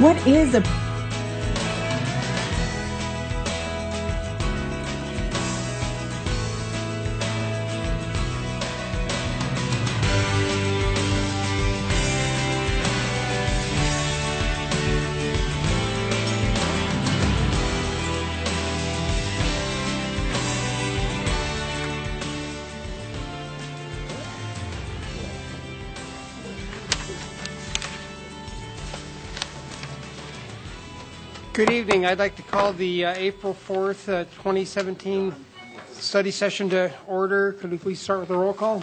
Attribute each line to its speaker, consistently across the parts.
Speaker 1: What is a
Speaker 2: Good evening. I'd like to call the April 4th, 2017 study session to order. Could we please start with a roll call?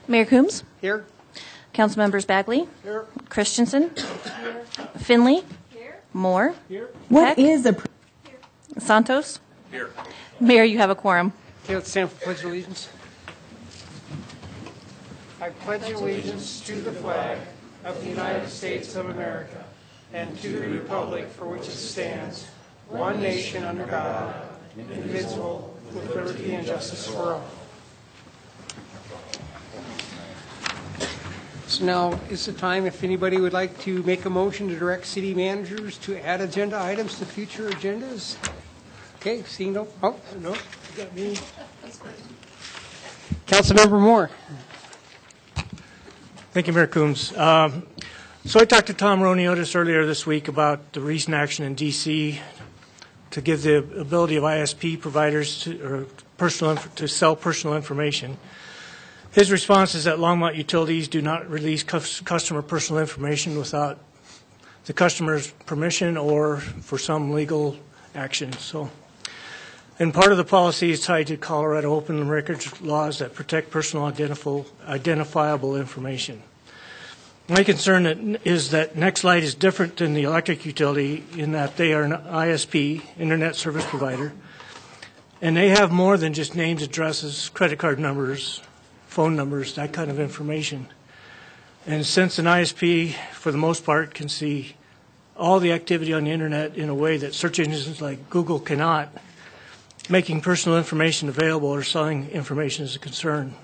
Speaker 3: Mayor Coombs?
Speaker 2: Here.
Speaker 3: Council members Bagley?
Speaker 2: Here.
Speaker 3: Christensen? Here. Finley? Here. Moore?
Speaker 2: Here.
Speaker 1: what
Speaker 3: Heck?
Speaker 1: is a
Speaker 3: Here. Santos?
Speaker 4: Here.
Speaker 3: Mayor, you have a quorum.
Speaker 2: Okay, let's stand for pledge of allegiance. I pledge allegiance to the flag of the United States of America and to the republic for which it stands, one nation under God, indivisible, with liberty and justice for all. So now is the time if anybody would like to make a motion to direct city managers to add agenda items to future agendas. Okay, seeing no. Oh, no, you got me. Councilmember Moore.
Speaker 5: Thank you, Mayor Coombs. So I talked to Tom Roniotis earlier this week about the recent action in D.C. to give the ability of ISP providers to sell personal information. His response is that Longmont utilities do not release customer personal information without the customer's permission or for some legal action. And part of the policy is tied to Colorado open records laws that protect personal identifiable information. My concern is that Nextlight is different than the electric utility in that they are an ISP, Internet Service Provider, and they have more than just names, addresses, credit card numbers, phone numbers, that kind of information. And since an ISP, for the most part, can see all the activity on the Internet in a way that search engines like Google cannot, making personal information available or selling information is a concern.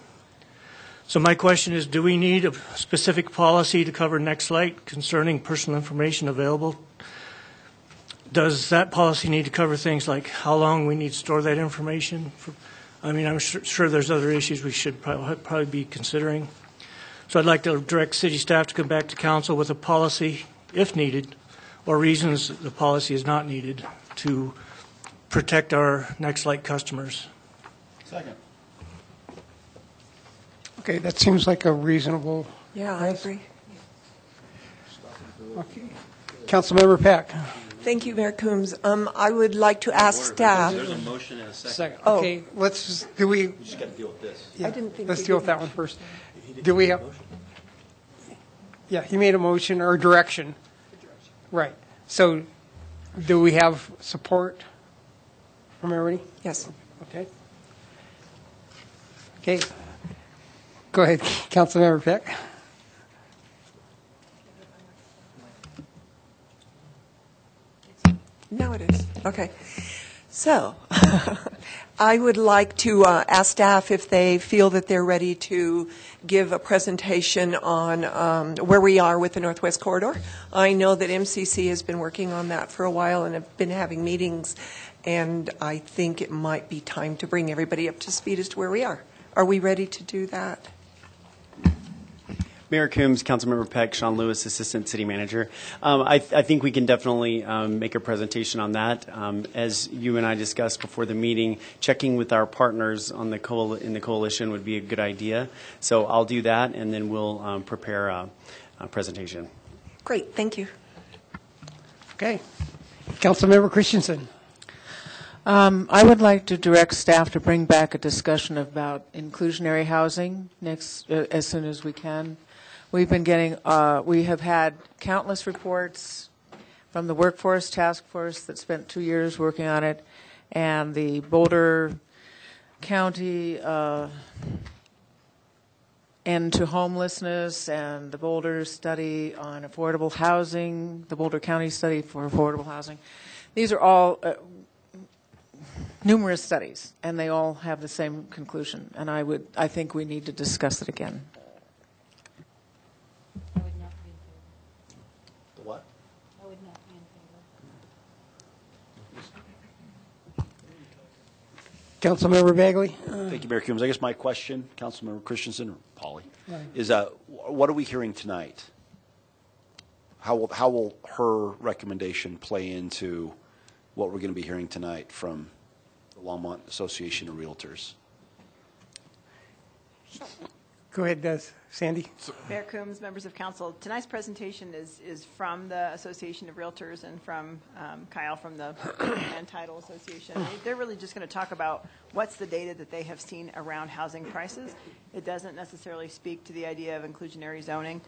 Speaker 5: So my question is, do we need a specific policy to cover Nextlight concerning personal information available? Does that policy need to cover things like how long we need to store that information? I'm sure there's other issues we should probably be considering. So I'd like to direct city staff to come back to council with a policy, if needed, or reasons the policy is not needed to protect our Nextlight customers.
Speaker 4: Second.
Speaker 2: Okay, that seems like a reasonable.
Speaker 6: Yeah, I agree.
Speaker 2: Okay. Councilmember Peck.
Speaker 6: Thank you, Mayor Coombs. I would like to ask staff.
Speaker 4: There's a motion and a second.
Speaker 6: Oh.
Speaker 2: Okay, do we?
Speaker 4: You just got to deal with this.
Speaker 2: Yeah,
Speaker 6: I didn't think
Speaker 2: let's
Speaker 6: we
Speaker 2: deal
Speaker 6: did
Speaker 2: with that one first. Do we have? Yeah, he made a motion or direction. Right. So, do we have support from everybody?
Speaker 6: Yes.
Speaker 2: Okay. Okay. Go ahead, Councilmember Peck.
Speaker 6: No, it is. Okay. So, I would like to ask staff if they feel that they're ready to give a presentation on where we are with the Northwest Corridor. I know that MCC has been working on that for a while and have been having meetings, and I think it might be time to bring everybody up to speed as to where we are. Are we ready to do that?
Speaker 7: Mayor Coombs, Councilmember Peck, Sean Lewis, Assistant City Manager. I think we can definitely make a presentation on that. As you and I discussed before the meeting, checking with our partners on the in the coalition would be a good idea. So I'll do that, and then we'll prepare a presentation.
Speaker 6: Great, thank you.
Speaker 2: Okay. Councilmember Christensen.
Speaker 8: I would like to direct staff to bring back a discussion about inclusionary housing as soon as we can. We've been getting, we have had countless reports from the Workforce Task Force that spent 2 years working on it, and the Boulder County End to Homelessness, and the Boulder Study on Affordable Housing, the Boulder County Study for Affordable Housing. These are all numerous studies, and they all have the same conclusion. And I think we need to discuss it again.
Speaker 4: The what?
Speaker 2: Councilmember Bagley?
Speaker 1: Thank you, Mayor Coombs. I guess my question, Councilmember Christensen or Polly, is what are we hearing tonight? How will her recommendation play into what we're going to be hearing tonight from the Longmont Association of Realtors?
Speaker 2: Go ahead, Sandy.
Speaker 9: Mayor Coombs, members of council, tonight's presentation is from the Association of Realtors and from Kyle from the Land Title Association. They're really just going to talk about what's the data that they have seen around housing prices. It doesn't necessarily speak to the idea of inclusionary zoning.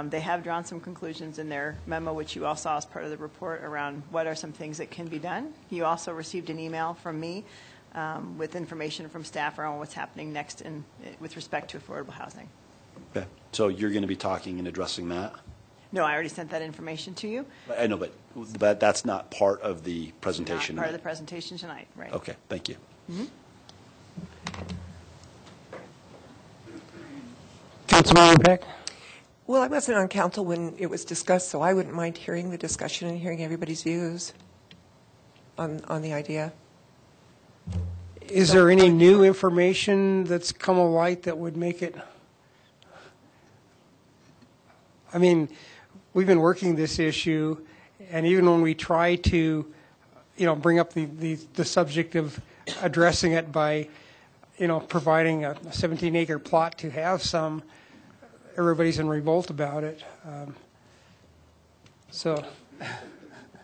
Speaker 9: They have drawn some conclusions in their memo, which you all saw as part of the report, around what are some things that can be done. You also received an email from me with information from staff around what's happening next with respect to affordable housing.
Speaker 1: Okay. So you're going to be talking and addressing that?
Speaker 9: No, I already sent that information to you.
Speaker 1: I know, but that's not part of the presentation.
Speaker 9: Not part of the presentation tonight, right?
Speaker 1: Okay, thank you.
Speaker 2: Councilmember Peck?
Speaker 6: Well, I wasn't on council when it was discussed, so I wouldn't mind hearing the discussion and hearing everybody's views on the idea.
Speaker 2: Is there any new information that's come to light that would make it? I mean, we've been working this issue, and even when we try to, bring up the subject of addressing it by, providing a 17-acre plot to have some, everybody's in revolt about it. So.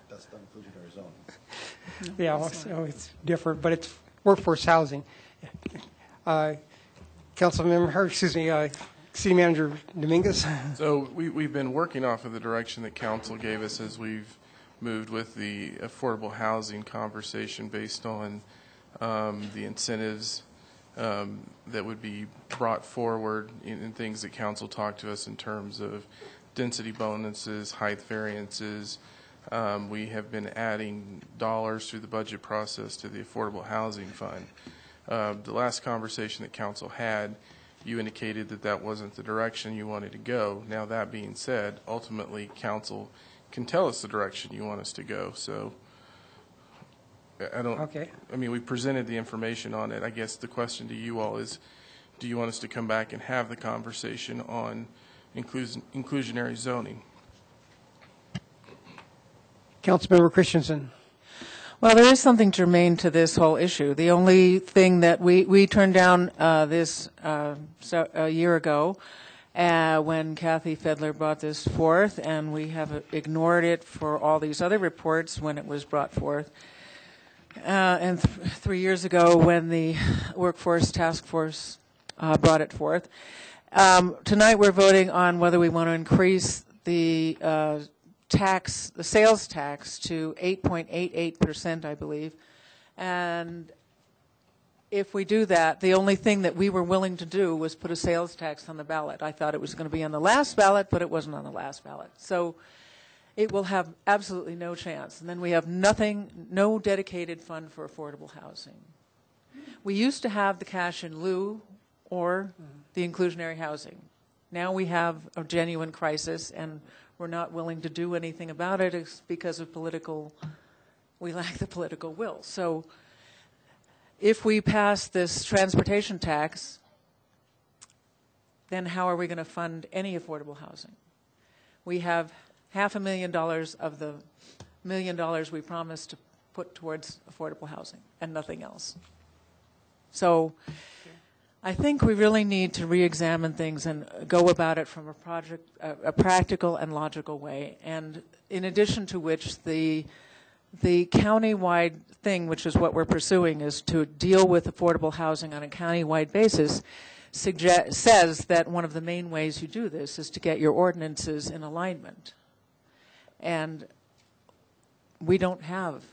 Speaker 1: That's the inclusionary zone.
Speaker 2: Yeah, well, it's different, but it's workforce housing. City Manager Dominguez.
Speaker 10: So we've been working off of the direction that council gave us as we've moved with the affordable housing conversation based on the incentives that would be brought forward in things that council talked to us in terms of density bonuses, height variances. We have been adding dollars through the budget process to the Affordable Housing Fund. The last conversation that council had, you indicated that that wasn't the direction you wanted to go. Now, that being said, ultimately, council can tell us the direction you want us to go. So, I don't.
Speaker 2: Okay.
Speaker 10: I mean, we presented the information on it. I guess the question to you all is, do you want us to come back and have the conversation on inclusionary zoning?
Speaker 2: Councilmember Christensen.
Speaker 8: Well, there is something germane to this whole issue. The only thing that we turned down a year ago when Kathy Fedler brought this forth, and we have ignored it for all these other reports when it was brought forth. And 3 years ago when the Workforce Task Force brought it forth. Tonight we're voting on whether we want to increase the the sales tax to 8.88%, I believe. And if we do that, the only thing that we were willing to do was put a sales tax on the ballot. I thought it was going to be on the last ballot, but it wasn't on the last ballot. So it will have absolutely no chance. And then we have no dedicated fund for affordable housing. We used to have the cash in lieu or the inclusionary housing. Now we have a genuine crisis, and we're not willing to do anything about it. It's because of we lack the political will. So if we pass this transportation tax, then how are we going to fund any affordable housing? We have $500,000 of the $1 million we promised to put towards affordable housing and nothing else. So I think we really need to re-examine things and go about it from a practical and logical way. And in addition to which, the county-wide thing, which is what we're pursuing, is to deal with affordable housing on a county-wide basis, says that one of the main ways you do this is to get your ordinances in alignment. And we don't have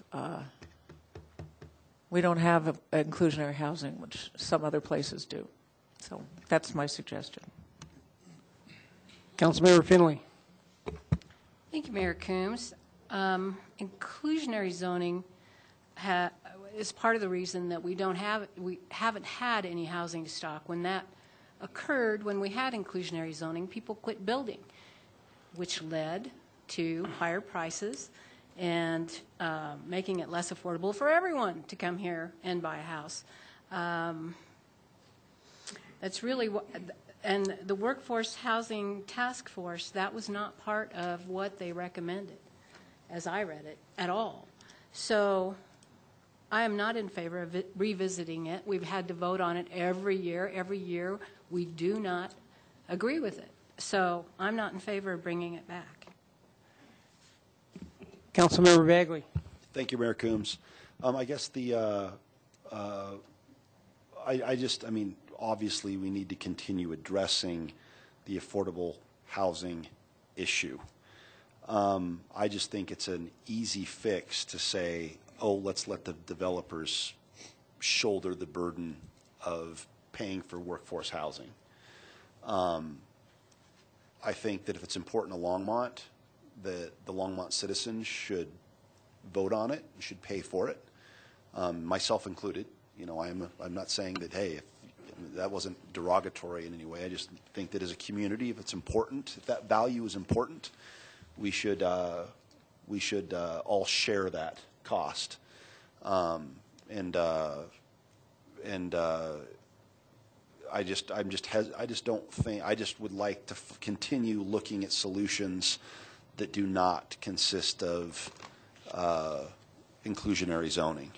Speaker 8: inclusionary housing, which some other places do. So that's my suggestion.
Speaker 2: Councilmember Finley.
Speaker 11: Thank you, Mayor Coombs. Inclusionary zoning is part of the reason that we haven't had any housing stock. When that occurred, when we had inclusionary zoning, people quit building, which led to higher prices and making it less affordable for everyone to come here and buy a house. That's really what, and the Workforce Housing Task Force, that was not part of what they recommended, as I read it, at all. So I am not in favor of revisiting it. We've had to vote on it every year. Every year we do not agree with it. So I'm not in favor of bringing it back.
Speaker 2: Councilmember Bagley.
Speaker 1: Thank you, Mayor Coombs. I guess I mean, obviously we need to continue addressing the affordable housing issue. I just think it's an easy fix to say, oh, let's let the developers shoulder the burden of paying for workforce housing. I think that if it's important to Longmont, that the Longmont citizens should vote on it, should pay for it, myself included. You know, I'm not saying that, hey, if that wasn't derogatory in any way. I just think that as a community, if it's important, if that value is important, we should all share that cost. I just would like to continue looking at solutions that do not consist of inclusionary zoning.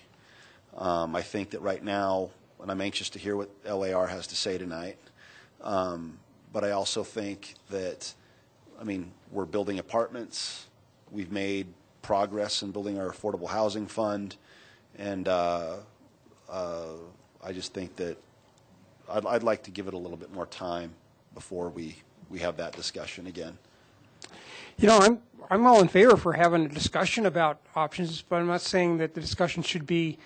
Speaker 1: I think that right now, and I'm anxious to hear what LAR has to say tonight, but I also think that, I mean, we're building apartments. We've made progress in building our affordable housing fund, and I just think that I'd like to give it a little bit more time before we have that discussion again.
Speaker 2: You know, I'm all in favor for having a discussion about options, but I'm not saying that the discussion should be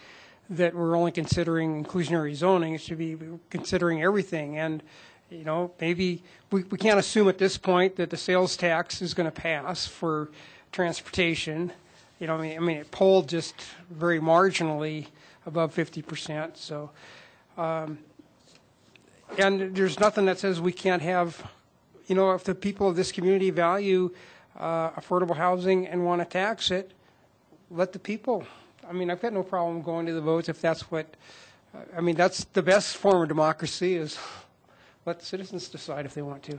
Speaker 2: that we're only considering inclusionary zoning. It should be considering everything. And, you know, maybe we can't assume at this point that the sales tax is going to pass for transportation. You know, I mean, it polled just very marginally above 50%. So, and there's nothing that says we can't have, you know, if the people of this community value affordable housing and want to tax it, let the people. I mean, I've got no problem going to the votes if that's what, I mean, that's the best form of democracy is let the citizens decide if they want to.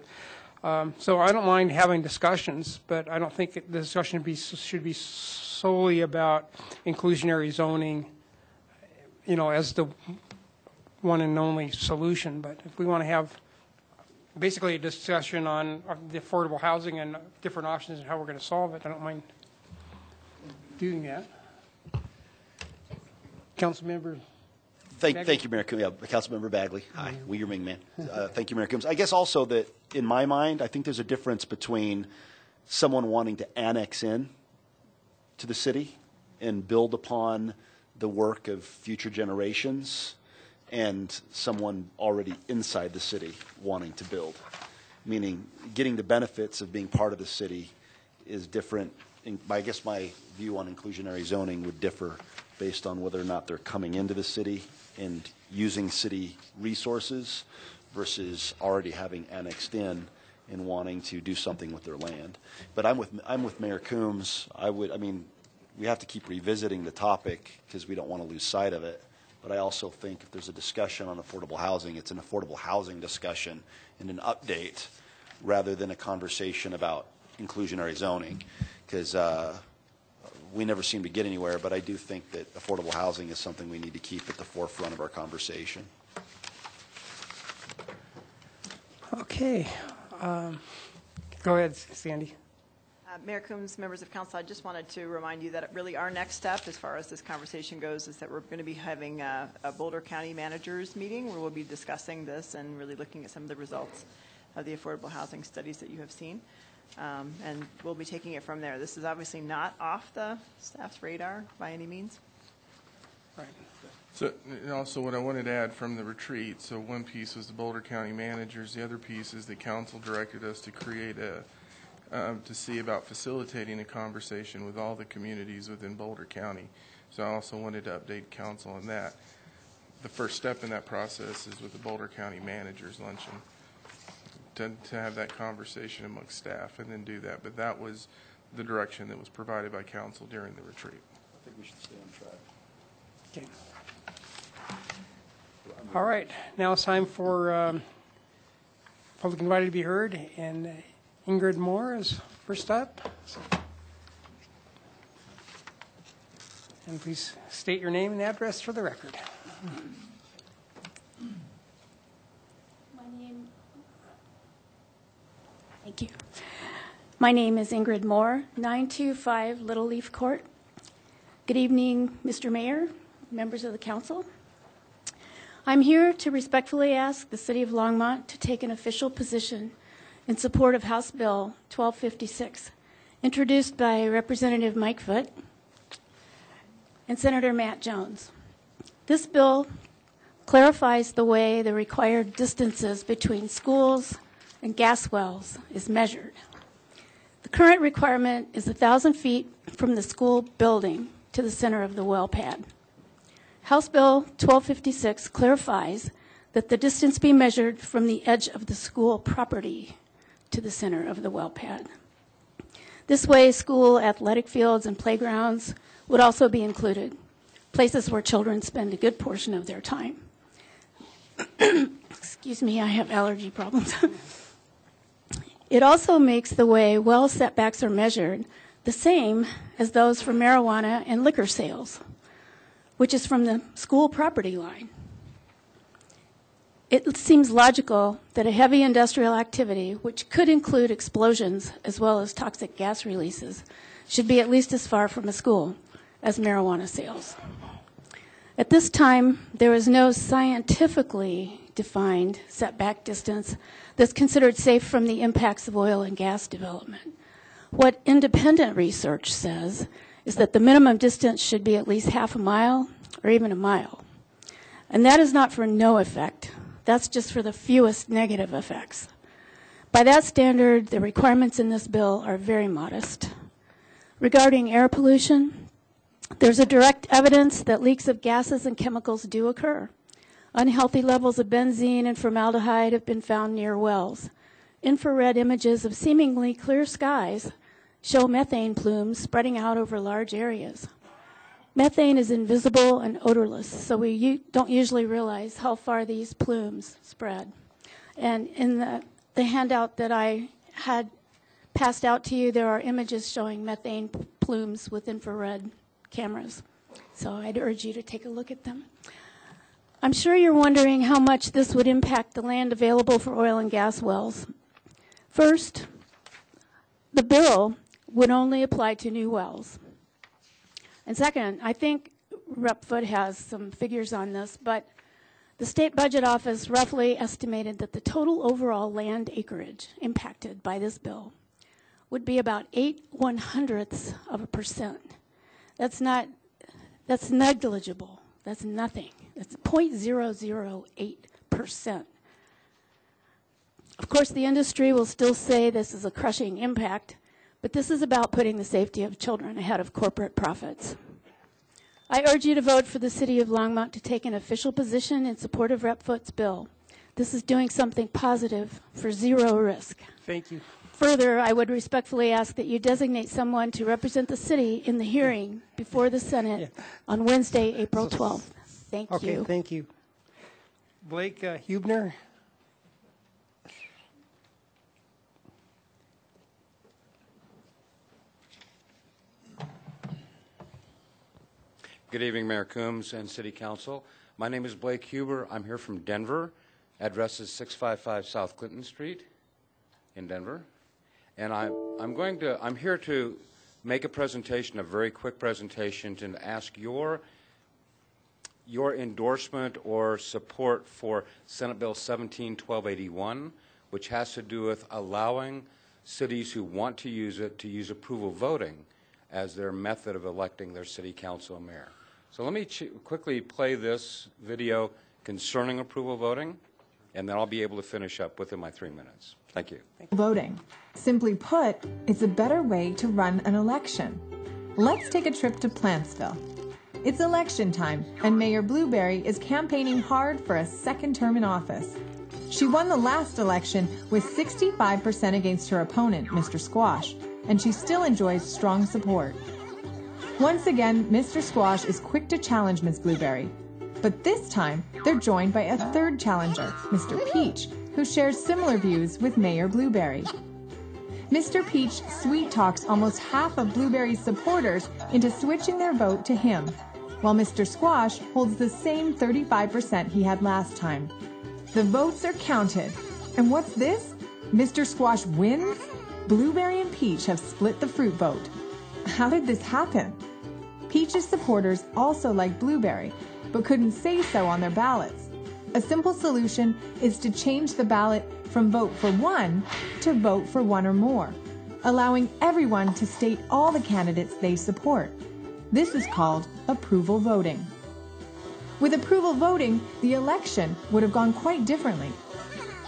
Speaker 2: So I don't mind having discussions, but I don't think the discussion should be solely about inclusionary zoning, you know, as the one and only solution. But if we want to have basically a discussion on the affordable housing and different options and how we're going to solve it, I don't mind doing that. Councilmember.
Speaker 1: Thank you, Mayor Coombs. Yeah, Councilmember Bagley. Hi, Uyghur Ming Man. Thank you, Mayor Coombs. I guess also that, in my mind, I think there's a difference between someone wanting to annex in to the city and build upon the work of future generations and someone already inside the city wanting to build. Meaning getting the benefits of being part of the city is different. I guess my view on inclusionary zoning would differ based on whether or not they're coming into the city and using city resources versus already having annexed in and wanting to do something with their land. But I'm with Mayor Coombs. I mean, we have to keep revisiting the topic because we don't want to lose sight of it. But I also think if there's a discussion on affordable housing, it's an affordable housing discussion and an update rather than a conversation about inclusionary zoning, because we never seem to get anywhere. But I do think that affordable housing is something we need to keep at the forefront of our conversation.
Speaker 2: Okay. Go ahead, Sandy.
Speaker 9: Mayor Coombs, members of council, I just wanted to remind you that really our next step as far as this conversation goes is that we're going to be having a Boulder County managers meeting where we'll be discussing this and really looking at some of the results of the affordable housing studies that you have seen. And we'll be taking it from there. This is obviously not off the staff's radar by any means.
Speaker 2: Right.
Speaker 10: So, and also what I wanted to add from the retreat, so one piece was the Boulder County managers. The other piece is the council directed us to create to see about facilitating a conversation with all the communities within Boulder County. So I also wanted to update council on that. The first step in that process is with the Boulder County managers luncheon to have that conversation amongst staff and then do that. But that was the direction that was provided by council during the retreat.
Speaker 1: I think we should stay on track.
Speaker 2: Okay. All right, now it's time for public invited to be heard, and Ingrid Moore is first up. And please state your name and address for the record.
Speaker 12: Thank you. My name is Ingrid Moore, 925 Little Leaf Court. Good evening, Mr. Mayor, members of the council. I'm here to respectfully ask the City of Longmont to take an official position in support of House Bill 1256, introduced by Representative Mike Foote and Senator Matt Jones. This bill clarifies the way the required distances between schools and gas wells is measured. The current requirement is 1,000 feet from the school building to the center of the well pad. House Bill 1256 clarifies that the distance be measured from the edge of the school property to the center of the well pad. This way, school athletic fields and playgrounds would also be included, places where children spend a good portion of their time. Excuse me, I have allergy problems. It also makes the way well setbacks are measured the same as those for marijuana and liquor sales, which is from the school property line. It seems logical that a heavy industrial activity, which could include explosions as well as toxic gas releases, should be at least as far from a school as marijuana sales. At this time, there is no scientifically defined setback distance that's considered safe from the impacts of oil and gas development. What independent research says is that the minimum distance should be at least half a mile or even a mile. And that is not for no effect. That's just for the fewest negative effects. By that standard, the requirements in this bill are very modest. Regarding air pollution, there's a direct evidence that leaks of gases and chemicals do occur. Unhealthy levels of benzene and formaldehyde have been found near wells. Infrared images of seemingly clear skies show methane plumes spreading out over large areas. Methane is invisible and odorless, so we don't usually realize how far these plumes spread. And in the handout that I had passed out to you, there are images showing methane plumes with infrared cameras. So I'd urge you to take a look at them. I'm sure you're wondering how much this would impact the land available for oil and gas wells. First, the bill would only apply to new wells. And second, I think Rep. Foote has some figures on this, but the State Budget Office roughly estimated that the total overall land acreage impacted by this bill would be about 0.08%. That's negligible. That's nothing. That's 0.008%. Of course, the industry will still say this is a crushing impact, but this is about putting the safety of children ahead of corporate profits. I urge you to vote for the City of Longmont to take an official position in support of Rep. Foote's bill. This is doing something positive for zero risk.
Speaker 2: Thank you.
Speaker 12: Further, I would respectfully ask that you designate someone to represent the city in the hearing before the Senate on Wednesday, April 12th. Thank you.
Speaker 2: Okay, thank you. Blake Hubner.
Speaker 13: Good evening, Mayor Coombs and City Council. My name is Blake Huber. I'm here from Denver. Address is 655 South Clinton Street in Denver. And I'm here to make a presentation, a very quick presentation, to ask your endorsement or support for Senate Bill 17-1281, which has to do with allowing cities who want to use it to use approval voting as their method of electing their city council and mayor. So let me quickly play this video concerning approval voting, and then I'll be able to finish up within my 3 minutes. Thank you.
Speaker 14: Voting. Simply put, it's a better way to run an election. Let's take a trip to Plantsville. It's election time, and Mayor Blueberry is campaigning hard for a second term in office. She won the last election with 65% against her opponent, Mr. Squash, and she still enjoys strong support. Once again, Mr. Squash is quick to challenge Ms. Blueberry. But this time, they're joined by a third challenger, Mr. Peach, who shares similar views with Mayor Blueberry. Mr. Peach sweet-talks almost half of Blueberry's supporters into switching their vote to him, while Mr. Squash holds the same 35% he had last time. The votes are counted. And what's this? Mr. Squash wins? Blueberry and Peach have split the fruit vote. How did this happen? Peach's supporters also like Blueberry, but couldn't say so on their ballots. A simple solution is to change the ballot from vote for one to vote for one or more, allowing everyone to state all the candidates they support. This is called approval voting. With approval voting, the election would have gone quite differently.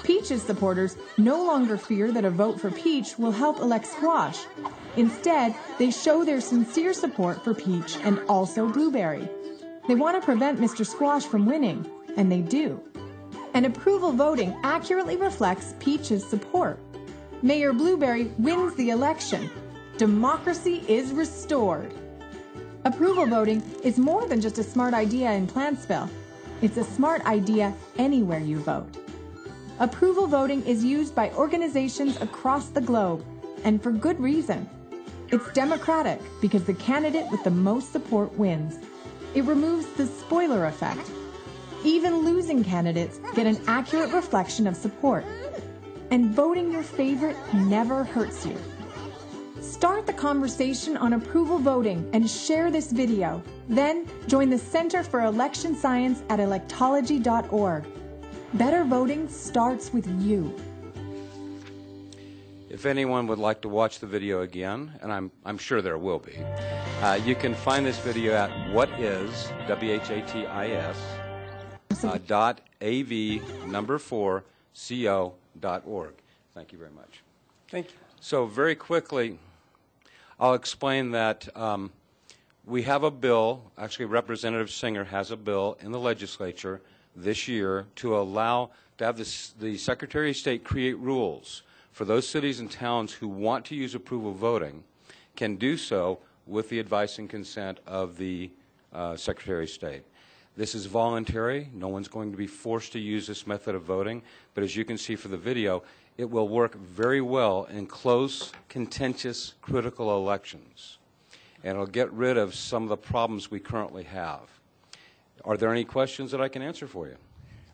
Speaker 14: Peach's supporters no longer fear that a vote for Peach will help elect Squash. Instead, they show their sincere support for Peach and also Blueberry. They want to prevent Mr. Squash from winning, and they do. And approval voting accurately reflects Peach's support. Mayor Blueberry wins the election. Democracy is restored. Approval voting is more than just a smart idea in Plantsville. It's a smart idea anywhere you vote. Approval voting is used by organizations across the globe, and for good reason. It's democratic because the candidate with the most support wins. It removes the spoiler effect. Even losing candidates get an accurate reflection of support. And voting your favorite never hurts you. Start the conversation on approval voting and share this video. Then join the Center for Election Science at electology.org. Better voting starts with you.
Speaker 13: If anyone would like to watch the video again, and I'm sure there will be, you can find this video at whatis, W-H-A-T-I-S, .av4co.org. Thank you very much.
Speaker 2: Thank you.
Speaker 13: So very quickly, I'll explain that we have a bill, actually Representative Singer has a bill in the legislature this year to allow to have the Secretary of State create rules for those cities and towns who want to use approval voting can do so with the advice and consent of the Secretary of State. This is voluntary. No one's going to be forced to use this method of voting, but as you can see for the video, it will work very well in close, contentious, critical elections. And it'll get rid of some of the problems we currently have. Are there any questions that I can answer for you?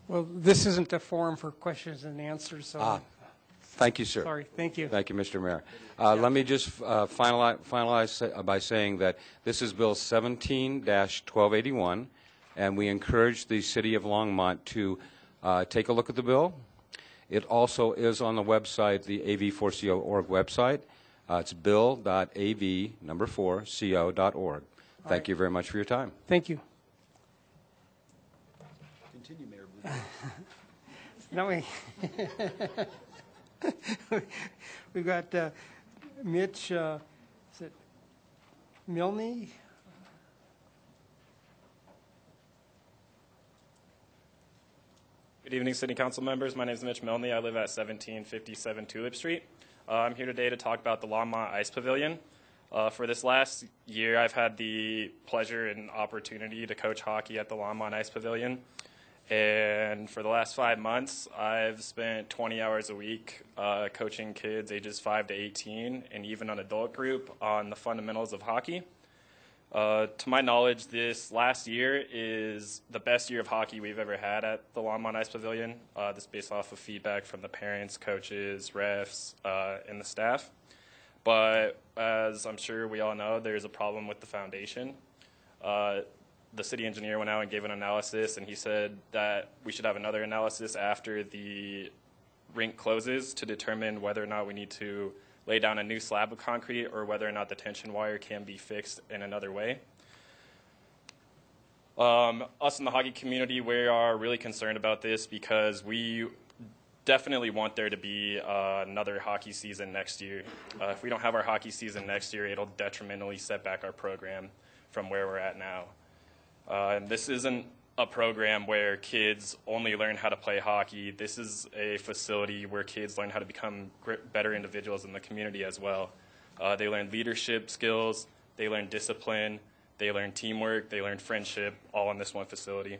Speaker 2: Well, this isn't a forum for questions and answers, so...
Speaker 13: Thank you, sir.
Speaker 2: Sorry, thank you.
Speaker 13: Thank you, Mr. Mayor. Let me just finalize by saying that this is Bill 17-1281, and we encourage the City of Longmont to take a look at the bill. It also is on the website, the av4co.org website. It's bill.av4co.org. Thank you very much for your time.
Speaker 2: Thank you.
Speaker 1: Continue, Mayor Blueberry.
Speaker 2: Now we've got Mitch, is it Milne?
Speaker 15: Good evening, City Council members. My name is Mitch Milne. I live at 1757 Tulip Street. I'm here today to talk about the Longmont Ice Pavilion. For this last year, I've had the pleasure and opportunity to coach hockey at the Longmont Ice Pavilion. And for the last 5 months, I've spent 20 hours a week coaching kids ages 5 to 18 and even an adult group on the fundamentals of hockey. To my knowledge, this last year is the best year of hockey we've ever had at the Longmont Ice Pavilion. This is based off of feedback from the parents, coaches, refs, and the staff. But as I'm sure we all know, there's a problem with the foundation. The city engineer went out and gave an analysis, and he said that we should have another analysis after the rink closes to determine whether or not we need to lay down a new slab of concrete or whether or not the tension wire can be fixed in another way. Us in the hockey community, we are really concerned about this because we definitely want there to be another hockey season next year. If we don't have our hockey season next year, it'll detrimentally set back our program from where we're at now. And this isn't a program where kids only learn how to play hockey. This is a facility where kids learn how to become better individuals in the community as well. They learn leadership skills, they learn discipline, they learn teamwork, they learn friendship, all in this one facility.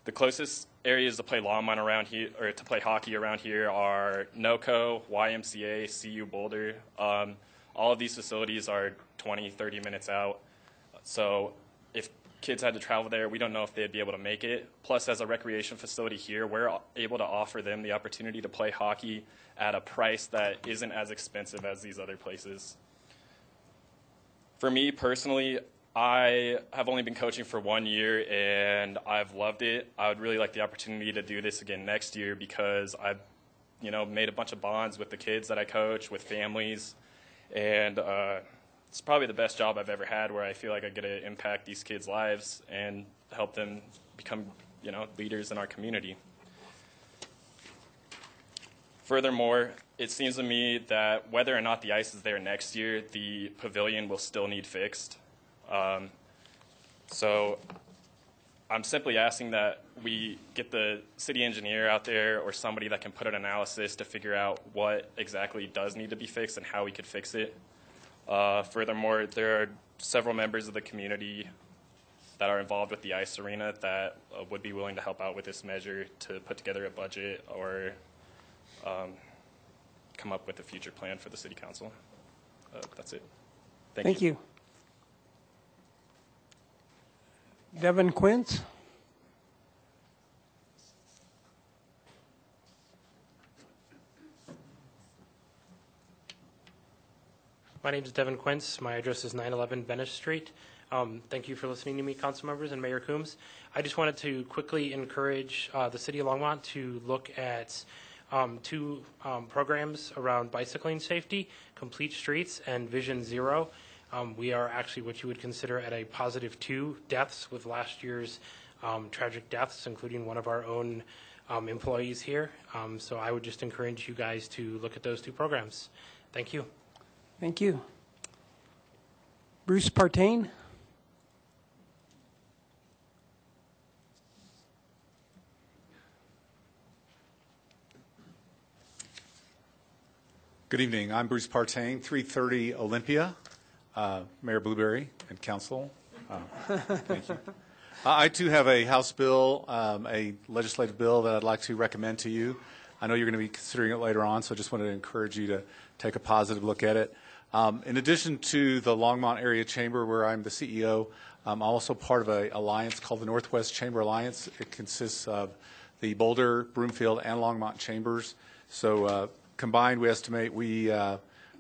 Speaker 15: The closest areas to play Longmont around here, or to play hockey around here, are NOCO, YMCA, CU Boulder. All of these facilities are 20, 30 minutes out. So if kids had to travel there, we don't know if they'd be able to make it. Plus, as a recreation facility here, we're able to offer them the opportunity to play hockey at a price that isn't as expensive as these other places. For me personally, I have only been coaching for 1 year, and I've loved it. I would really like the opportunity to do this again next year because I've, made a bunch of bonds with the kids that I coach, with families, and it's probably the best job I've ever had where I feel like I get to impact these kids' lives and help them become, leaders in our community. Furthermore, it seems to me that whether or not the ice is there next year, the pavilion will still need fixed. So I'm simply asking that we get the city engineer out there or somebody that can put an analysis to figure out what exactly does need to be fixed and how we could fix it. Furthermore, there are several members of the community that are involved with the ice arena that would be willing to help out with this measure to put together a budget or come up with a future plan for the city council. That's it.
Speaker 2: Thank you. Devin Quince.
Speaker 16: My name is Devin Quince. My address is 911 Bennett Street. Thank you for listening to me, council members and Mayor Coombs. I just wanted to quickly encourage the city of Longmont to look at two programs around bicycling safety, Complete Streets and Vision Zero. We are actually what you would consider at a +2 deaths with last year's tragic deaths, including one of our own employees here. So I would just encourage you guys to look at those two programs. Thank you.
Speaker 2: Thank you. Bruce Partain.
Speaker 17: Good evening. I'm Bruce Partain, 330 Olympia. Mayor Blueberry and council. Thank you. I too have a House bill, a legislative bill that I'd like to recommend to you. I know you're going to be considering it later on, so I just wanted to encourage you to take a positive look at it. In addition to the Longmont Area Chamber, where I'm the CEO, I'm also part of an alliance called the Northwest Chamber Alliance. It consists of the Boulder, Broomfield, and Longmont chambers. So combined, we estimate we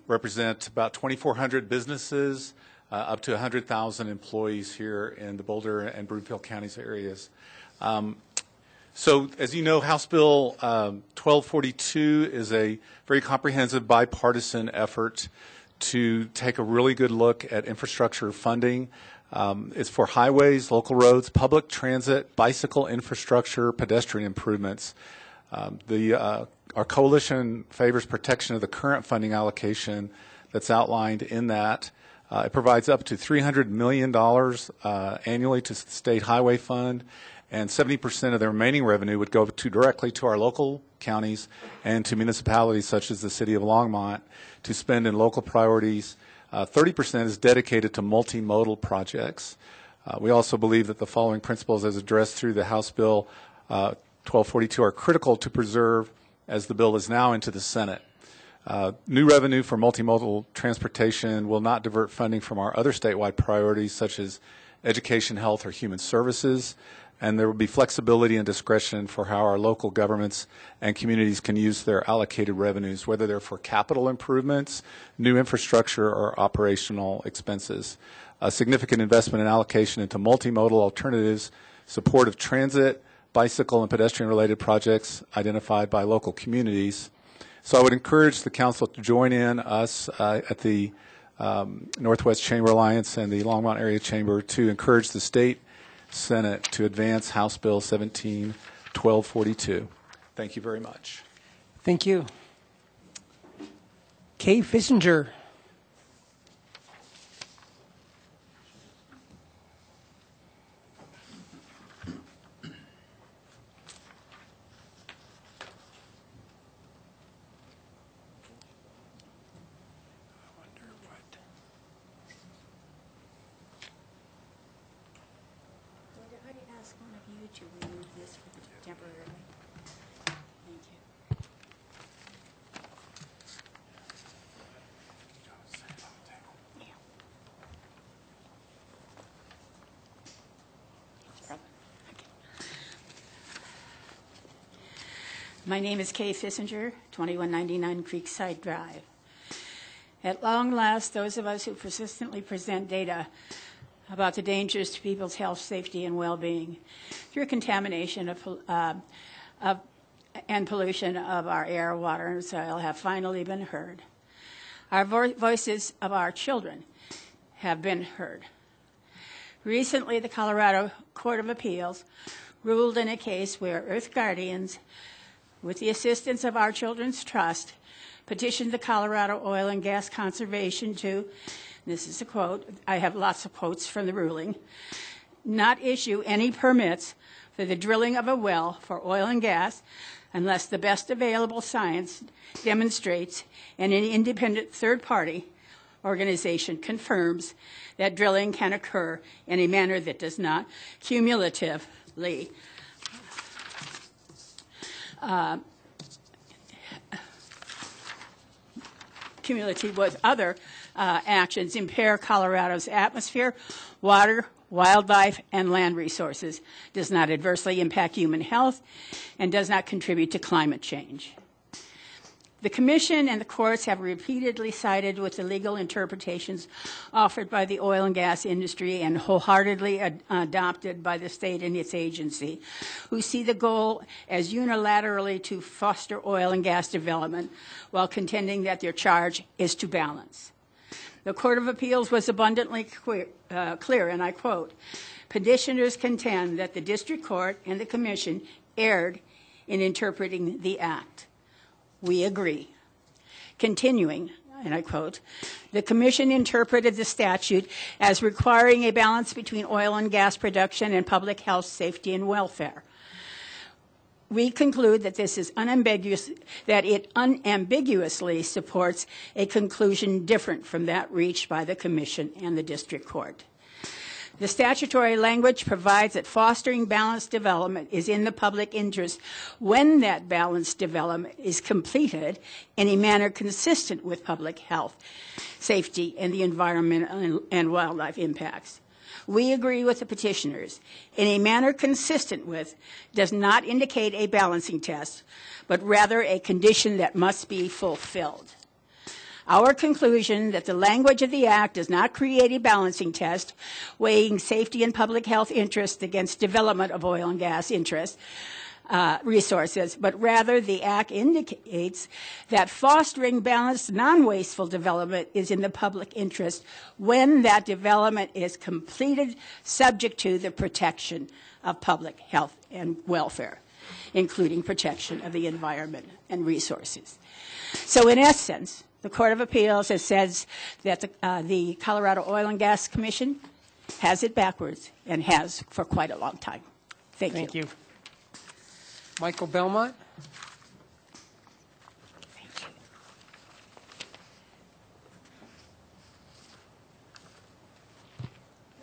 Speaker 17: represent about 2,400 businesses, up to 100,000 employees here in the Boulder and Broomfield counties areas. So as you know, House Bill 1242 is a very comprehensive bipartisan effort to take a really good look at infrastructure funding. It's for highways, local roads, public transit, bicycle infrastructure, pedestrian improvements. Our coalition favors protection of the current funding allocation that's outlined in that. It provides up to $300 million annually to the state highway fund, and 70% of the remaining revenue would go directly to our local counties and to municipalities such as the city of Longmont to spend in local priorities. 30% is dedicated to multimodal projects. We also believe that the following principles as addressed through the House Bill 1242 are critical to preserve as the bill is now into the Senate. New revenue for multimodal transportation will not divert funding from our other statewide priorities such as education, health, or human services, and there will be flexibility and discretion for how our local governments and communities can use their allocated revenues, whether they're for capital improvements, new infrastructure, or operational expenses. A significant investment and allocation into multimodal alternatives, support of transit, bicycle and pedestrian-related projects identified by local communities. So I would encourage the council to join in us at the Northwest Chamber Alliance and the Longmont Area Chamber to encourage the state Senate to advance House Bill 1242. Thank you very much.
Speaker 2: Thank you. Kay Fissinger.
Speaker 18: I ask one of you to remove this My name is Kay Fissinger, 2199 Creekside Drive. At long last, those of us who persistently present data about the dangers to people's health, safety, and well-being through contamination and pollution of our air, water, and soil have finally been heard. Our voices of our children have been heard. Recently, the Colorado Court of Appeals ruled in a case where Earth Guardians, with the assistance of Our Children's Trust, petitioned the Colorado Oil and Gas Conservation to, this is a quote, I have lots of quotes from the ruling, not issue any permits for the drilling of a well for oil and gas unless the best available science demonstrates and an independent third-party organization confirms that drilling can occur in a manner that does not cumulatively cumulative with other actions impair Colorado's atmosphere, water, wildlife, and land resources, does not adversely impact human health, and does not contribute to climate change. The Commission and the courts have repeatedly sided with the legal interpretations offered by the oil and gas industry and wholeheartedly adopted by the state and its agency, who see the goal as unilaterally to foster oil and gas development while contending that their charge is to balance. The Court of Appeals was abundantly clear, and I quote, petitioners contend that the District Court and the Commission erred in interpreting the Act. We agree. Continuing, and I quote, the Commission interpreted the statute as requiring a balance between oil and gas production and public health, safety, and welfare. We conclude that this is unambiguous, that it unambiguously supports a conclusion different from that reached by the Commission and the District Court. The statutory language provides that fostering balanced development is in the public interest when that balanced development is completed in a manner consistent with public health, safety, and the environmental and wildlife impacts. We agree with the petitioners. In a manner consistent with does not indicate a balancing test, but rather a condition that must be fulfilled. Our conclusion that the language of the Act does not create a balancing test, weighing safety and public health interests against development of oil and gas resources, but rather the Act indicates that fostering balanced, non-wasteful development is in the public interest when that development is completed subject to the protection of public health and welfare, including protection of the environment and resources. So in essence, the Court of Appeals has said that the Colorado Oil and Gas Commission has it backwards and has for quite a long time. Thank you.
Speaker 2: Michael Belmont.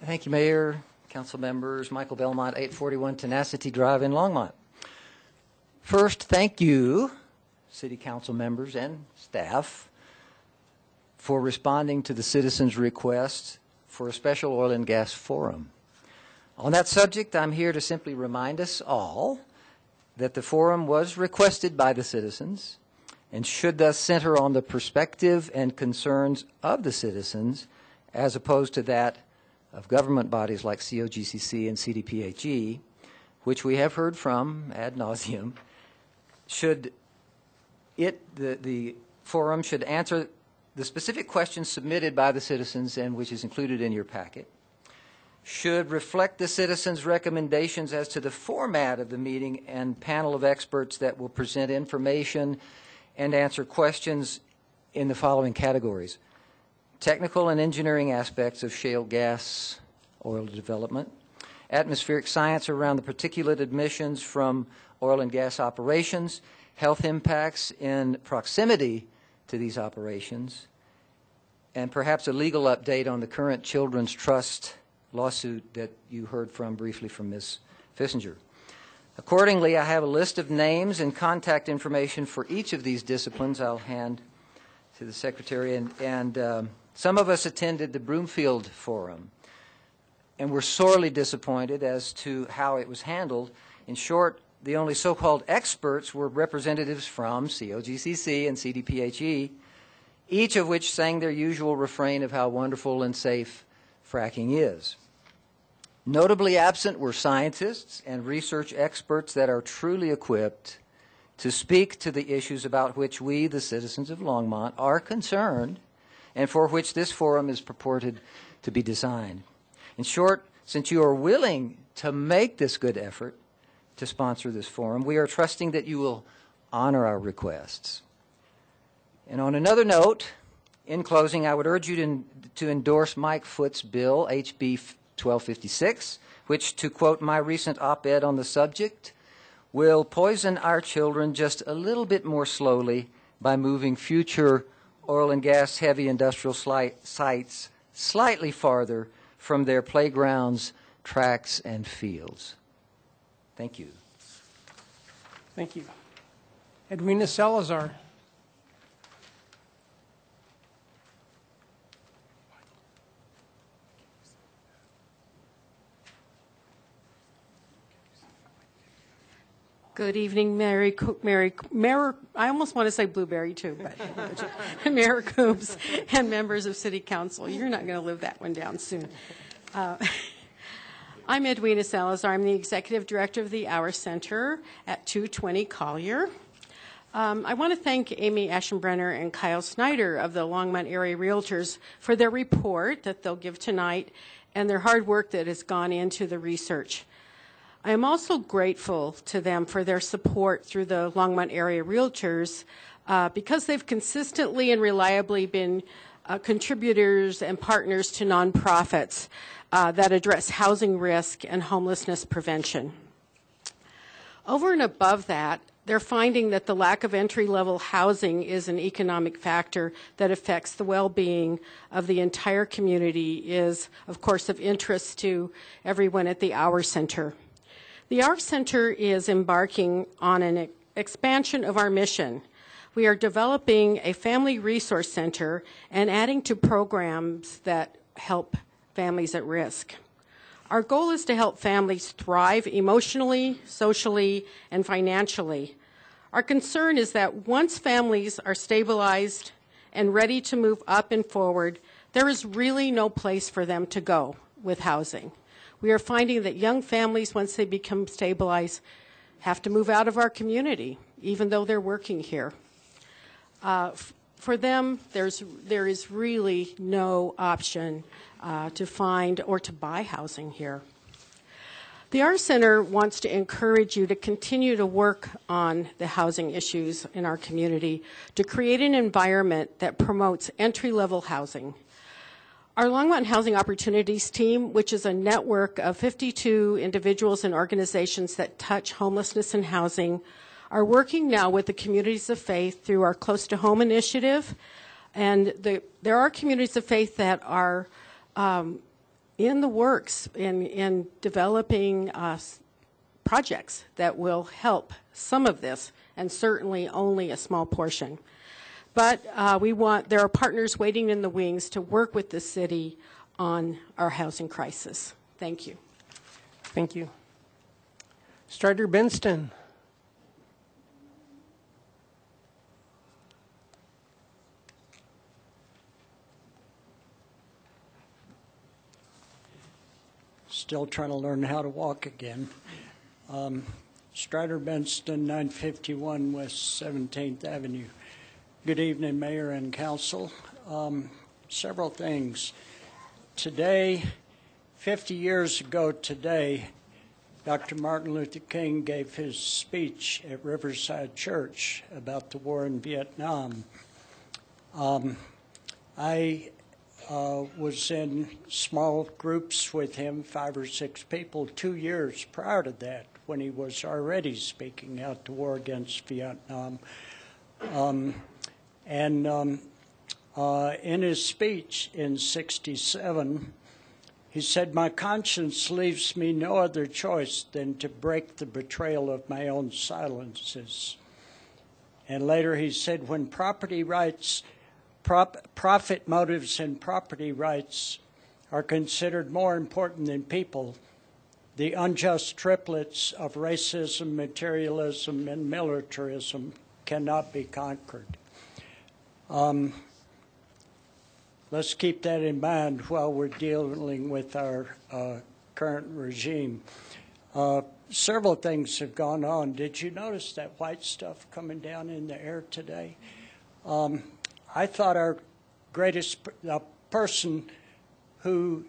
Speaker 19: Thank you, Mayor, council members. Michael Belmont, 841 Tenacity Drive in Longmont. First, thank you, city council members and staff, for responding to the citizens' request for a special oil and gas forum. On that subject, I'm here to simply remind us all that the forum was requested by the citizens and should thus center on the perspective and concerns of the citizens as opposed to that of government bodies like COGCC and CDPHE, which we have heard from ad nauseum. The forum should answer the specific questions submitted by the citizens and which is included in your packet, should reflect the citizens' recommendations as to the format of the meeting and panel of experts that will present information and answer questions in the following categories: technical and engineering aspects of shale gas oil development, atmospheric science around the particulate emissions from oil and gas operations, health impacts in proximity to these operations, and perhaps a legal update on the current Children's Trust lawsuit that you heard from briefly from Ms. Fissinger. Accordingly, I have a list of names and contact information for each of these disciplines I'll hand to the Secretary. And some of us attended the Broomfield Forum and were sorely disappointed as to how it was handled. In short, the only so-called experts were representatives from COGCC and CDPHE, each of which sang their usual refrain of how wonderful and safe fracking is. Notably absent were scientists and research experts that are truly equipped to speak to the issues about which we, the citizens of Longmont, are concerned and for which this forum is purported to be designed. In short, since you are willing to make this good effort to sponsor this forum, we are trusting that you will honor our requests. And on another note, in closing, I would urge you to endorse Mike Foote's bill, HB 1256, which, to quote my recent op-ed on the subject, will poison our children just a little bit more slowly by moving future oil and gas heavy industrial sites slightly farther from their playgrounds, tracks, and fields. Thank you.
Speaker 2: Thank you. Edwina Salazar.
Speaker 20: Good evening, Mayor, I almost want to say Blueberry too, but Mayor Coombs and members of City Council. You're not going to live that one down soon. I'm Edwina Salazar. I'm the Executive Director of the Our Center at 220 Collier. I want to thank Amy Aschenbrenner and Kyle Snyder of the Longmont Area Realtors for their report that they'll give tonight and their hard work that has gone into the research. I am also grateful to them for their support through the Longmont Area Realtors because they've consistently and reliably been contributors and partners to nonprofits that address housing risk and homelessness prevention. Over and above that, they're finding that the lack of entry-level housing is an economic factor that affects the well-being of the entire community, is, of course, of interest to everyone at the Our Center. The Our Center is embarking on an expansion of our mission. We are developing a family resource center and adding to programs that help families at risk. Our goal is to help families thrive emotionally, socially, and financially. Our concern is that once families are stabilized and ready to move up and forward, there is really no place for them to go with housing. We are finding that young families, once they become stabilized, have to move out of our community, even though they're working here. For them, there is really no option to find or to buy housing here. The Our Center wants to encourage you to continue to work on the housing issues in our community to create an environment that promotes entry-level housing. Our Longmont Housing Opportunities Team, which is a network of 52 individuals and organizations that touch homelessness and housing, are working now with the communities of faith through our Close to Home initiative. And there are communities of faith that are in the works in developing projects that will help some of this, and certainly only a small portion. But there are partners waiting in the wings to work with the city on our housing crisis. Thank you.
Speaker 2: Thank you. Strider Benston.
Speaker 21: Still trying to learn how to walk again. Strider Benston, 951 West 17th Avenue. Good evening, Mayor and Council. Several things. Today, 50 years ago today, Dr. Martin Luther King gave his speech at Riverside Church about the war in Vietnam. I was in small groups with him, 5 or 6 people, 2 years prior to that, when he was already speaking out the war against Vietnam. In his speech in '67, he said, "My conscience leaves me no other choice than to break the betrayal of my own silences." And later he said, "When property rights, profit motives and property rights are considered more important than people, the unjust triplets of racism, materialism, and militarism cannot be conquered. Let's keep that in mind while we're dealing with our current regime. Several things have gone on. Did you notice that white stuff coming down in the air today? I thought our greatest person who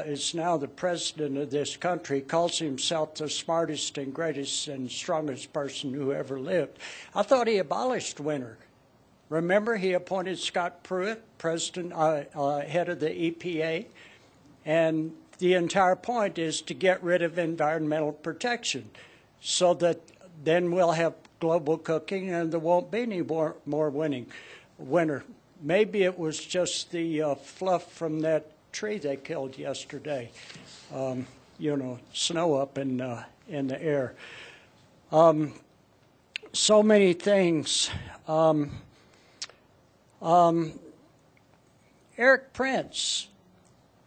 Speaker 21: is now the president of this country calls himself the smartest and greatest and strongest person who ever lived. I thought he abolished winter. Remember, he appointed Scott Pruitt, president, head of the EPA, and the entire point is to get rid of environmental protection so that then we'll have global cooking and there won't be any more winter. Maybe it was just the fluff from that tree they killed yesterday, snow up in the air. So many things. Eric Prince,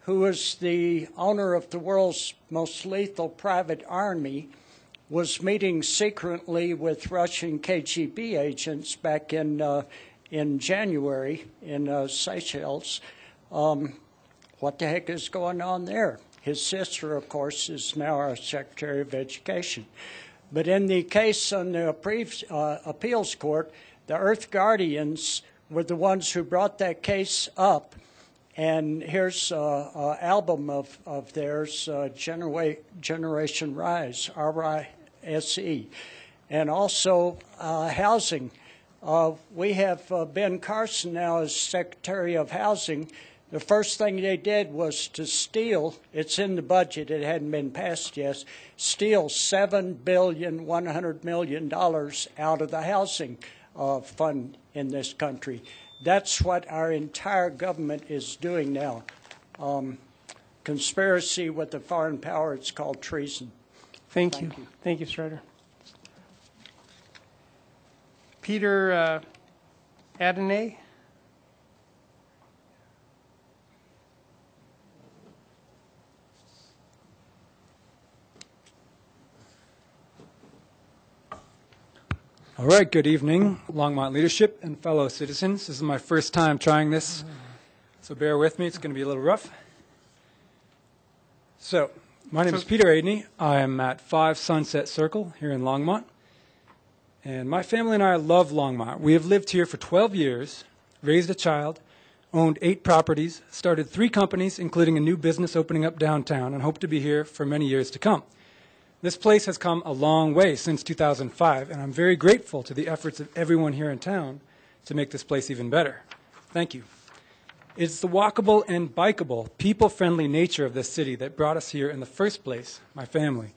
Speaker 21: who is the owner of the world's most lethal private army, was meeting secretly with Russian KGB agents back in January in Seychelles. What the heck is going on there? His sister, of course, is now our Secretary of Education. But in the case on the appeals court, the Earth Guardians were the ones who brought that case up. And here's an album of theirs, Generation Rise, R-I-S-E. And also housing. We have Ben Carson now as Secretary of Housing. The first thing they did was to steal, it's in the budget, it hadn't been passed yet, steal $7.1 billion out of the housing fund in this country. That's what our entire government is doing now. Conspiracy with a foreign power, it's called treason.
Speaker 2: Thank you. Thank you, Strider. Peter Adonai.
Speaker 3: All right, good evening, Longmont leadership and fellow citizens. This is my first time trying this, so bear with me. It's going to be a little rough. So, my name is Peter Adney. I am at 5 Sunset Circle here in Longmont, and my family and I love Longmont. We have lived here for 12 years, raised a child, owned 8 properties, started 3 companies, including a new business opening up downtown, and hope to be here for many years to come. This place has come a long way since 2005, and I'm very grateful to the efforts of everyone here in town to make this place even better. Thank you. It's the walkable and bikeable, people-friendly nature of this city that brought us here in the first place, my family.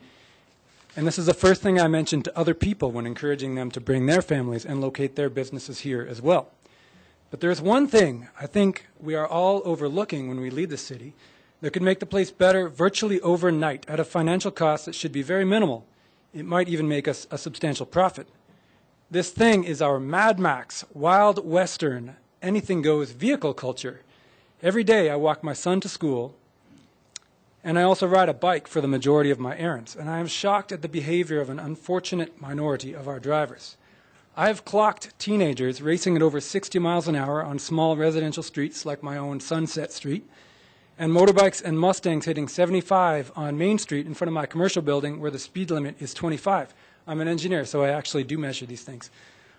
Speaker 3: And this is the first thing I mentioned to other people when encouraging them to bring their families and locate their businesses here as well. But there's one thing I think we are all overlooking when we lead the city that could make the place better virtually overnight at a financial cost that should be very minimal. It might even make us a substantial profit. This thing is our Mad Max, Wild Western, anything-goes vehicle culture. Every day I walk my son to school, and I also ride a bike for the majority of my errands, and I am shocked at the behavior of an unfortunate minority of our drivers. I have clocked teenagers racing at over 60 miles an hour on small residential streets like my own Sunset Street, and motorbikes and Mustangs hitting 75 on Main Street in front of my commercial building where the speed limit is 25. I'm an engineer, so I actually do measure these things.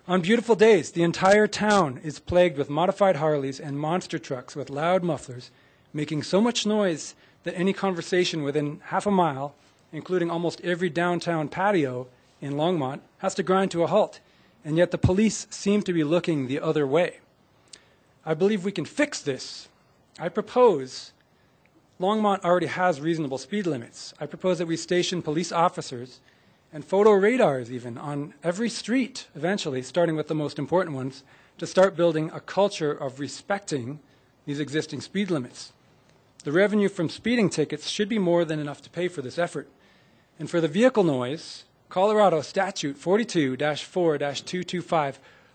Speaker 3: On beautiful days, the entire town is plagued with modified Harleys and monster trucks with loud mufflers, making so much noise that any conversation within half a mile, including almost every downtown patio in Longmont, has to grind to a halt, and yet the police seem to be looking the other way. I believe we can fix this. I propose Longmont already has reasonable speed limits. I propose that we station police officers and photo radars even on every street, eventually, starting with the most important ones, to start building a culture of respecting these existing speed limits. The revenue from speeding tickets should be more than enough to pay for this effort. And for the vehicle noise, Colorado Statute 42-4-225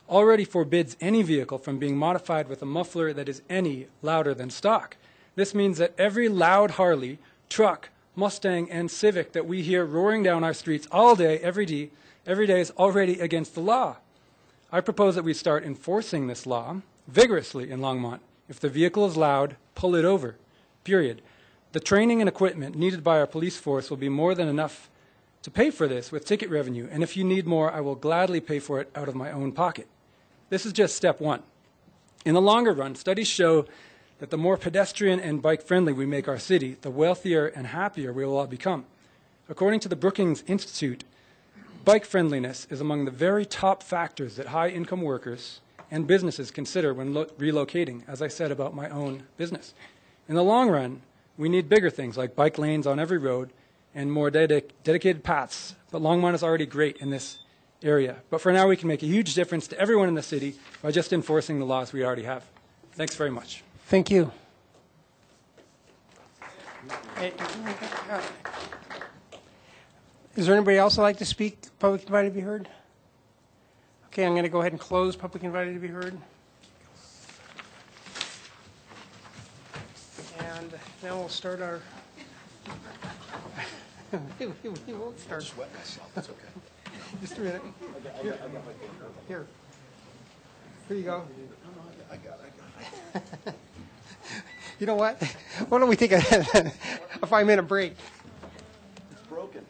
Speaker 3: already forbids any vehicle from being modified with a muffler that is any louder than stock. This means that every loud Harley, truck, Mustang, and Civic that we hear roaring down our streets all day, every day is already against the law. I propose that we start enforcing this law vigorously in Longmont. If the vehicle is loud, pull it over, period. The training and equipment needed by our police force will be more than enough to pay for this with ticket revenue, and if you need more, I will gladly pay for it out of my own pocket. This is just step one. In the longer run, studies show that the more pedestrian and bike-friendly we make our city, the wealthier and happier we will all become. According to the Brookings Institute, bike friendliness is among the very top factors that high-income workers and businesses consider when relocating, as I said about my own business. In the long run, we need bigger things like bike lanes on every road and more dedicated paths, but Longmont is already great in this area. But for now, we can make a huge difference to everyone in the city by just enforcing the laws we already have. Thanks very much.
Speaker 2: Thank you. Is there anybody else who'd like to speak? Public invited to be heard? Okay, I'm going to go ahead and close public invited to be heard. And now we'll start our... we won't start.
Speaker 1: I'll sweat myself. That's okay.
Speaker 2: Just a minute. Here. Here. Here you go.
Speaker 1: I got it.
Speaker 2: You know what? Why don't we take a 5-minute break?
Speaker 1: It's broken.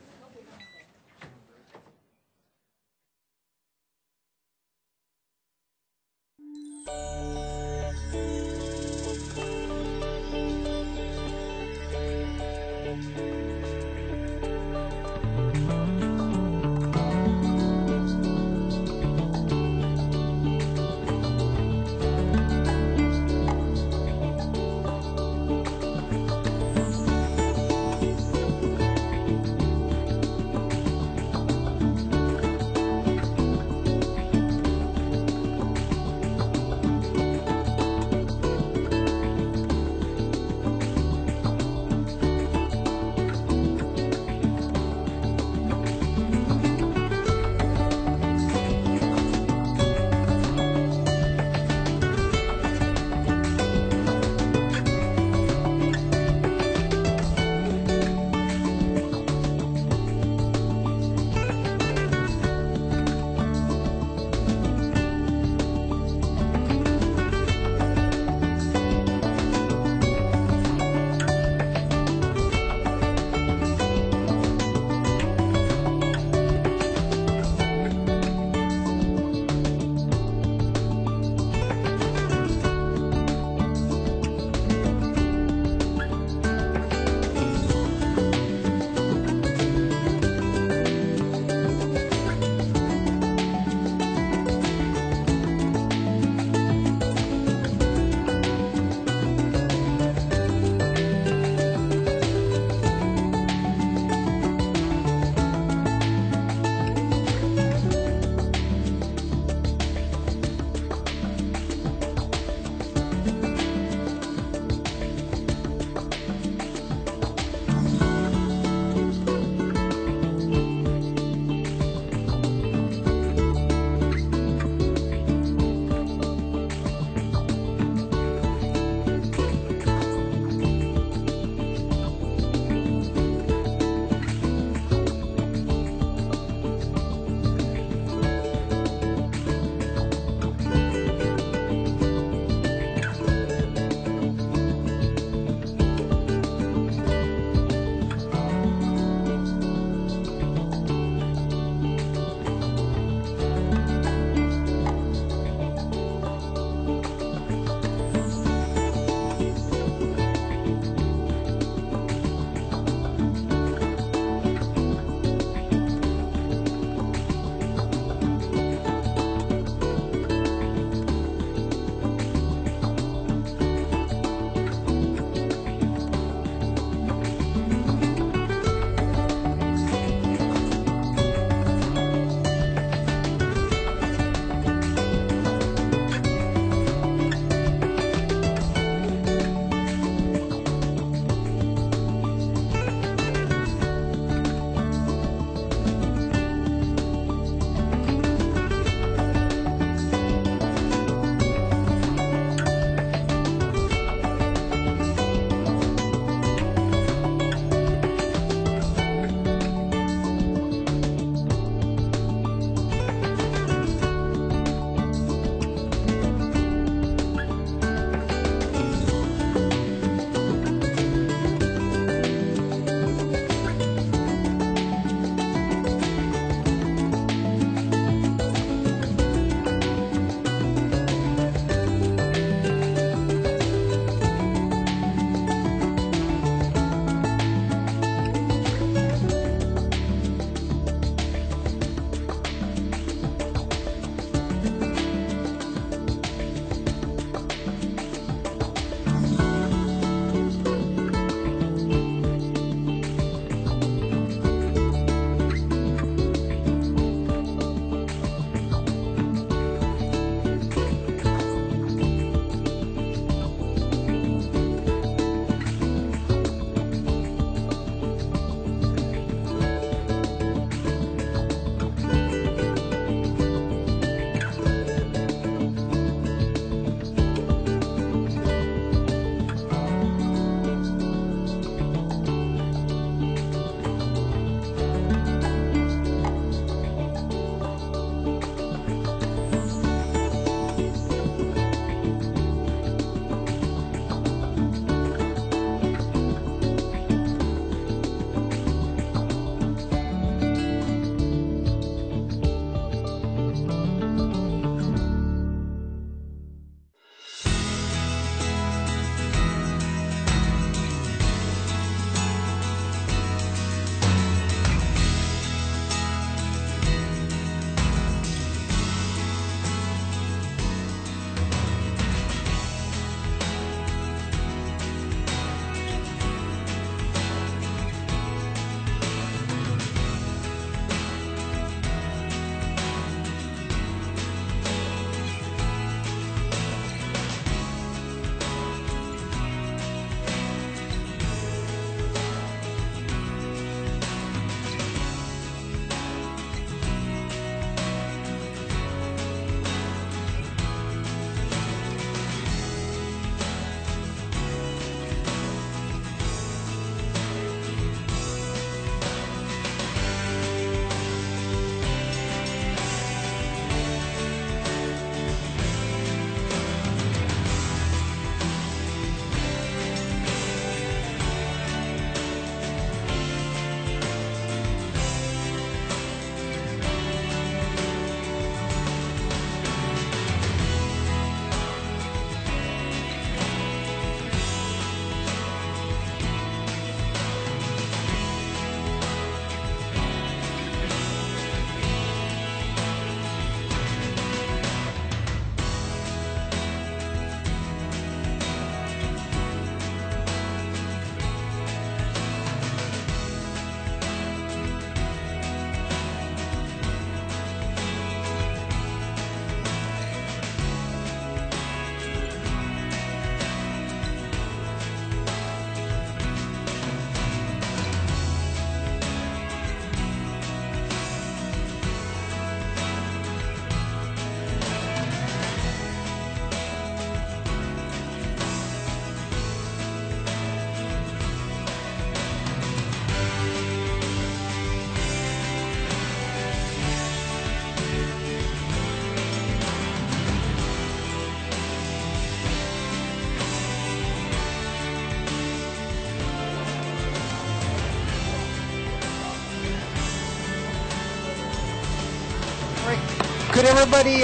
Speaker 2: Could everybody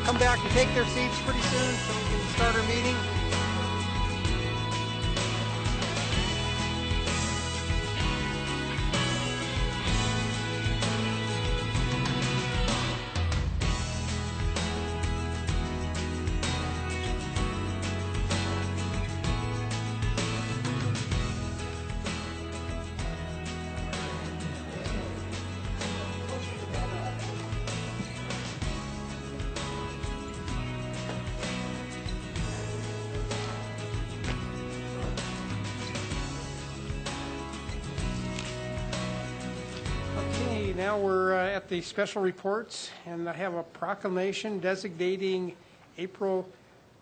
Speaker 2: come back and take their seats pretty soon so we can start our meeting? Okay, now we're at the special reports, and I have a proclamation designating April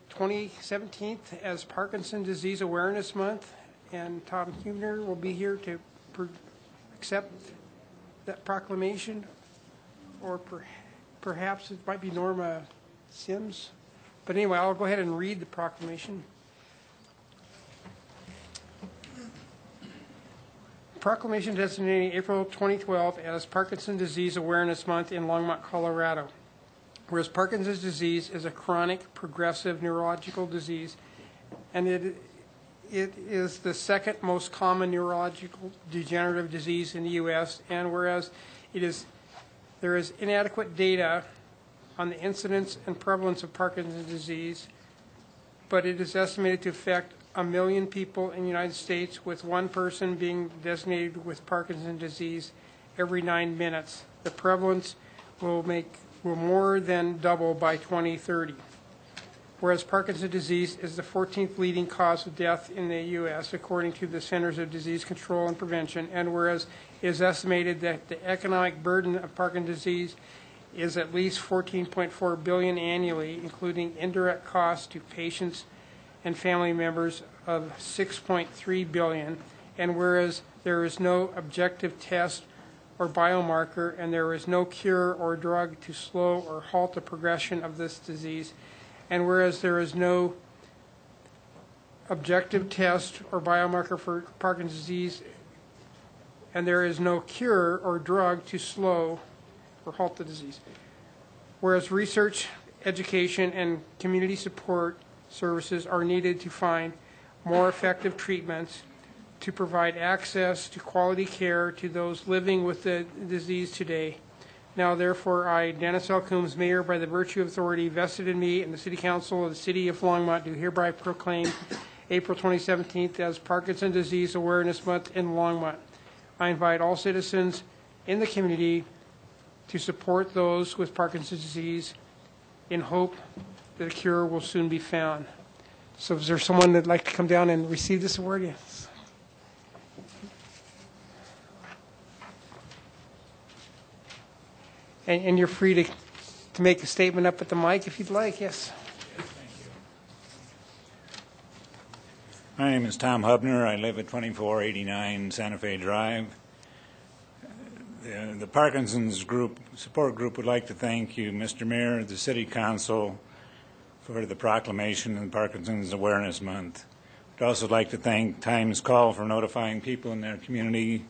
Speaker 2: 2017 as Parkinson's Disease Awareness Month, and Tom Huebner will be here to accept that proclamation, or perhaps it might be Norma Sims. But anyway, I'll go ahead and read the proclamation. Proclamation designating April 2012 as Parkinson's Disease Awareness Month in Longmont, Colorado. Whereas Parkinson's disease is a chronic, progressive neurological disease, and it is the second most common neurological degenerative disease in the U.S., and whereas there is inadequate data on the incidence and prevalence of Parkinson's disease, but it is estimated to affect 1 million people in the United States, with one person being designated with Parkinson's disease every 9 minutes. The prevalence will more than double by 2030. Whereas Parkinson's disease is the 14th leading cause of death in the U.S., according to the Centers of Disease Control and Prevention, and whereas it is estimated that the economic burden of Parkinson's disease is at least $14.4 billion annually, including indirect costs to patients and family members of $6.3 billion, and whereas there is no objective test or biomarker, and there is no cure or drug to slow or halt the progression of this disease, and whereas there is no objective test or biomarker for Parkinson's disease, and there is no cure or drug to slow or halt the disease, whereas research, education, and community support services are needed to find more effective treatments to provide access to quality care to those living with the disease today. Now, therefore, I, Dennis L. Coombs, Mayor, by the virtue of authority vested in me and the City Council of the City of Longmont, do hereby proclaim April 2017 as Parkinson's Disease Awareness Month in Longmont. I invite all citizens in the community to support those with Parkinson's disease in hope that a cure will soon be found. So is there someone that'd like to come down and receive this award? Yes. And you're free to make a statement up at the mic if you'd like. Yes.
Speaker 5: My name is Tom Hubner. I live at 2489 Santa Fe Drive. The Parkinson's support group would like to thank you, Mr. Mayor, the City Council, for the proclamation of Parkinson's Awareness Month. We'd also like to thank Times Call for notifying people in their community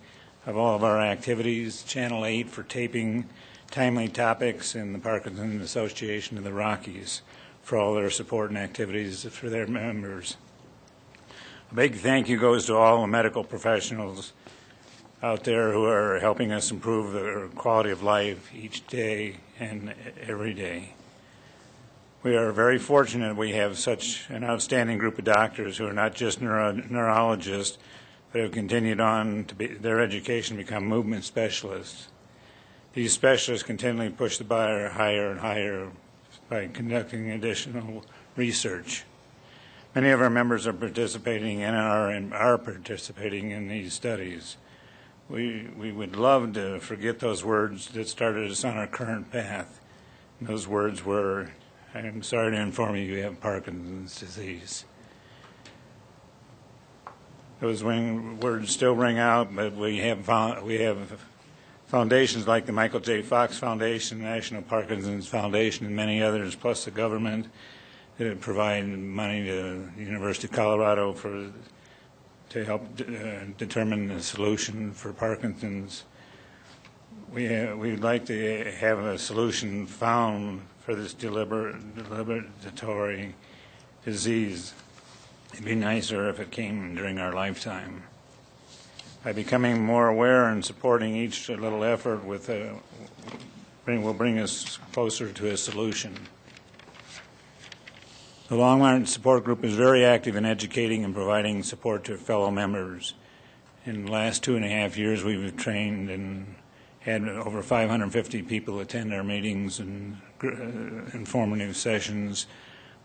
Speaker 5: of all of our activities, Channel 8 for taping timely topics, and the Parkinson's Association of the Rockies for all their support and activities for their members. A big thank you goes to all the medical professionals out there who are helping us improve their quality of life each day and every day. We are very fortunate we have such an outstanding group of doctors who are not just neurologists, but have continued on to their education to become movement specialists. These specialists continually push the bar higher and higher by conducting additional research. Many of our members are participating and are participating in these studies. We would love to forget those words that started us on our current path. And those words were, I'm sorry to inform you, you have Parkinson's disease. Those words still ring out, but we have foundations like the Michael J. Fox Foundation, National Parkinson's Foundation, and many others, plus the government that provide money to the University of Colorado to help determine the solution for Parkinson's. we'd like to have a solution found for this deliberatory disease. It'd be nicer if it came during our lifetime. By becoming more aware and supporting each little effort will bring us closer to a solution. The Longmont Support Group is very active in educating and providing support to fellow members. In the last 2.5 years, we've trained and had over 550 people attend our meetings and informative sessions.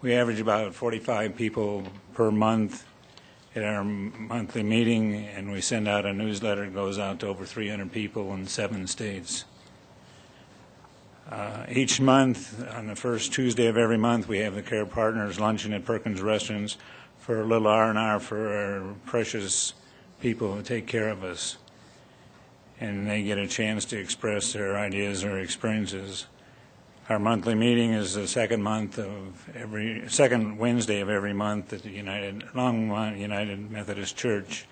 Speaker 5: We average about 45 people per month at our monthly meeting, and we send out a newsletter that goes out to over 300 people in 7 states. Each month, on the first Tuesday of every month, we have the Care Partners luncheon at Perkins Restaurants for a little R&R for our precious people who take care of us. And they get a chance to express their ideas or experiences. Our monthly meeting is the second Wednesday of every month at the Longmont United Methodist Church,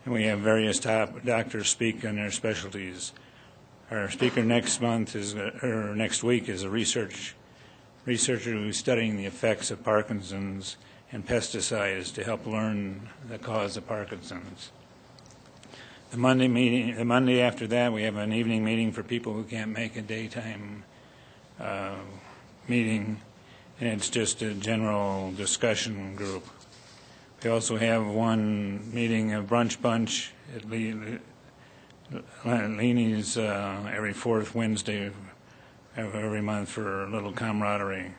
Speaker 5: and we have various top doctors speak on their specialties. Our speaker next week is a researcher who's studying the effects of Parkinson's and pesticides to help learn the cause of Parkinson's. The Monday after that, we have an evening meeting for people who can't make a daytime meeting, and it's just a general discussion group. We also have one meeting, a brunch bunch at Leany's every fourth Wednesday of every month for a little camaraderie.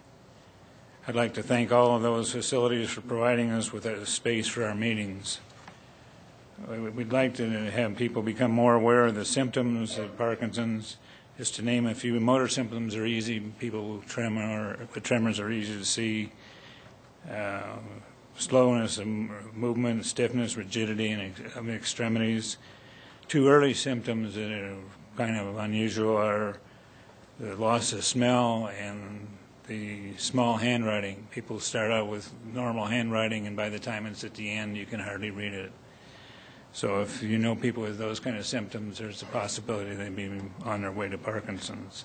Speaker 5: I'd like to thank all of those facilities for providing us with a space for our meetings. We'd like to have people become more aware of the symptoms of Parkinson's. Just to name a few, motor symptoms are easy. People with tremors are easy to see. Slowness of movement, stiffness, rigidity of extremities. 2 early symptoms that are kind of unusual are the loss of smell and the small handwriting. People start out with normal handwriting, and by the time it's at the end, you can hardly read it. So if you know people with those kind of symptoms, there's a possibility they may be on their way to Parkinson's.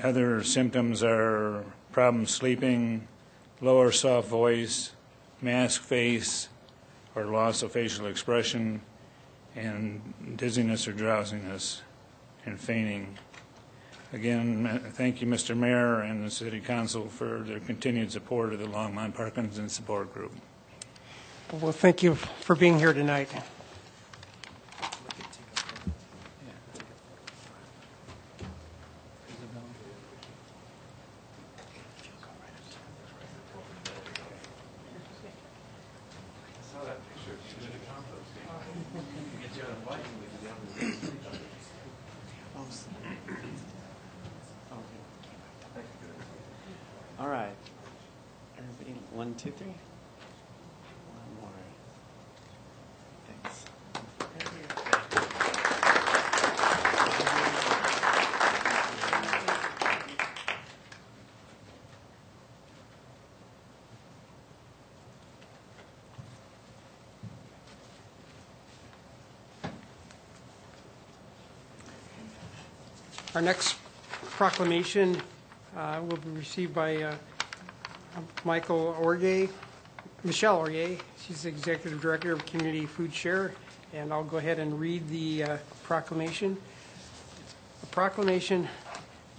Speaker 5: Other symptoms are problems sleeping, lower soft voice, masked face, or loss of facial expression, and dizziness or drowsiness, and fainting. Again, thank you, Mr. Mayor and the City Council for their continued support of the Longmont Parkinson Support Group.
Speaker 2: Well, thank you for being here tonight.
Speaker 4: All right. Everybody, 1, 2, 3. One more. Thanks.
Speaker 2: Our next proclamation will be received by Michelle Orgay. She's the Executive Director of Community Food Share, and I'll go ahead and read the proclamation. A proclamation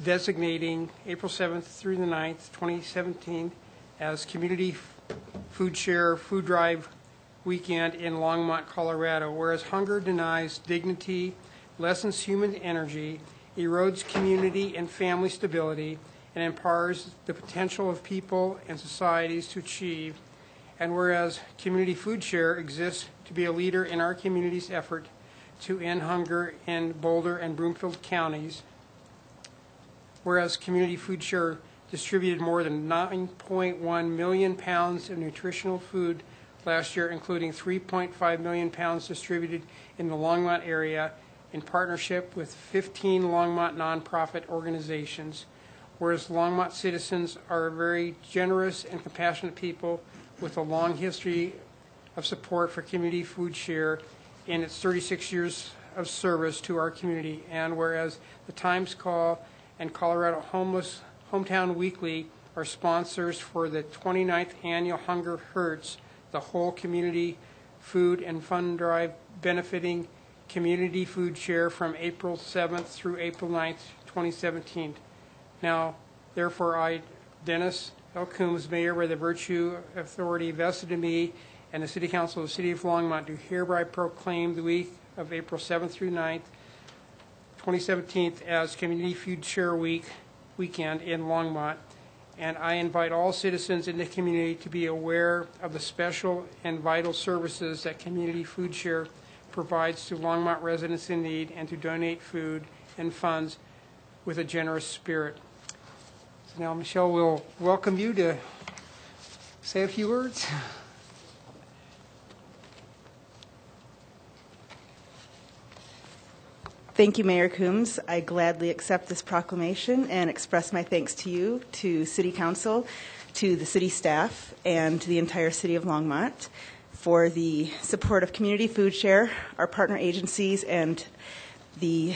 Speaker 2: designating April 7th through the 9th, 2017 as Community Food Share Food Drive Weekend in Longmont, Colorado, whereas hunger denies dignity, lessens human energy, erodes community and family stability, and empowers the potential of people and societies to achieve. And whereas Community Food Share exists to be a leader in our community's effort to end hunger in Boulder and Broomfield counties, whereas Community Food Share distributed more than 9.1 million pounds of nutritional food last year, including 3.5 million pounds distributed in the Longmont area in partnership with 15 Longmont nonprofit organizations. Whereas Longmont citizens are very generous and compassionate people with a long history of support for Community Food Share in its 36 years of service to our community. And whereas the Times Call and Colorado Hometown Weekly are sponsors for the 29th Annual Hunger Hurts, the whole community food and fun drive benefiting Community Food Share from April 7th through April 9th, 2017. Now, therefore, I, Dennis L. Coombs, Mayor, by the virtue of authority vested in me and the City Council of the City of Longmont, do hereby proclaim the week of April 7th through 9th, 2017 as Community Food Share weekend in Longmont. And I invite all citizens in the community to be aware of the special and vital services that Community Food Share provides to Longmont residents in need, and to donate food and funds with a generous spirit. So now Michelle will welcome you to say a few words.
Speaker 7: Thank you, Mayor Coombs. I gladly accept this proclamation and express my thanks to you, to City Council, to the city staff, and to the entire City of Longmont for the support of Community Food Share, our partner agencies, and the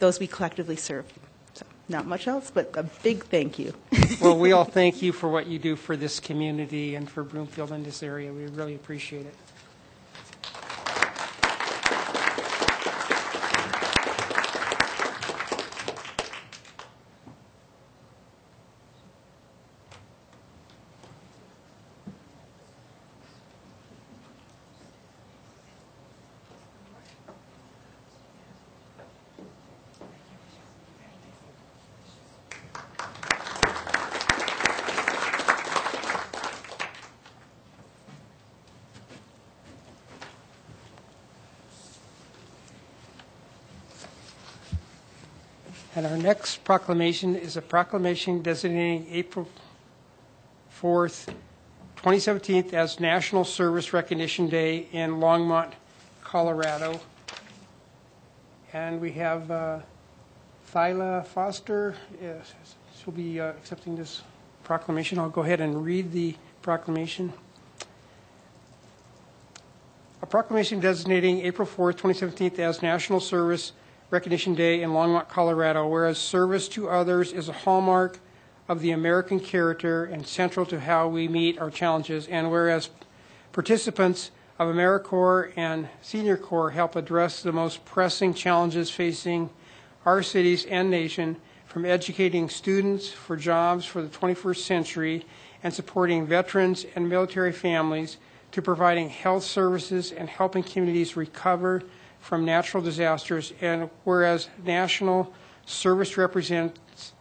Speaker 7: those we collectively serve. So, not much else, but a big thank you.
Speaker 2: Well, we all thank you for what you do for this community and for Broomfield and this area. We really appreciate it. And our next proclamation is a proclamation designating April 4th, 2017 as National Service Recognition Day in Longmont, Colorado. And we have Thyla Foster. Yes, she'll be accepting this proclamation. I'll go ahead and read the proclamation. A proclamation designating April 4th, 2017 as National Service Recognition Day in Longmont, Colorado, whereas service to others is a hallmark of the American character and central to how we meet our challenges, and whereas participants of AmeriCorps and Senior Corps help address the most pressing challenges facing our cities and nation, from educating students for jobs for the 21st century and supporting veterans and military families, to providing health services and helping communities recover from natural disasters, and whereas National Service represents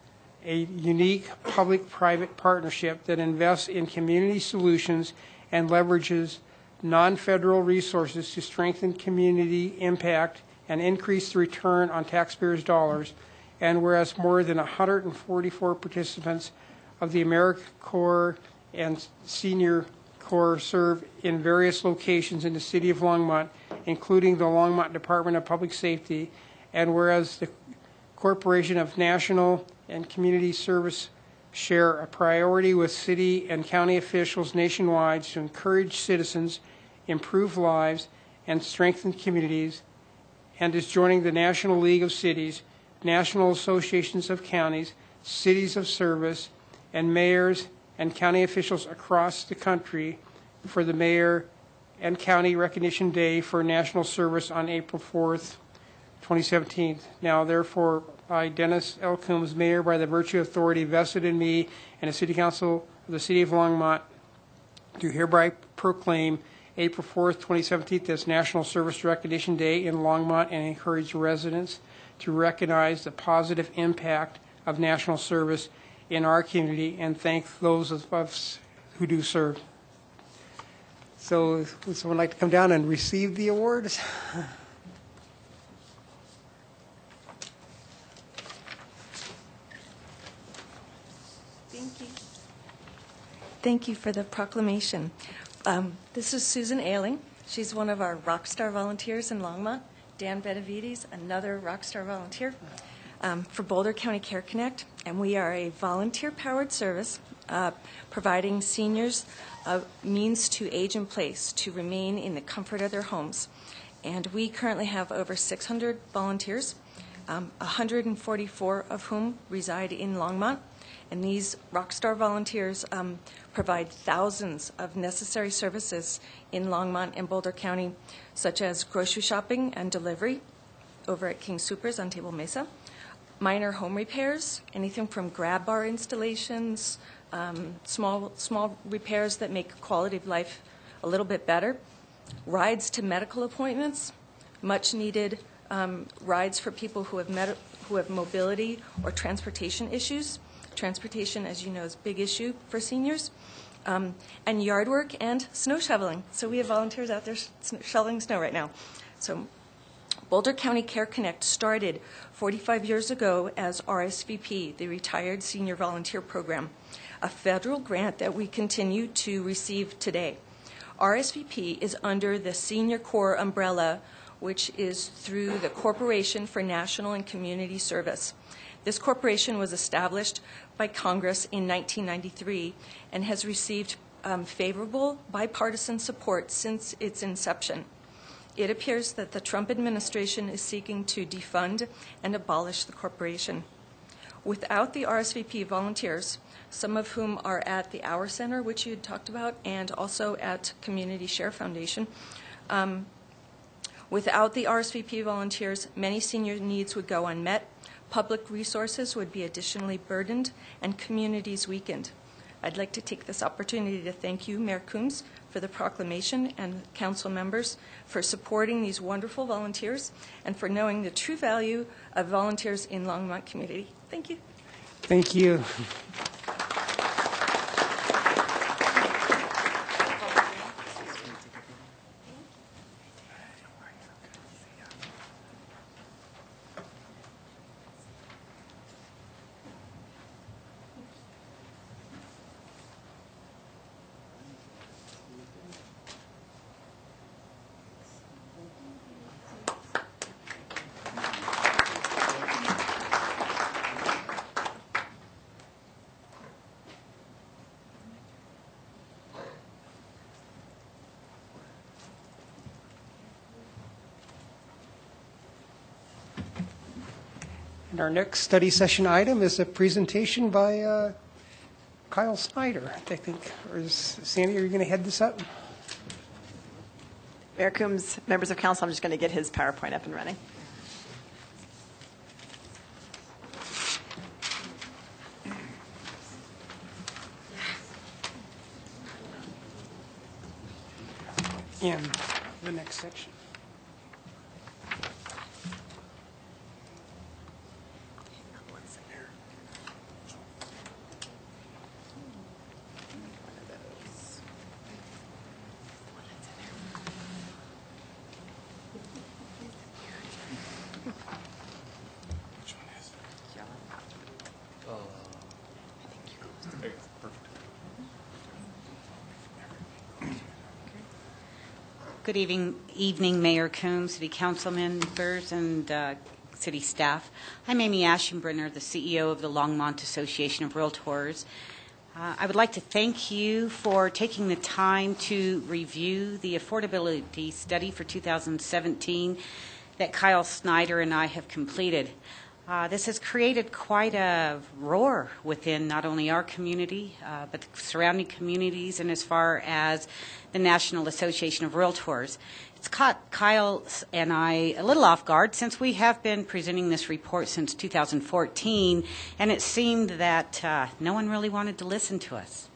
Speaker 2: a unique public-private partnership that invests in community solutions and leverages non-federal resources to strengthen community impact and increase the return on taxpayers' dollars, and whereas more than 144 participants of the AmeriCorps and Senior Corps serve in various locations in the City of Longmont, including the Longmont Department of Public Safety, and whereas the Corporation of National and Community Service share a priority with city and county officials nationwide to encourage citizens, improve lives, and strengthen communities, and is joining the National League of Cities, National Associations of Counties, Cities of Service, and mayors and county officials across the country for the Mayor and County Recognition Day for National Service on April 4th, 2017. Now, therefore, I, Dennis L. Coombs, Mayor, by the virtue of authority vested in me and the City Council of the City of Longmont, do hereby proclaim April 4th, 2017 as National Service Recognition Day in Longmont, and encourage residents to recognize the positive impact of national service in our community, and thank those of us who do serve. So would someone like to come down and receive the awards?
Speaker 22: Thank you. Thank you for the proclamation. This is Susan Ailing. She's one of our Rockstar volunteers in Longmont. Dan Benavides, another Rockstar volunteer for Boulder County Care Connect, and we are a volunteer-powered service providing seniors a means to age in place, to remain in the comfort of their homes. And we currently have over 600 volunteers, 144 of whom reside in Longmont. And these Rockstar volunteers provide thousands of necessary services in Longmont and Boulder County, such as grocery shopping and delivery over at King Soopers on Table Mesa, minor home repairs, anything from grab bar installations, small repairs that make quality of life a little bit better, rides to medical appointments, much needed rides for people who have mobility or transportation issues. Transportation, as you know, is a big issue for seniors, and yard work and snow shoveling. So we have volunteers out there shoveling snow right now. So Boulder County Care Connect started 45 years ago as RSVP, the Retired Senior Volunteer Program, a federal grant that we continue to receive today. RSVP is under the Senior Corps umbrella, which is through the Corporation for National and Community Service. This corporation was established by Congress in 1993 and has received favorable bipartisan support since its inception. It appears that the Trump administration is seeking to defund and abolish the corporation. Without the RSVP volunteers, some of whom are at the Hour Center, which you had talked about, and also at Community Share Foundation, without the RSVP volunteers, many senior needs would go unmet, public resources would be additionally burdened, and communities weakened. I'd like to take this opportunity to thank you, Mayor Coombs, for the proclamation, and council members for supporting these wonderful volunteers and for knowing the true value of volunteers in Longmont community. Thank you.
Speaker 2: Thank you. And our next study session item is a presentation by Kyle Snyder, I think. Or is Sandy, are you going to head this up?
Speaker 9: Mayor Coombs, members of council, I'm just going to get his PowerPoint up and running.
Speaker 2: In the next section.
Speaker 6: Good evening, Mayor Coombs, City Council members, and City staff. I'm Amy Aschenbrenner, the CEO of the Longmont Association of Realtors. I would like to thank you for taking the time to review the affordability study for 2017 that Kyle Snyder and I have completed. This has created quite a roar within not only our community, but the surrounding communities and as far as the National Association of Realtors. It's caught Kyle and I a little off guard since we have been presenting this report since 2014, and it seemed that no one really wanted to listen to us.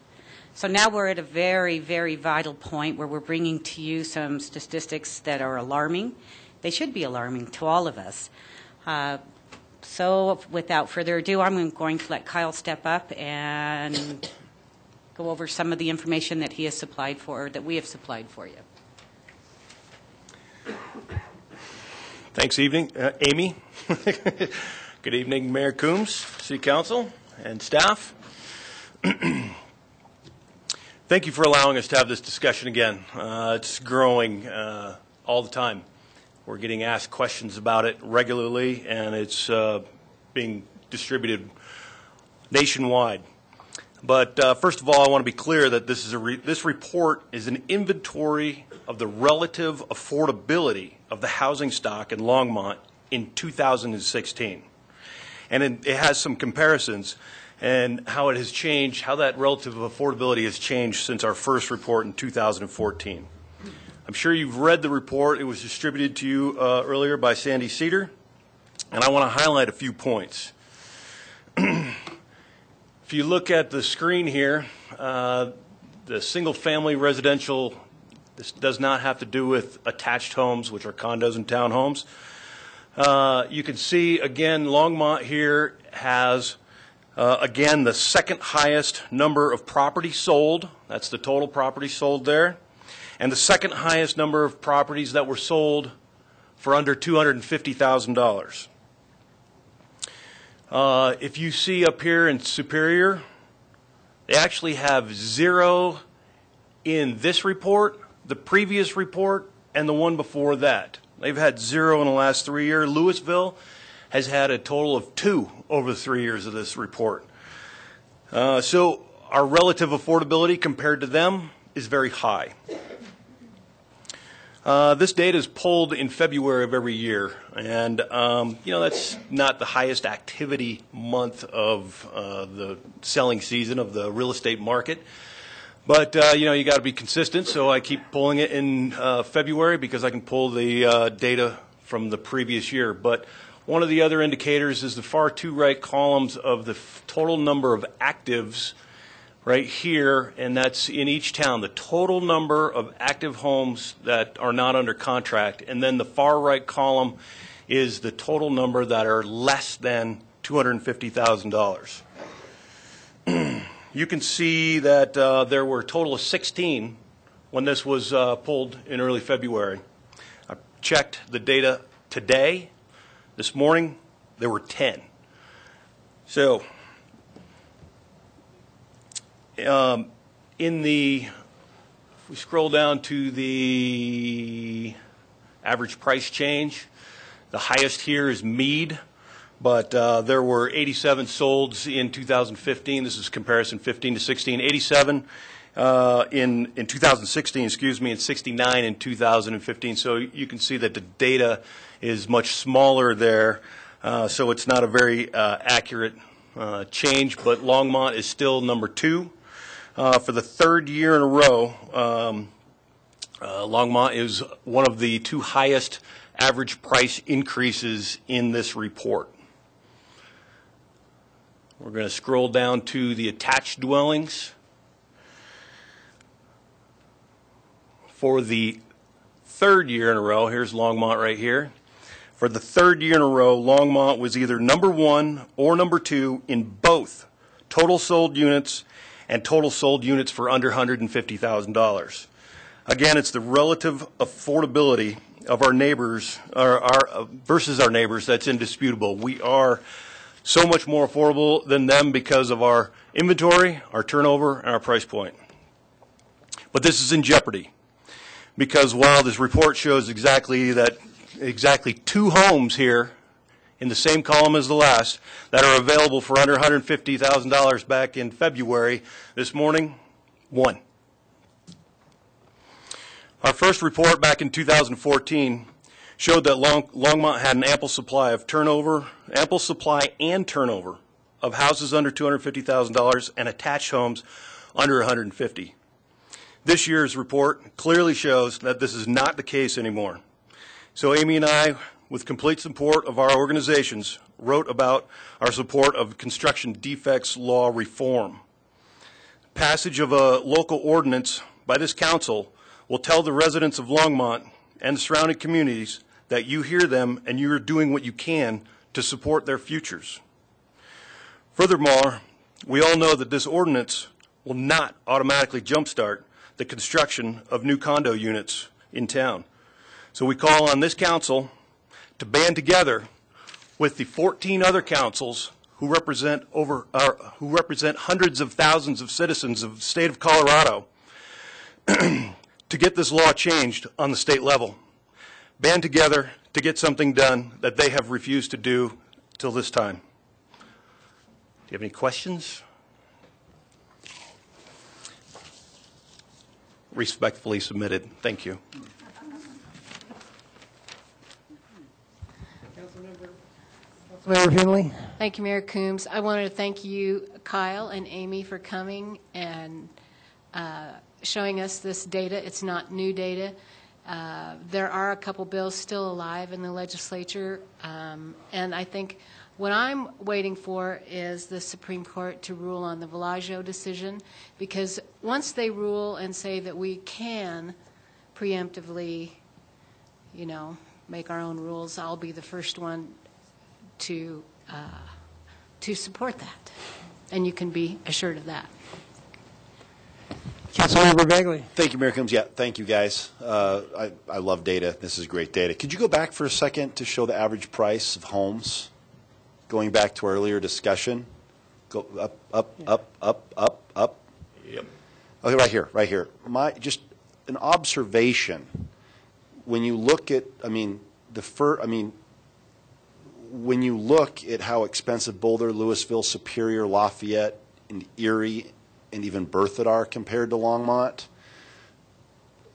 Speaker 6: So now we're at a very, very vital point where we're bringing to you some statistics that are alarming. They should be alarming to all of us. So without further ado, I'm going to let Kyle step up and go over some of the information that he has supplied for, that we have supplied for you.
Speaker 8: Thanks, Amy. Good evening, Mayor Coombs, City Council, and staff. Thank you for allowing us to have this discussion again. It's growing all the time. We're getting asked questions about it regularly, and it's being distributed nationwide. But first of all, I want to be clear that this report is an inventory of the relative affordability of the housing stock in Longmont in 2016. And it has some comparisons and how it has changed, how that relative affordability has changed since our first report in 2014. I'm sure you've read the report. It was distributed to you earlier by Sandy Cedar, and I want to highlight a few points. If you look at the screen here, the single-family residential, this does not have to do with attached homes, which are condos and townhomes. You can see, again, Longmont here has, again, the second highest number of properties sold. That's the total property sold there. And the second highest number of properties that were sold for under $250,000. If you see up here in Superior, they actually have 0 in this report, the previous report, and the one before that. They've had 0 in the last 3 years. Louisville has had a total of 2 over the 3 years of this report. So our relative affordability compared to them is very high. This data is pulled in February of every year, and that's not the highest activity month of the selling season of the real estate market. But you got to be consistent, so I keep pulling it in February because I can pull the data from the previous year. But one of the other indicators is the far two right columns of the total number of actives right here, and that's in each town, the total number of active homes that are not under contract. And then the far right column is the total number that are less than $250,000. You can see that there were a total of 16 when this was pulled in early February. I checked the data today. This morning, there were 10. So, if we scroll down to the average price change, the highest here is Meade, but there were 87 solds in 2015. This is comparison 15 to 16. 87 in 2016, excuse me, and 69 in 2015. So you can see that the data is much smaller there, so it's not a very accurate change, but Longmont is still number 2. For the third year in a row, Longmont is one of the 2 highest average price increases in this report. We're going to scroll down to the attached dwellings. For the third year in a row, here's Longmont right here. For the third year in a row, Longmont was either number 1 or number 2 in both total sold units and total sold units for under $150,000. Again, it's the relative affordability of our neighbors versus our neighbors that's indisputable. We are so much more affordable than them because of our inventory, our turnover, and our price point. But this is in jeopardy because while this report shows exactly 2 homes here in the same column as the last that are available for under $150,000 back in February, this morning, 1. Our first report back in 2014 showed that Longmont had an ample supply and turnover of houses under $250,000 and attached homes under $150,000. This year's report clearly shows that this is not the case anymore. So Amy and I, with complete support of our organizations, wrote about our support of construction defects law reform. Passage of a local ordinance by this council will tell the residents of Longmont and the surrounding communities that you hear them and you are doing what you can to support their futures. Furthermore, we all know that this ordinance will not automatically jumpstart the construction of new condo units in town. So we call on this council to band together with the 14 other councils who represent hundreds of thousands of citizens of the state of Colorado to get this law changed on the state level. Band together to get something done that they have refused to do till this time. Do you have any questions? respectfully submitted. Thank you.
Speaker 2: Councilmember Finley.
Speaker 10: Thank you, Mayor Coombs. I wanted to thank you, Kyle and Amy, for coming and showing us this data. It's not new data. There are a couple bills still alive in the legislature, and I think what I'm waiting for is the Supreme Court to rule on the Villaggio decision, because once they rule and say that we can preemptively, make our own rules, I'll be the first one to support that, and you can be assured of that.
Speaker 2: Councilmember Bagley.
Speaker 1: Thank you, Mayor Coombs. Yeah, thank you, guys. I love data. This is great data. Could you go back for a second to show the average price of homes? Going back to our earlier discussion. Go up.
Speaker 8: Yep.
Speaker 1: Okay, right here. Just an observation. When you look at, when you look at how expensive Boulder, Louisville, Superior, Lafayette, and Erie, and even Berthoud are compared to Longmont,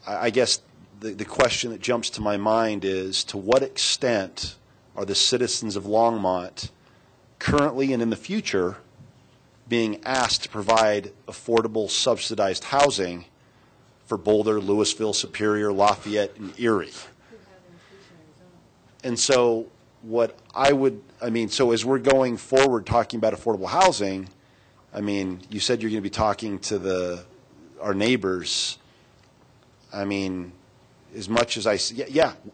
Speaker 1: I guess the question that jumps to my mind is, to what extent are the citizens of Longmont currently and in the future being asked to provide affordable, subsidized housing for Boulder, Louisville, Superior, Lafayette, and Erie? And so so as we're going forward talking about affordable housing, you said you're going to be talking to our neighbors. As much as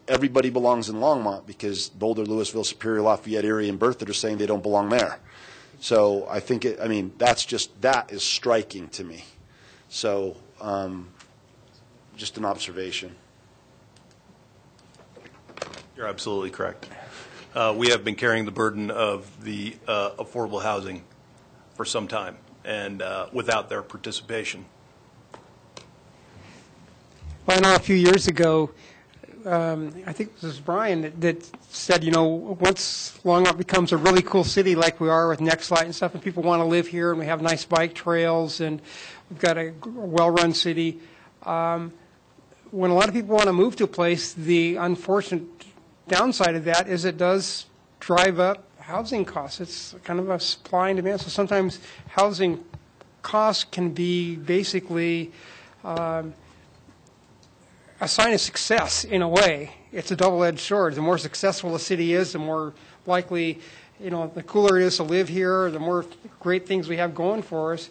Speaker 1: everybody belongs in Longmont, because Boulder, Louisville, Superior, Lafayette, Erie, and Berthoud are saying they don't belong there. So I think that is striking to me. So just an observation.
Speaker 8: You're absolutely correct. We have been carrying the burden of the affordable housing for some time, and without their participation.
Speaker 2: Well, I know a few years ago, I think this was Brian that said, once Longmont becomes a really cool city like we are with Nextlight and stuff, and people want to live here, and we have nice bike trails, and we've got a well-run city, when a lot of people want to move to a place, the unfortunate downside of that is it does drive up housing costs. It's kind of a supply and demand. So sometimes housing costs can be basically a sign of success in a way. It's a double-edged sword. The more successful a city is, the more likely, the cooler it is to live here, the more great things we have going for us,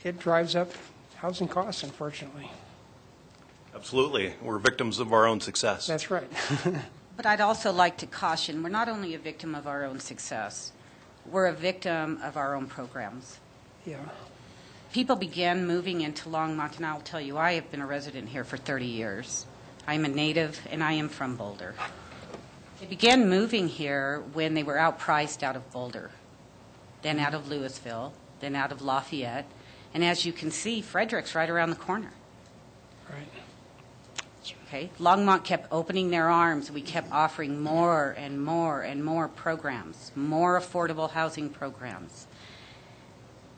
Speaker 2: it drives up housing costs, unfortunately.
Speaker 8: Absolutely. We're victims of our own success.
Speaker 2: That's right.
Speaker 6: But I'd also like to caution, we're not only a victim of our own success, we're a victim of our own programs.
Speaker 2: Yeah.
Speaker 6: People began moving into Longmont, and I'll tell you, I have been a resident here for 30 years. I'm a native, and I am from Boulder. They began moving here when they were outpriced out of Boulder, then out of Louisville, then out of Lafayette, and as you can see, Frederick's right around the corner.
Speaker 2: Right.
Speaker 6: Okay. Longmont kept opening their arms. We kept offering more and more and more programs, more affordable housing programs.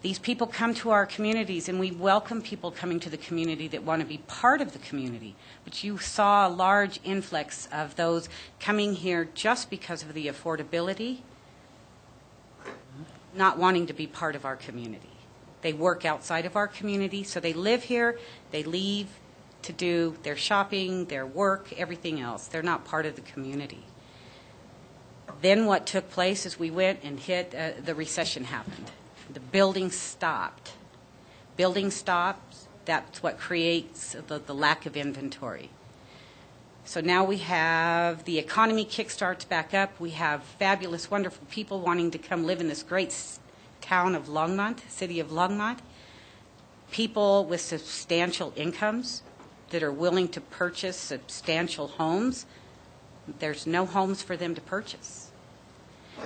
Speaker 6: These people come to our communities, and we welcome people coming to the community that want to be part of the community. But you saw a large influx of those coming here just because of the affordability, not wanting to be part of our community. They work outside of our community, so they live here, they leave to do their shopping, their work, everything else. They're not part of the community. Then what took place is we went and hit, the recession happened. The building stopped. Building stops, that's what creates the lack of inventory. So now we have the economy kickstarts back up. We have fabulous, wonderful people wanting to come live in this great town of Longmont, city of Longmont. People with substantial incomes that are willing to purchase substantial homes. There's no homes for them to purchase.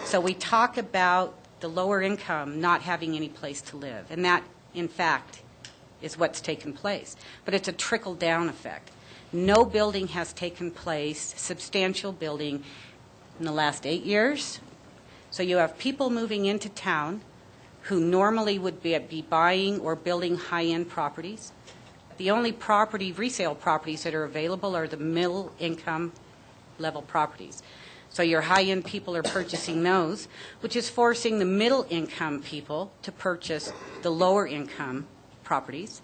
Speaker 6: So we talk about the lower income not having any place to live, and that, in fact, is what's taken place. But it's a trickle-down effect. No building has taken place, substantial building, in the last 8 years. So you have people moving into town who normally would be buying or building high-end properties. The only property, resale properties that are available are the middle income level properties. So your high-end people are purchasing those, which is forcing the middle income people to purchase the lower income properties,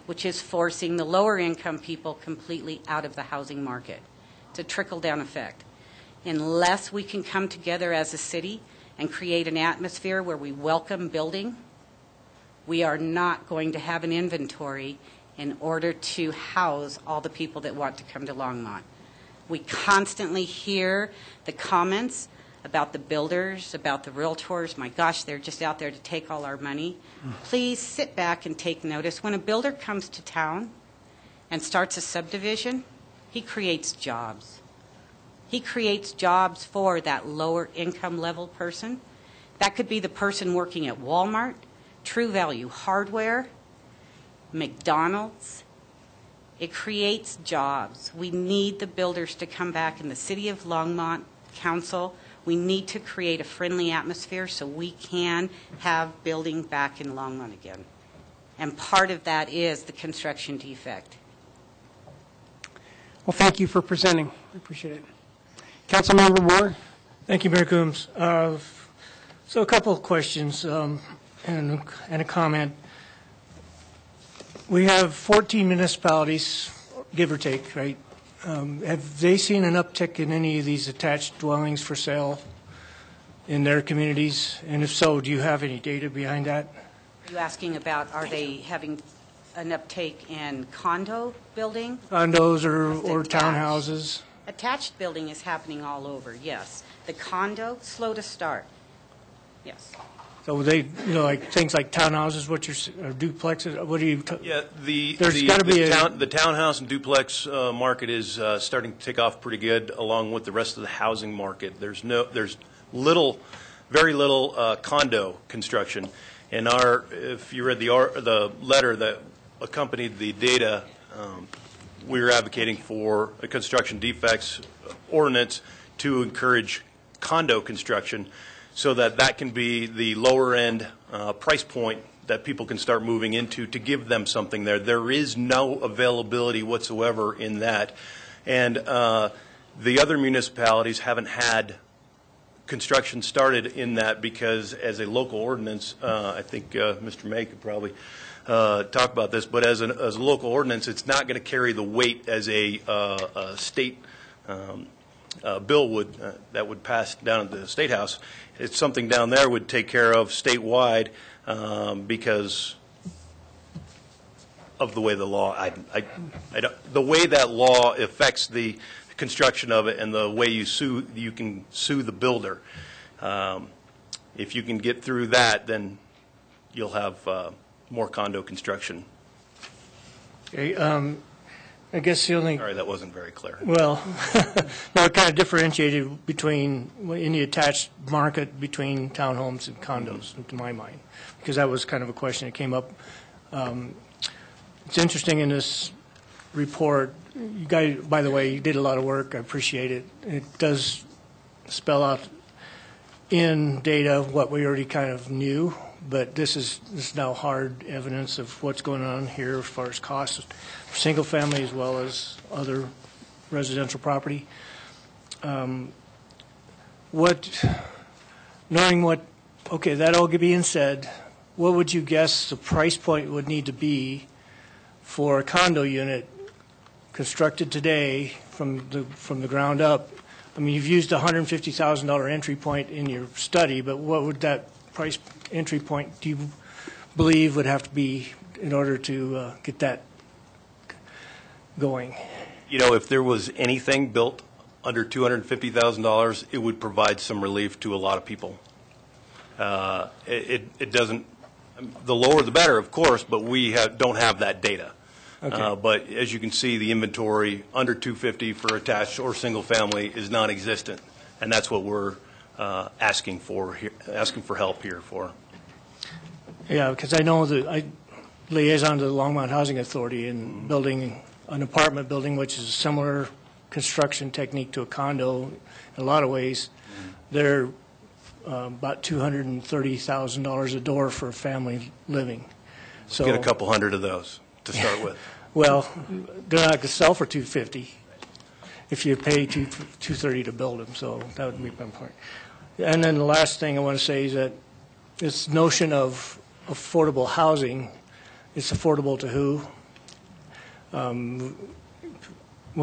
Speaker 6: which is forcing the lower income people completely out of the housing market. It's a trickle-down effect. Unless we can come together as a city and create an atmosphere where we welcome building, we are not going to have an inventory in order to house all the people that want to come to Longmont. We constantly hear the comments about the builders, about the realtors. My gosh, they're just out there to take all our money. Please sit back and take notice. When a builder comes to town and starts a subdivision, he creates jobs. He creates jobs for that lower income level person. That could be the person working at Walmart, True Value Hardware, McDonald's. It creates jobs. We need the builders to come back in the City of Longmont Council. We need to create a friendly atmosphere so we can have building back in Longmont again. And part of that is the construction defect.
Speaker 2: Well, thank you for presenting. I appreciate it. Councilmember Moore?
Speaker 11: Thank you, Mayor Coombs. So a couple of questions and a comment. We have 14 municipalities, give or take, right? Have they seen an uptick in any of these attached dwellings for sale in their communities? And if so, do you have any data behind that?
Speaker 6: Are you asking about, are they having an uptake in condo building?
Speaker 11: Condos or townhouses?
Speaker 6: Attached building is happening all over, yes. The condo, slow to start, yes.
Speaker 11: So they, like things like townhouses, or duplexes, what do you?
Speaker 8: Yeah,
Speaker 11: there's got to be
Speaker 8: the townhouse and duplex market is starting to take off pretty good, along with the rest of the housing market. There's very little condo construction. And if you read the letter that accompanied the data, we were advocating for a construction defects ordinance to encourage condo construction, so that can be the lower end price point that people can start moving into to give them something there. There is no availability whatsoever in that. And the other municipalities haven't had construction started in that because as a local ordinance, I think Mr. May could probably talk about this, but as a local ordinance, it's not going to carry the weight as a state bill would that would pass down at the State House. It's something down there would take care of statewide because of the way the law. The way that law affects the construction of it and the way you can sue the builder. If you can get through that, then you'll have more condo construction.
Speaker 11: Okay. I guess the only...
Speaker 8: Sorry, that wasn't very clear.
Speaker 11: Well, no, it kind of differentiated between, in the attached market, between townhomes and condos, to my mind, because that was kind of a question that came up. It's interesting in this report, you guys, by the way, you did a lot of work. I appreciate it. It does spell out in data what we already kind of knew, but this is now hard evidence of what's going on here as far as costs for single family as well as other residential property. Knowing what, okay, that all being said, what would you guess the price point would need to be for a condo unit constructed today from the ground up? I mean, you've used a $150,000 entry point in your study, but what would that price entry point do you believe would have to be in order to get that going?
Speaker 8: You know, if there was anything built under $250,000, it would provide some relief to a lot of people. It doesn't. The lower the better, of course, but we don't have that data. Okay. But as you can see, the inventory under $250,000 for attached or single family is non-existent, and that's what we're asking for help here for.
Speaker 11: Yeah, because I know that I liaison to the Longmont Housing Authority and building an apartment building, which is a similar construction technique to a condo in a lot of ways. They're about $230,000 a door for family living. So
Speaker 8: get a couple hundred of those to start with.
Speaker 11: Well, they're not going to sell for $250 if you pay $230 to build them, so that would be my point. And then the last thing I want to say is that this notion of affordable housing, it's affordable to who? When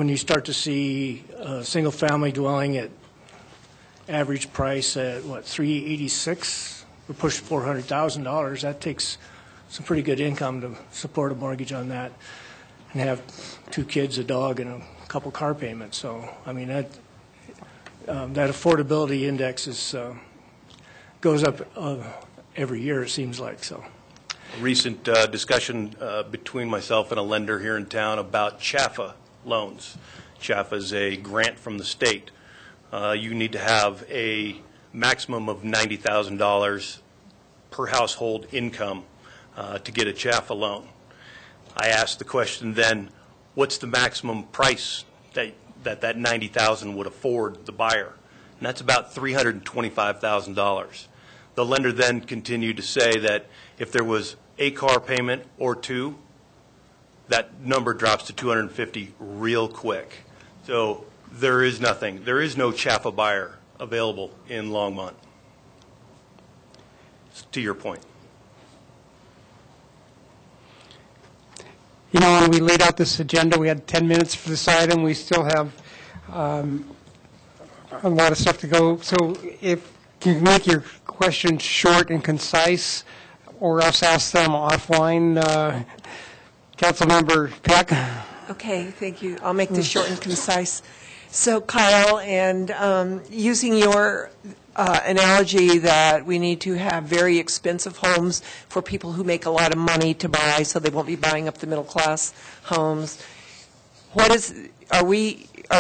Speaker 11: you start to see a single-family dwelling at average price at, what, $386? We're pushing $400,000. That takes some pretty good income to support a mortgage on that and have 2 kids, a dog, and a couple car payments. So, I mean, that affordability index goes up every year, it seems like. So,
Speaker 8: A recent discussion between myself and a lender here in town about CHAFA loans. CHAFA is a grant from the state. You need to have a maximum of $90,000 per household income to get a CHAFA loan. I asked the question then, what's the maximum price that $90,000 would afford the buyer? And that's about $325,000. The lender then continued to say that if there was a car payment or 2, that number drops to $250 real quick. So there is nothing. There is no CHAFA buyer available in Longmont, to your point.
Speaker 2: You know, when we laid out this agenda, we had 10 minutes for this item. We still have a lot of stuff to go. So if you make your questions short and concise, or else ask them offline. Councilmember Peck.
Speaker 12: Okay, thank you. I'll make this short and concise. So, Kyle, and using your analogy that we need to have very expensive homes for people who make a lot of money to buy, so they won't be buying up the middle class homes. Are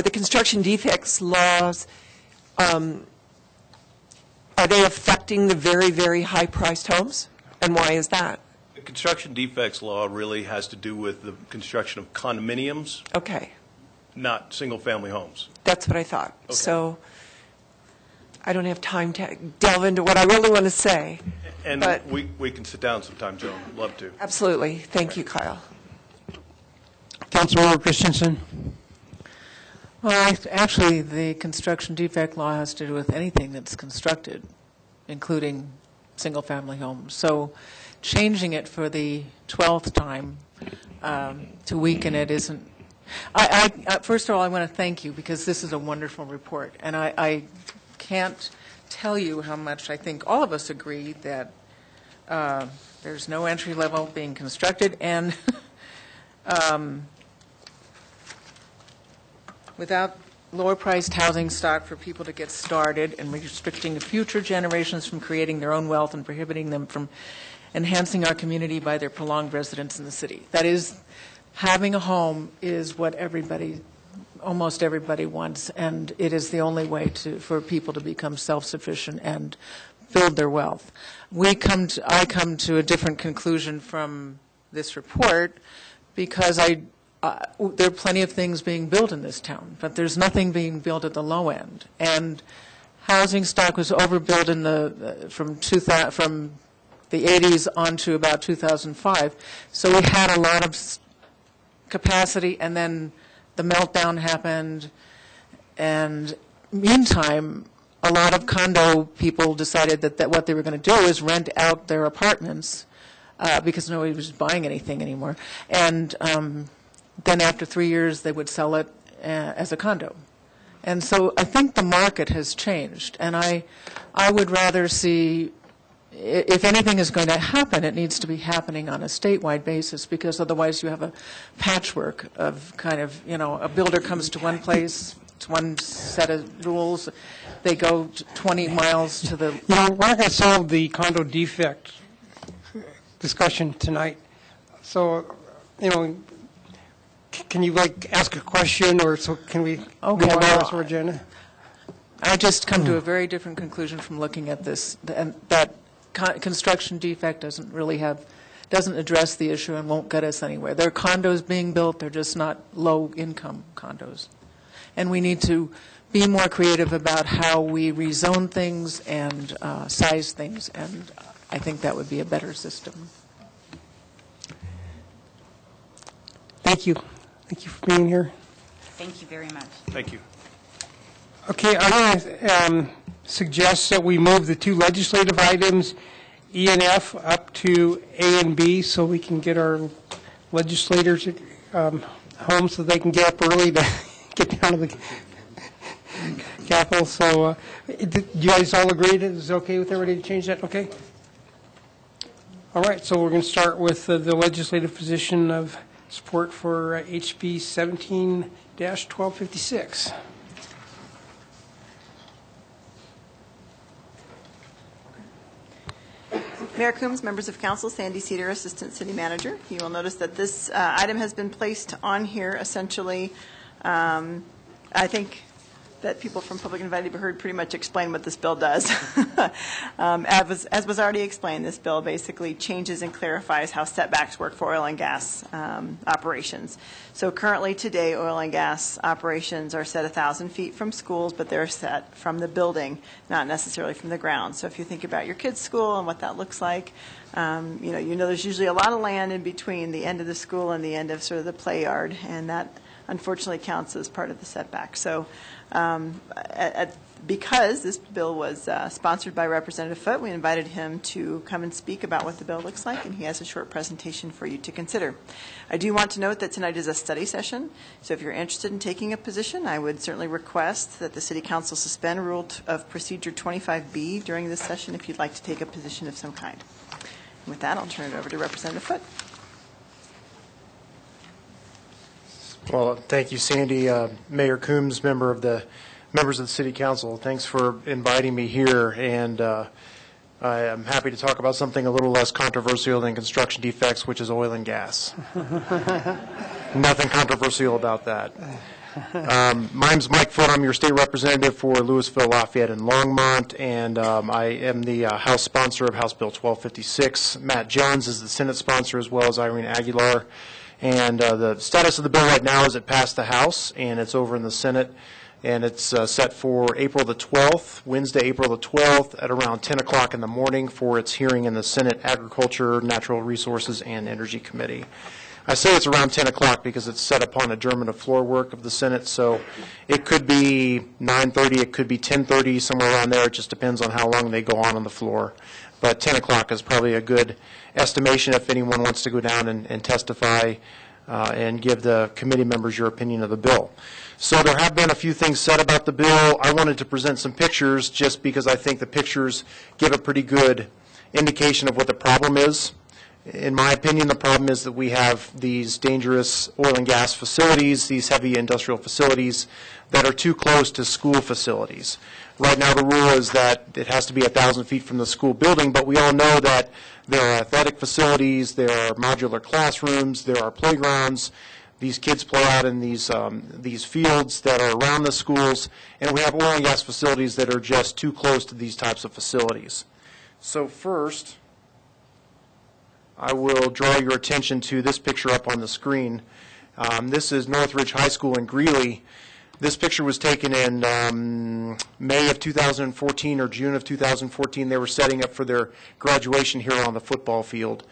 Speaker 12: the construction defects laws, are they affecting the very, very high priced homes? And why is that?
Speaker 8: The construction defects law really has to do with the construction of condominiums.
Speaker 12: Okay.
Speaker 8: Not single-family homes.
Speaker 12: That's what I thought.
Speaker 8: Okay.
Speaker 12: So I don't have time to delve into what I really want to say.
Speaker 8: And
Speaker 12: but
Speaker 8: we can sit down sometime, Joan. Love to.
Speaker 12: Absolutely. Thank you, Kyle.
Speaker 2: Councilmember Christensen.
Speaker 14: Well, actually, the construction defect law has to do with anything that's constructed, including single-family homes. So changing it for the 12th time to weaken it isn't. First of all, I want to thank you because this is a wonderful report. And I can't tell you how much I think all of us agree that there's no entry level being constructed. And without lower-priced housing stock for people to get started and restricting future generations from creating their own wealth and prohibiting them from enhancing our community by their prolonged residence in the city. That is, having a home is what almost everybody wants, and it is the only way for people to become self-sufficient and build their wealth. I come to a different conclusion from this report because there are plenty of things being built in this town, but there's nothing being built at the low end. And housing stock was overbuilt from the 80s on to about 2005. So we had a lot of capacity, and then the meltdown happened. And meantime, a lot of condo people decided that what they were going to do is rent out their apartments because nobody was buying anything anymore. And then after 3 years, they would sell it as a condo. And so I think the market has changed. And I would rather see, if anything is going to happen, it needs to be happening on a statewide basis, because otherwise you have a patchwork of kind of, a builder comes to one place, it's one set of rules, they go 20 miles to the...
Speaker 2: We're not going to solve the condo defect discussion tonight. So, can you ask a question, or so can we go on our agenda?
Speaker 14: I just come to a very different conclusion from looking at this, and that construction defect doesn't address the issue and won't get us anywhere. There are condos being built, they're just not low-income condos. And we need to be more creative about how we rezone things and size things, and I think that would be a better system.
Speaker 2: Thank you. Thank you for being here.
Speaker 6: Thank you very much.
Speaker 8: Thank you.
Speaker 2: Okay, I'm going to suggest that we move the 2 legislative items, E and F, up to A and B, so we can get our legislators home so they can get up early to get down to the Capitol. So do you guys all agree that it's okay with everybody to change that? Okay. All right, so we're going to start with the legislative position of support for HB 17-1256.
Speaker 9: Mayor Coombs, members of council, Sandy Cedar, Assistant City Manager. You will notice that this item has been placed on here essentially. I think that people from Public Invited to be Heard pretty much explain what this bill does. As was already explained, this bill basically changes and clarifies how setbacks work for oil and gas operations. So currently today, oil and gas operations are set 1,000 feet from schools, but they're set from the building, not necessarily from the ground. So if you think about your kids' school and what that looks like, you know there's usually a lot of land in between the end of the school and the end of sort of the play yard, and that unfortunately counts as part of the setback. So because this bill was sponsored by Representative Foote, we invited him to come and speak about what the bill looks like, and he has a short presentation for you to consider. I do want to note that tonight is a study session, so if you're interested in taking a position, I would certainly request that the City Council suspend Rule of Procedure 25B during this session if you'd like to take a position of some kind. And with that, I'll turn it over to Representative Foote.
Speaker 13: Well, thank you, Sandy. Mayor Coombs, members of the City Council, thanks for inviting me here, and I am happy to talk about something a little less controversial than construction defects, which is oil and gas. Nothing controversial about that. My name's Mike Foote. I'm your state representative for Louisville, Lafayette, and Longmont, and I am the House sponsor of House Bill 1256. Matt Jones is the Senate sponsor, as well as Irene Aguilar. And the status of the bill right now is it passed the House, and it's over in the Senate, and it's set for April the 12th, Wednesday, April the 12th, at around 10 o'clock in the morning for its hearing in the Senate Agriculture, Natural Resources, and Energy Committee. I say it's around 10 o'clock because it's set upon adjournment of floor work of the Senate, so it could be 9:30, it could be 10:30, somewhere around there. It just depends on how long they go on the floor. But 10 o'clock is probably a good estimation if anyone wants to go down and testify and give the committee members your opinion of the bill. So there have been a few things said about the bill. I wanted to present some pictures just because I think the pictures give a pretty good indication of what the problem is. In my opinion, the problem is that we have these dangerous oil and gas facilities, these heavy industrial facilities that are too close to school facilities. Right now, the rule is that it has to be 1,000 feet from the school building, but we all know that there are athletic facilities, there are modular classrooms, there are playgrounds. These kids play out in these fields that are around the schools, and we have oil and gas facilities that are just too close to these types of facilities. So first, I will draw your attention to this picture up on the screen. This is Northridge High School in Greeley. This picture was taken in May of 2014 or June of 2014. They were setting up for their graduation here on the football field.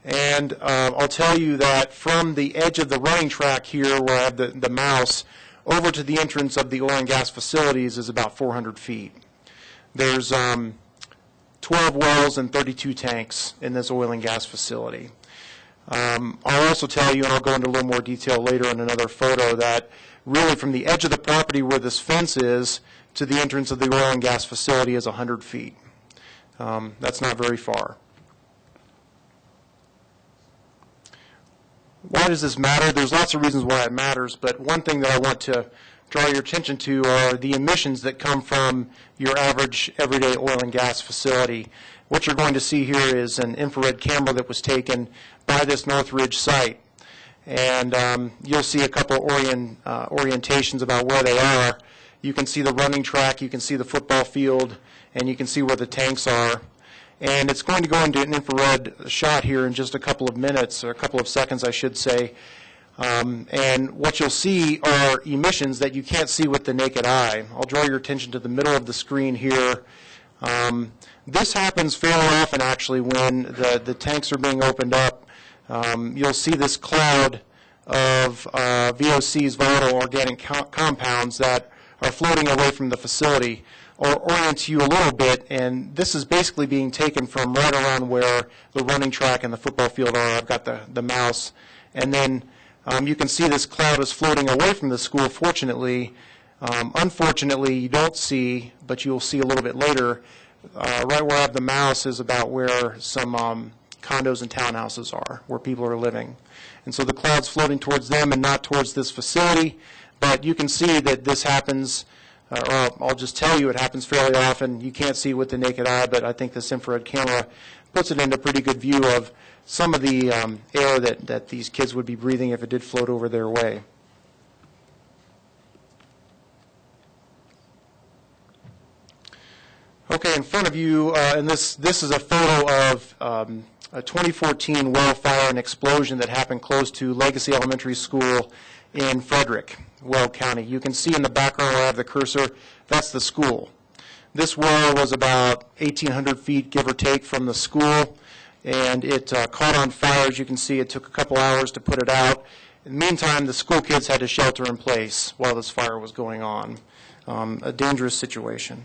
Speaker 13: And I'll tell you that from the edge of the running track here, where I have the mouse, over to the entrance of the oil and gas facilities is about 400 feet. There's 12 wells and 32 tanks in this oil and gas facility. I'll also tell you, and I'll go into a little more detail later in another photo, that really from the edge of the property where this fence is to the entrance of the oil and gas facility is 100 feet. That's not very far. Why does this matter? There's lots of reasons why it matters, but one thing that I want to draw your attention to are the emissions that come from your average everyday oil and gas facility. What you're going to see here is an infrared camera that was taken by this Northridge site. And you'll see a couple orientations about where they are. You can see the running track, you can see the football field, and you can see where the tanks are. And it's going to go into an infrared shot here in just a couple of minutes, or a couple of seconds, I should say. And what you'll see are emissions that you can't see with the naked eye. I'll draw your attention to the middle of the screen here. This happens fairly often, actually, when the tanks are being opened up. You'll see this cloud of VOCs, volatile organic compounds, that are floating away from the facility. Or orient you a little bit, and this is basically being taken from right around where the running track and the football field are. I've got the mouse. And then you can see this cloud is floating away from the school, fortunately. Unfortunately, you don't see, but you'll see a little bit later, right where I have the mouse is about where some condos and townhouses are, where people are living. And so the cloud's floating towards them and not towards this facility. But you can see that this happens, or I'll just tell you it happens fairly often. You can't see it with the naked eye, but I think this infrared camera puts it into pretty good view of some of the air that these kids would be breathing if it did float over their way. Okay, in front of you, and this is a photo of a 2014 well fire and explosion that happened close to Legacy Elementary School in Frederick, Weld County. You can see in the background where I have the cursor, that's the school. This well was about 1,800 feet, give or take, from the school, and it caught on fire. As you can see, it took a couple hours to put it out. In the meantime, the school kids had to shelter in place while this fire was going on. A dangerous situation.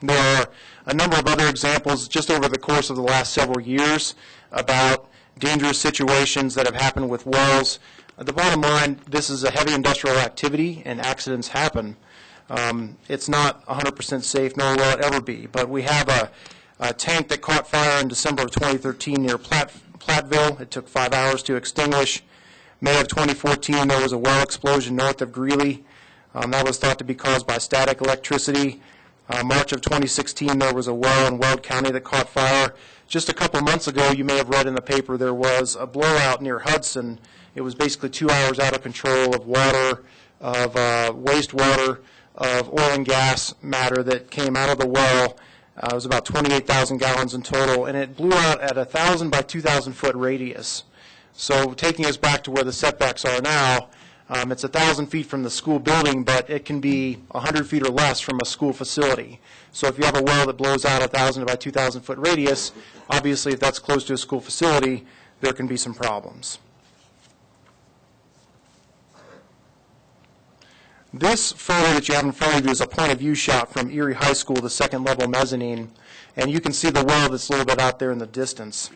Speaker 13: There are a number of other examples just over the course of the last several years about dangerous situations that have happened with wells. The bottom line, this is a heavy industrial activity, and accidents happen. It's not 100% safe, nor will it ever be. But we have a tank that caught fire in December of 2013 near Platteville. It took 5 hours to extinguish. May of 2014, there was a well explosion north of Greeley. That was thought to be caused by static electricity. March of 2016, there was a well in Weld County that caught fire. Just a couple months ago, you may have read in the paper, there was a blowout near Hudson. It was basically 2 hours out of control of water, of wastewater, of oil and gas matter that came out of the well. It was about 28,000 gallons in total, and it blew out at a 1,000 by 2,000 foot radius. So taking us back to where the setbacks are now, it's 1,000 feet from the school building, but it can be 100 feet or less from a school facility. So if you have a well that blows out 1,000 by 2,000 foot radius, obviously if that's close to a school facility, there can be some problems. This photo that you have in front of you is a point of view shot from Erie High School, the second level mezzanine, and you can see the well that's a little bit out there in the distance.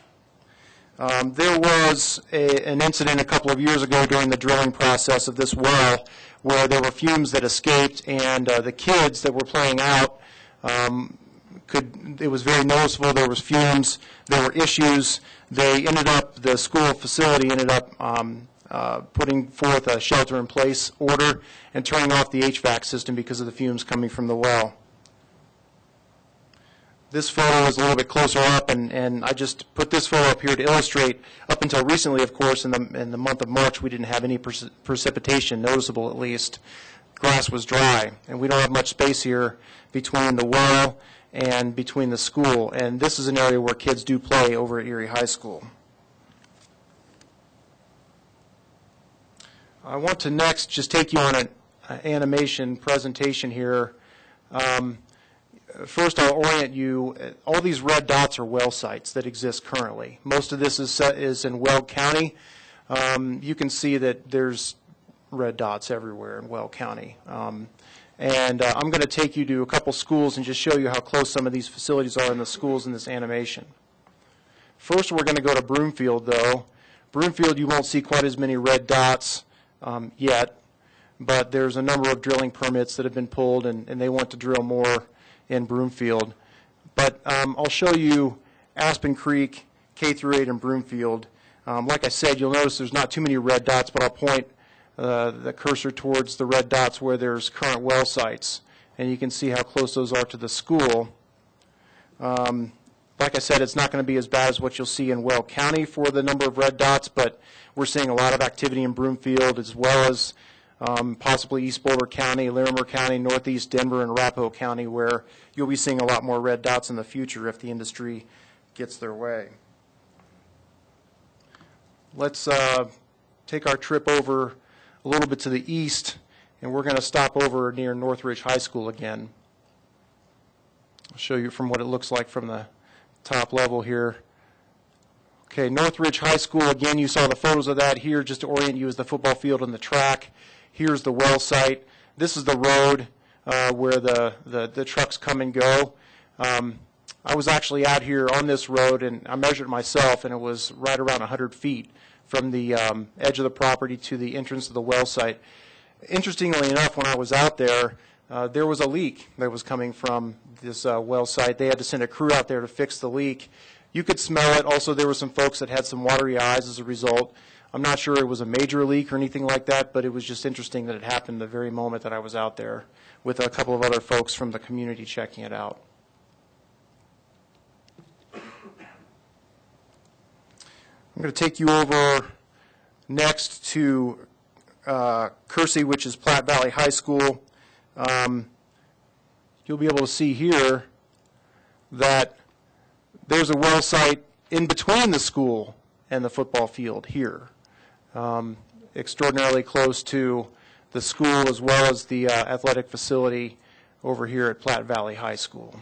Speaker 13: There was an incident a couple of years ago during the drilling process of this well where there were fumes that escaped, and the kids that were playing out, it was very noticeable. There was fumes, there were issues. The school facility ended up putting forth a shelter-in-place order and turning off the HVAC system because of the fumes coming from the well. This photo is a little bit closer up, and I just put this photo up here to illustrate, up until recently, of course, in the month of March, we didn't have any precipitation, noticeable at least. Grass was dry, and we don't have much space here between the well and between the school, and this is an area where kids do play over at Erie High School. I want to next just take you on an animation presentation here. First, I'll orient you. All these red dots are well sites that exist currently. Most of this is in Weld County. You can see that there's red dots everywhere in Weld County. I'm going to take you to a couple schools and just show you how close some of these facilities are in the schools in this animation. First, we're going to go to Broomfield, though. Broomfield, you won't see quite as many red dots yet, but there's a number of drilling permits that have been pulled, and they want to drill more in Broomfield. But I'll show you Aspen Creek, K-8 in Broomfield. Like I said, you'll notice there's not too many red dots, but I'll point the cursor towards the red dots where there's current well sites, and you can see how close those are to the school. Like I said, it's not going to be as bad as what you'll see in Weld County for the number of red dots, but we're seeing a lot of activity in Broomfield, as well as possibly East Boulder County, Larimer County, Northeast Denver, and Arapahoe County, where you'll be seeing a lot more red dots in the future if the industry gets their way. Let's take our trip over a little bit to the east, and we're going to stop over near Northridge High School again. I'll show you from what it looks like from the top level here. Okay, Northridge High School, again, you saw the photos of that here, just to orient you, is the football field and the track. Here's the well site. This is the road where the trucks come and go. I was actually out here on this road, and I measured it myself, and it was right around 100 feet from the edge of the property to the entrance of the well site. Interestingly enough, when I was out there, there was a leak that was coming from this well site. They had to send a crew out there to fix the leak. You could smell it. Also, there were some folks that had some watery eyes as a result. I'm not sure it was a major leak or anything like that, but it was just interesting that it happened the very moment that I was out there with a couple of other folks from the community checking it out. I'm going to take you over next to Kersey, which is Platte Valley High School. You'll be able to see here that there's a well site in between the school and the football field here, extraordinarily close to the school as well as the athletic facility over here at Platte Valley High School.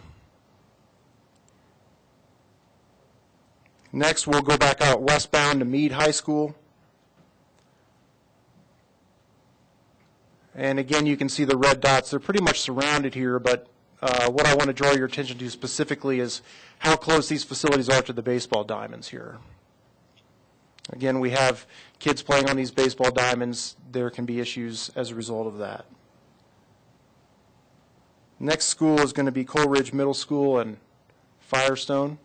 Speaker 13: Next, we'll go back out westbound to Meade High School. And again, you can see the red dots. They're pretty much surrounded here, but what I want to draw your attention to specifically is how close these facilities are to the baseball diamonds here. Again, we have kids playing on these baseball diamonds. There can be issues as a result of that. Next school is going to be Coleridge Middle School and Firestone.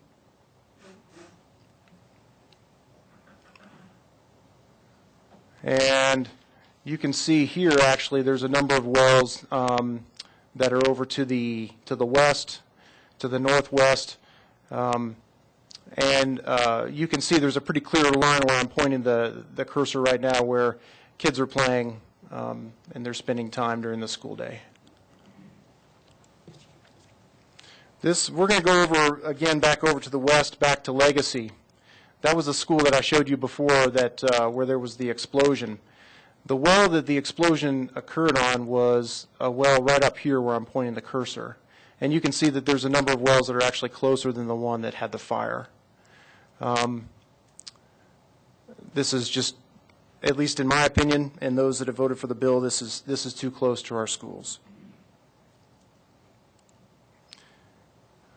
Speaker 13: And you can see here, actually, there's a number of wells that are over to the west, to the northwest. And you can see there's a pretty clear line where I'm pointing the cursor right now where kids are playing and they're spending time during the school day. We're going to go over, again, back over to the west, back to Legacy. That was the school that I showed you before where there was the explosion. The well that the explosion occurred on was a well right up here where I'm pointing the cursor. And you can see that there's a number of wells that are actually closer than the one that had the fire. This is just, at least in my opinion, and those that have voted for the bill, this is too close to our schools.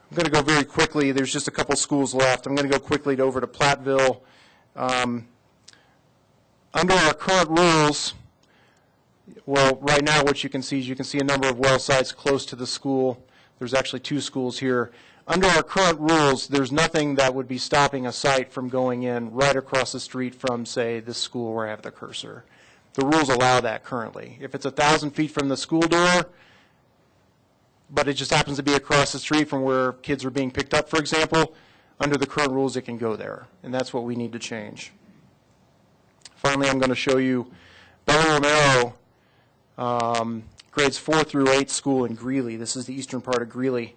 Speaker 13: I'm going to go very quickly. There's just a couple schools left. I'm going to go quickly over to Platteville. Under our current rules, well, right now what you can see is you can see a number of well sites close to the school. There's actually 2 schools here. Under our current rules, there's nothing that would be stopping a site from going in right across the street from, say, this school where I have the cursor. The rules allow that currently. If it's 1,000 feet from the school door, but it just happens to be across the street from where kids are being picked up, for example, under the current rules it can go there, and that's what we need to change. Finally, I'm going to show you Bella Romero, grades 4 through 8 school in Greeley. This is the eastern part of Greeley.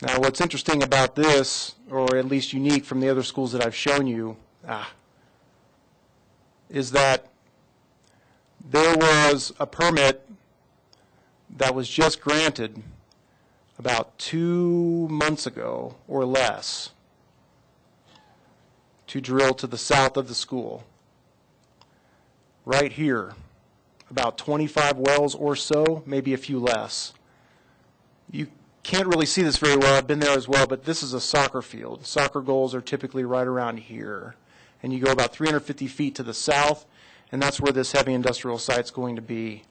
Speaker 13: Now, what's interesting about this, or at least unique from the other schools that I've shown you, is that there was a permit that was just granted about 2 months ago or less to drill to the south of the school. Right here, about 25 wells or so, maybe a few less. You can't really see this very well. I've been there as well, but this is a soccer field. Soccer goals are typically right around here. And you go about 350 feet to the south, and that's where this heavy industrial site's going to be.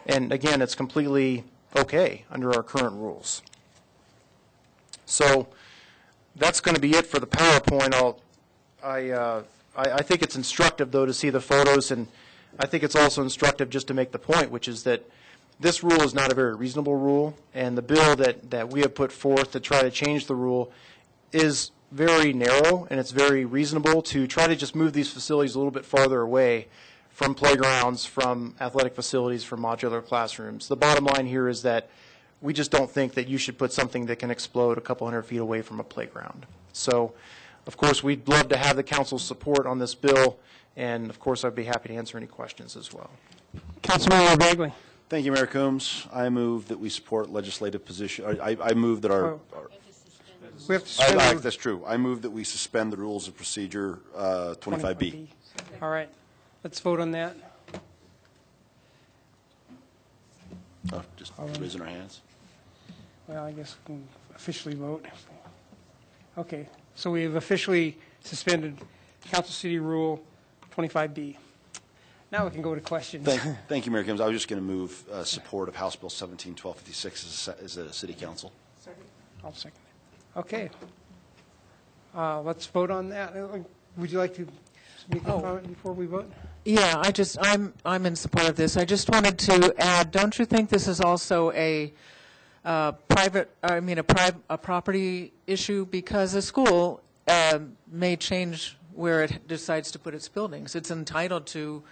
Speaker 13: And again, it's completely okay under our current rules. So that's going to be it for the PowerPoint. I think it's instructive, though, to see the photos, and I think it's also instructive just to make the point, which is that this rule is not a very reasonable rule, and the bill that we have put forth to try to change the rule is very narrow, and it's very reasonable to try to just move these facilities a little bit farther away from playgrounds, from athletic facilities, from modular classrooms. The bottom line here is that we just don't think that you should put something that can explode a couple hundred feet away from a playground. So, of course, we'd love to have the council's support on this bill, and of course, I'd be happy to answer any questions as well.
Speaker 2: Councilmember Bagley.
Speaker 1: Thank you, Mayor Coombs. I move that we support legislative position. I move that our
Speaker 2: We have to suspend.
Speaker 1: that's true. I move that we suspend the rules of procedure 25B.
Speaker 2: All right. Let's vote on that.
Speaker 1: Oh, just raising our hands.
Speaker 2: Well, I guess we can officially vote. Okay, so we have officially suspended Council City Rule 25B. Now we can go to questions.
Speaker 1: Thank you, Mayor Coombs. I was just going to move support of House Bill 17-1256 as a city council.
Speaker 2: I'll second it. Okay. Let's vote on that. Would you like to make a comment before we vote?
Speaker 14: Yeah, I'm in support of this. I just wanted to add, don't you think this is also a property issue? Because a school may change where it decides to put its buildings. It's entitled to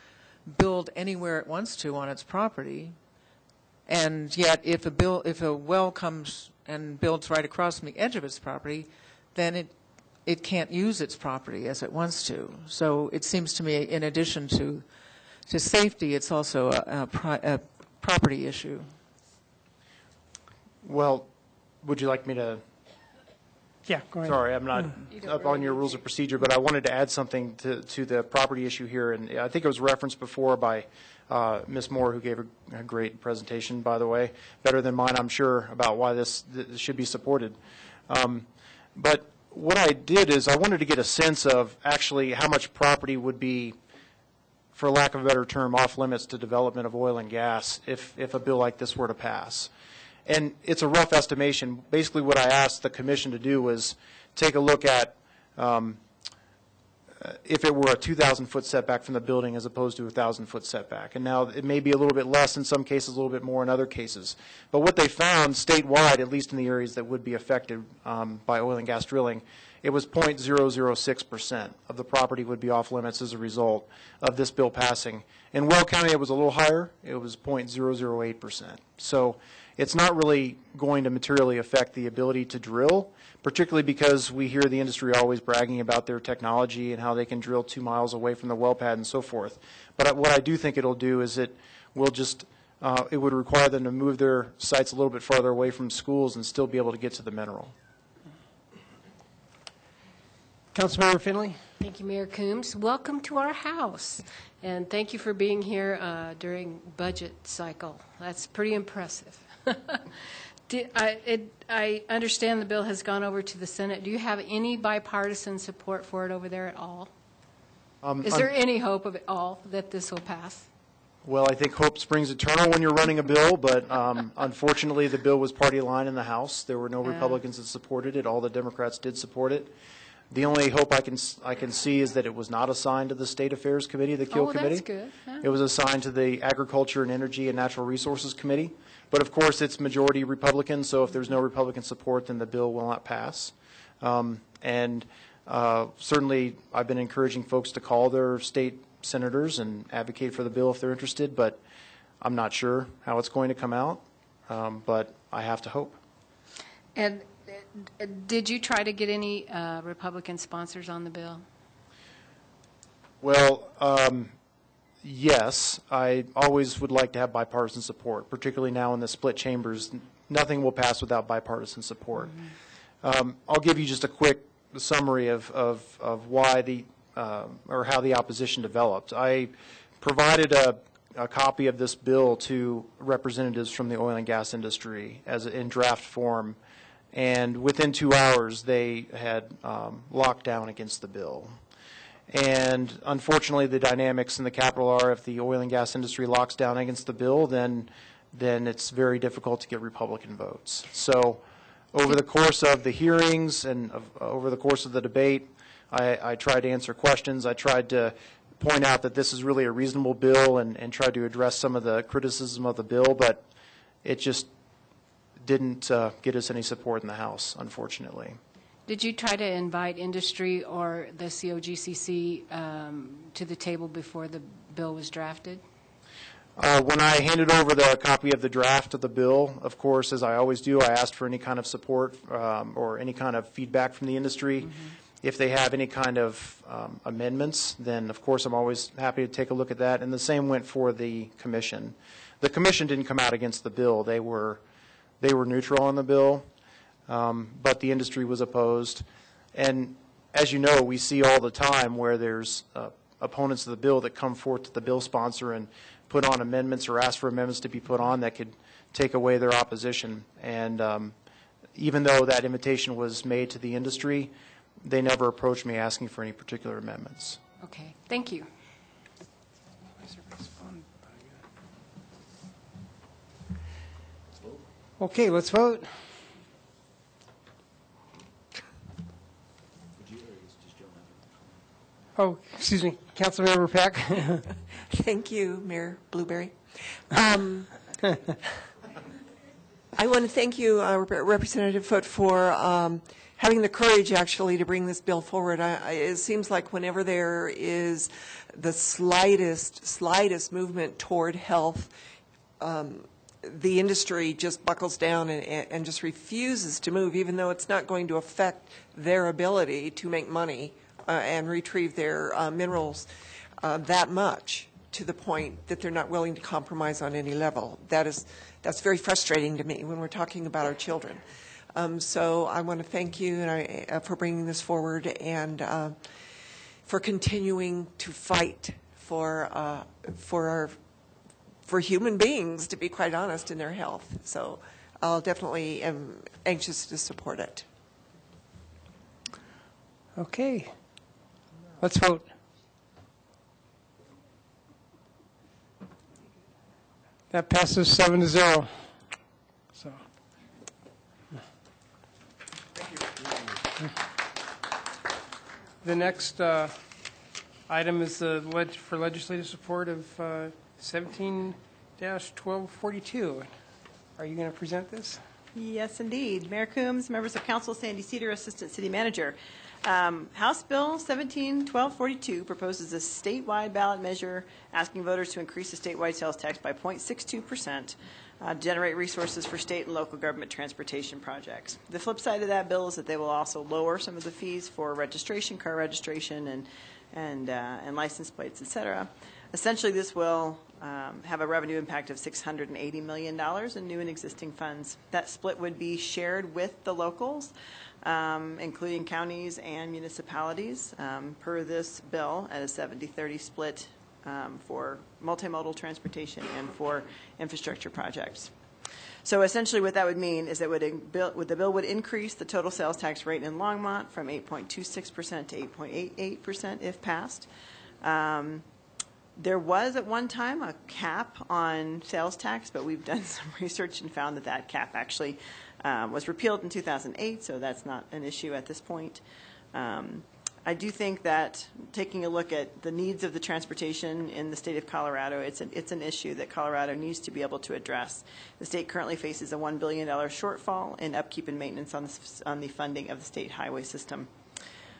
Speaker 14: build anywhere it wants to on its property. And yet, if a well comes and builds right across from the edge of its property, then it can't use its property as it wants to. So it seems to me, in addition to safety, it's also a property issue.
Speaker 13: Well, would you like me to?
Speaker 2: Yeah, go ahead.
Speaker 13: Sorry, I'm not up on your rules of procedure, but I wanted to add something to the property issue here. And I think it was referenced before by Ms. Moore, who gave a great presentation, by the way, better than mine, I'm sure, about why this should be supported. But what I did is I wanted to get a sense of actually how much property would be, for lack of a better term, off limits to development of oil and gas if a bill like this were to pass. And it's a rough estimation. Basically what I asked the commission to do was take a look at if it were a 2,000-foot setback from the building as opposed to a 1,000-foot setback. And now it may be a little bit less in some cases, a little bit more in other cases. But what they found statewide, at least in the areas that would be affected by oil and gas drilling, it was 0.006% of the property would be off limits as a result of this bill passing. In Weld County, it was a little higher. It was 0.008%. So it's not really going to materially affect the ability to drill, particularly because we hear the industry always bragging about their technology and how they can drill 2 miles away from the well pad and so forth. But what I do think it'll do is it will just, it would require them to move their sites a little bit farther away from schools and still be able to get to the mineral.
Speaker 2: Councilmember Finley.
Speaker 20: Thank you, Mayor Coombs. Welcome to our house. And thank you for being here during budget cycle. That's pretty impressive. I understand the bill has gone over to the Senate. Do you have any bipartisan support for it over there at all? Is there any hope of it all that this will pass?
Speaker 13: Well, I think hope springs eternal when you're running a bill, but unfortunately the bill was party line in the House. There were no Republicans that supported it. All the Democrats did support it. The only hope I can see is that it was not assigned to the State Affairs Committee, the Kill Committee.
Speaker 20: That's good. Yeah.
Speaker 13: It was assigned to the Agriculture and Energy and Natural Resources Committee. But of course, it's majority Republican, so if there's no Republican support, then the bill will not pass. Certainly, I've been encouraging folks to call their state senators and advocate for the bill if they're interested, but I'm not sure how it's going to come out, but I have to hope.
Speaker 20: And did you try to get any Republican sponsors on the bill?
Speaker 13: Well, yes. I always would like to have bipartisan support, particularly now in the split chambers. Nothing will pass without bipartisan support. Mm-hmm. I'll give you just a quick summary of why or how the opposition developed. I provided a copy of this bill to representatives from the oil and gas industry in draft form. And within 2 hours, they had locked down against the bill. And unfortunately, the dynamics in the Capitol are if the oil and gas industry locks down against the bill, then it's very difficult to get Republican votes. So over the course of the hearings and over the course of the debate, I tried to answer questions. I tried to point out that this is really a reasonable bill and tried to address some of the criticism of the bill, but it just didn't get us any support in the House, unfortunately.
Speaker 20: Did you try to invite industry or the COGCC to the table before the bill was drafted?
Speaker 13: When I handed over the copy of the draft of the bill, of course, as I always do, I asked for any kind of support or any kind of feedback from the industry. Mm-hmm. If they have any kind of amendments, then of course I'm always happy to take a look at that. And the same went for the commission. the commission didn't come out against the bill. They were neutral on the bill, but the industry was opposed. And as you know, we see all the time where there's opponents of the bill that come forth to the bill sponsor and put on amendments or ask for amendments to be put on that could take away their opposition. And even though that invitation was made to the industry, they never approached me asking for any particular amendments.
Speaker 20: Okay, thank you.
Speaker 2: Okay, let's vote. Oh, excuse me, Councilmember Peck.
Speaker 12: Thank you, Mayor Blueberry. I want to thank you, Representative Foote, for having the courage actually to bring this bill forward. It seems like whenever there is the slightest movement toward health, the industry just buckles down and just refuses to move, even though it's not going to affect their ability to make money and retrieve their minerals that much, to the point that they're not willing to compromise on any level. That's very frustrating to me when we're talking about our children. So I want to thank you for bringing this forward and for continuing to fight for human beings, to be quite honest, in their health. So I'll definitely am anxious to support it.
Speaker 2: Okay, let's vote. That passes 7-0. So. The next item is for legislative support of 17-1242. Are you going to present this?
Speaker 9: Yes, indeed. Mayor Coombs, members of council, Sandy Cedar, Assistant City Manager. House Bill 17-1242 proposes a statewide ballot measure asking voters to increase the statewide sales tax by 0.62%, generate resources for state and local government transportation projects. The flip side of that bill is that they will also lower some of the fees for registration, car registration, and license plates, et cetera. Essentially, this will have a revenue impact of $680 million in new and existing funds. That split would be shared with the locals, including counties and municipalities, per this bill at a 70-30 split for multimodal transportation and for infrastructure projects. So essentially what that would mean is that the bill would increase the total sales tax rate in Longmont from 8.26% to 8.88% if passed. There was at one time a cap on sales tax, but we've done some research and found that that cap actually was repealed in 2008, so that's not an issue at this point. I do think that taking a look at the needs of the transportation in the state of Colorado, it's an issue that Colorado needs to be able to address. The state currently faces a $1 billion shortfall in upkeep and maintenance on the funding of the state highway system.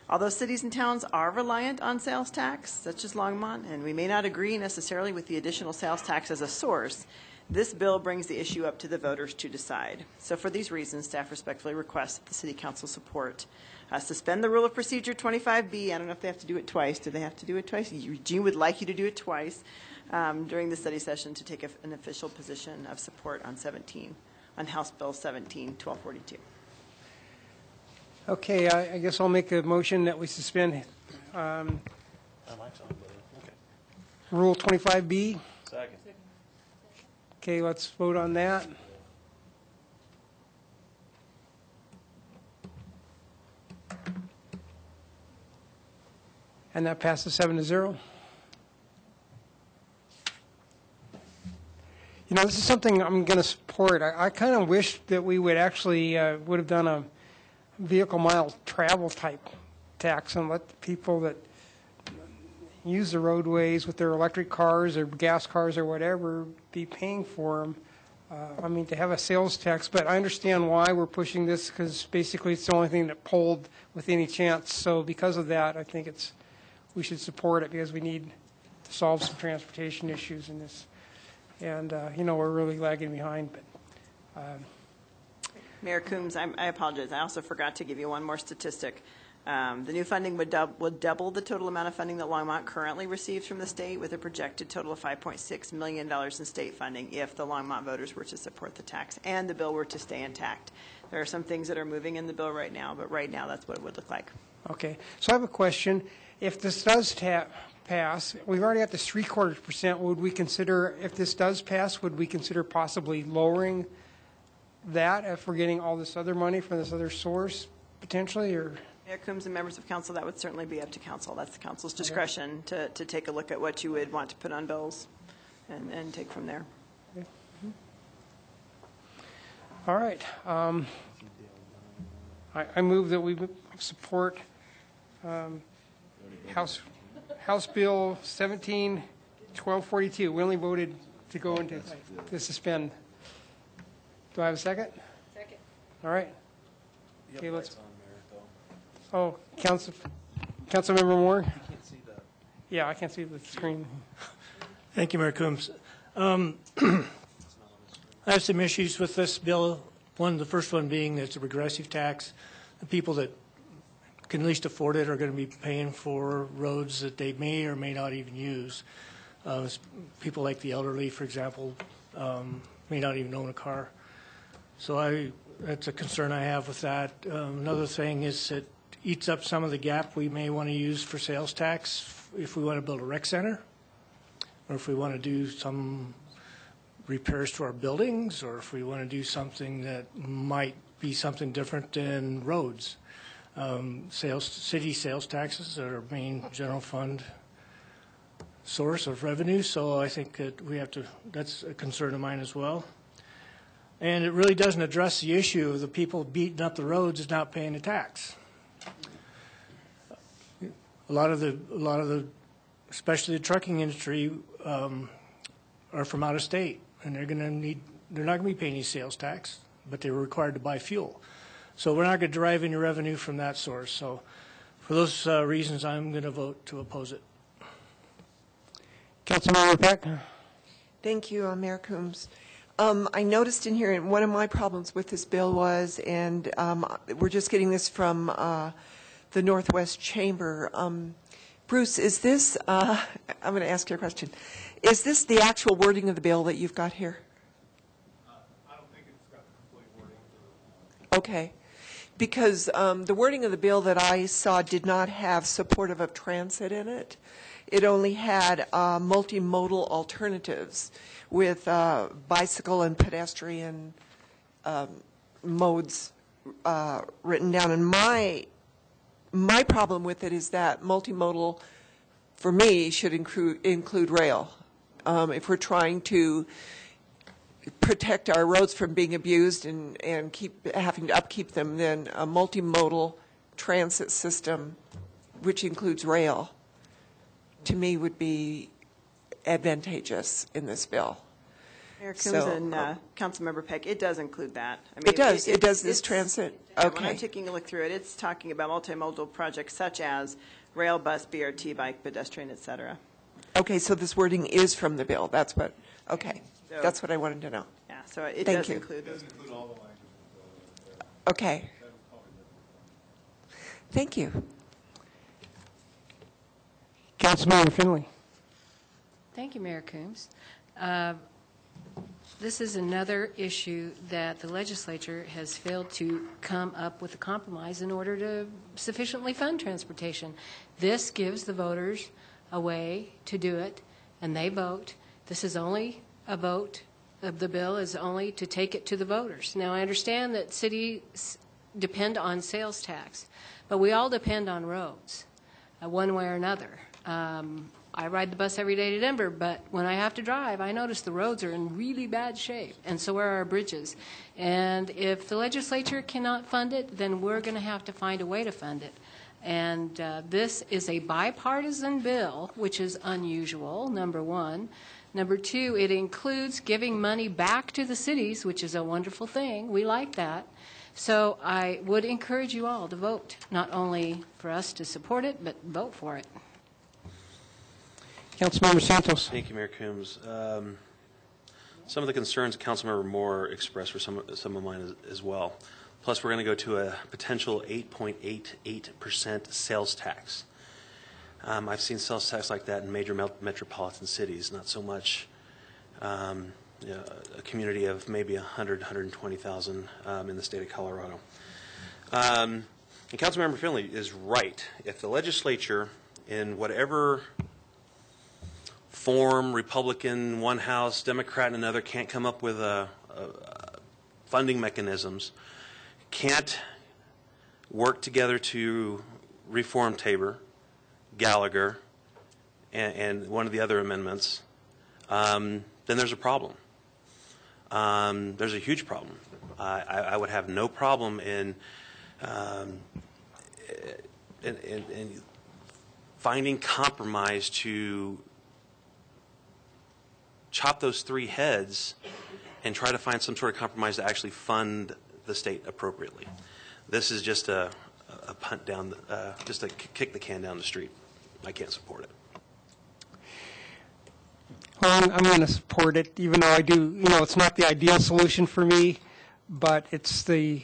Speaker 9: Although cities and towns are reliant on sales tax, such as Longmont, and we may not agree necessarily with the additional sales tax as a source, this bill brings the issue up to the voters to decide. So for these reasons, staff respectfully requests that the City Council support. Suspend the Rule of Procedure 25B. I don't know if they have to do it twice. Do they have to do it twice? Eugene would like you to do it twice during the study session to take an official position of support on House Bill 17-1242.
Speaker 2: Okay, I guess I'll make a motion that we suspend Rule 25B.
Speaker 8: Second.
Speaker 2: Okay, let's vote on that. And that passes 7-0. You know, this is something I'm going to support. I kind of wish that we would actually would have done a vehicle mile travel type tax and let the people that use the roadways with their electric cars or gas cars or whatever be paying for them. I mean, to have a sales tax, but I understand why we're pushing this, because basically it's the only thing that polled with any chance. So because of that, I think we should support it, because we need to solve some transportation issues in this. And, you know, we're really lagging behind. But
Speaker 9: Mayor Coombs, I apologize. I also forgot to give you one more statistic. The new funding would double the total amount of funding that Longmont currently receives from the state, with a projected total of $5.6 million in state funding if the Longmont voters were to support the tax and the bill were to stay intact. There are some things that are moving in the bill right now, but right now that's what it would look like.
Speaker 2: Okay, so I have a question. If this does pass, we've already got this 0.75%. Would we consider, if this does pass, would we consider possibly lowering that if we're getting all this other money from this other source potentially, or?
Speaker 9: Mayor Coombs and members of council, that would certainly be up to council. That's the council's discretion to take a look at what you would want to put on bills and take from there.
Speaker 2: Okay. All right. I move that we support House Bill 17-1242. We only voted to go into to suspend. Do I have a second?
Speaker 20: Second.
Speaker 2: All right. Okay, let's. Oh, Councilmember Moore? Yeah, I can't see the screen.
Speaker 11: Thank you, Mayor Coombs. I have some issues with this bill. The first one being that it's a regressive tax. The people that can at least afford it are going to be paying for roads that they may or may not even use. People like the elderly, for example, may not even own a car. So that's a concern I have with that. Another thing is it eats up some of the gap we may want to use for sales tax if we want to build a rec center, or if we want to do some repairs to our buildings, or if we want to do something that might be something different than roads. City sales taxes are our main general fund source of revenue, so I think that we have to, that's a concern of mine as well. And it really doesn't address the issue of the people beating up the roads is not paying the tax. A lot of the, especially the trucking industry, are from out of state, and they're not going to be paying any sales tax, but they were required to buy fuel. So we're not going to derive any revenue from that source. So for those reasons, I'm going to vote to oppose it.
Speaker 2: Councilmember Peck?
Speaker 12: Thank you, Mayor Coombs. I noticed in here, and one of my problems with this bill was, and we're just getting this from the Northwest Chamber. Bruce, is this, I'm going to ask you a question. Is this the actual wording of the bill that you've got here?
Speaker 17: I don't think it's got the complete wording.
Speaker 12: Okay. Because the wording of the bill that I saw did not have supportive of transit in it. It only had multimodal alternatives with bicycle and pedestrian modes written down. And my problem with it is that multimodal, for me, should include rail. If we're trying to protect our roads from being abused and keep having to upkeep them, then a multimodal transit system, which includes rail, to me would be advantageous in this bill.
Speaker 9: Mayor Coombs and Councilmember Peck, it does include that. I mean,
Speaker 12: it does this transit. Okay.
Speaker 9: When I'm taking a look through it, it's talking about multimodal projects such as rail, bus, BRT, bike, pedestrian, et cetera.
Speaker 12: Okay, so this wording is from the bill. That's what. Okay,
Speaker 9: so,
Speaker 12: that's what I wanted to know.
Speaker 9: Yeah, so it
Speaker 12: Thank
Speaker 9: does
Speaker 12: you.
Speaker 9: include those.
Speaker 12: Okay. Thank you.
Speaker 2: Councilmember Finley.
Speaker 10: Thank you, Mayor Coombs. This is another issue that the legislature has failed to come up with a compromise in order to sufficiently fund transportation. This gives the voters a way to do it, and they vote. This is only a vote. The bill is only to take it to the voters. Now, I understand that cities depend on sales tax, but we all depend on roads, one way or another. I ride the bus every day to Denver, but when I have to drive, I notice the roads are in really bad shape, and so are our bridges. And if the legislature cannot fund it, then we're going to have to find a way to fund it. And this is a bipartisan bill, which is unusual, number one. Number two, it includes giving money back to the cities, which is a wonderful thing. We like that. So I would encourage you all to vote, not only for us to support it, but vote for it.
Speaker 2: Councilmember Santos.
Speaker 15: Thank you, Mayor Coombs. Some of the concerns Councilmember Moore expressed were some of mine as well. Plus, we're going to go to a potential 8.88% sales tax. I've seen sales tax like that in major metropolitan cities, not so much a community of maybe 100, 120,000 in the state of Colorado. And Councilmember Finley is right. If the legislature, in whatever form, Republican one house, Democrat in another, can't come up with funding mechanisms, can't work together to reform Tabor, Gallagher, and one of the other amendments, then there's a problem. There's a huge problem. I would have no problem in finding compromise to chop those three heads and try to find some sort of compromise to actually fund the state appropriately. This is just a punt down, just a kick the can down the street. I can't support it.
Speaker 2: Well, I'm going to support it, even though I do, it's not the ideal solution for me, but it's the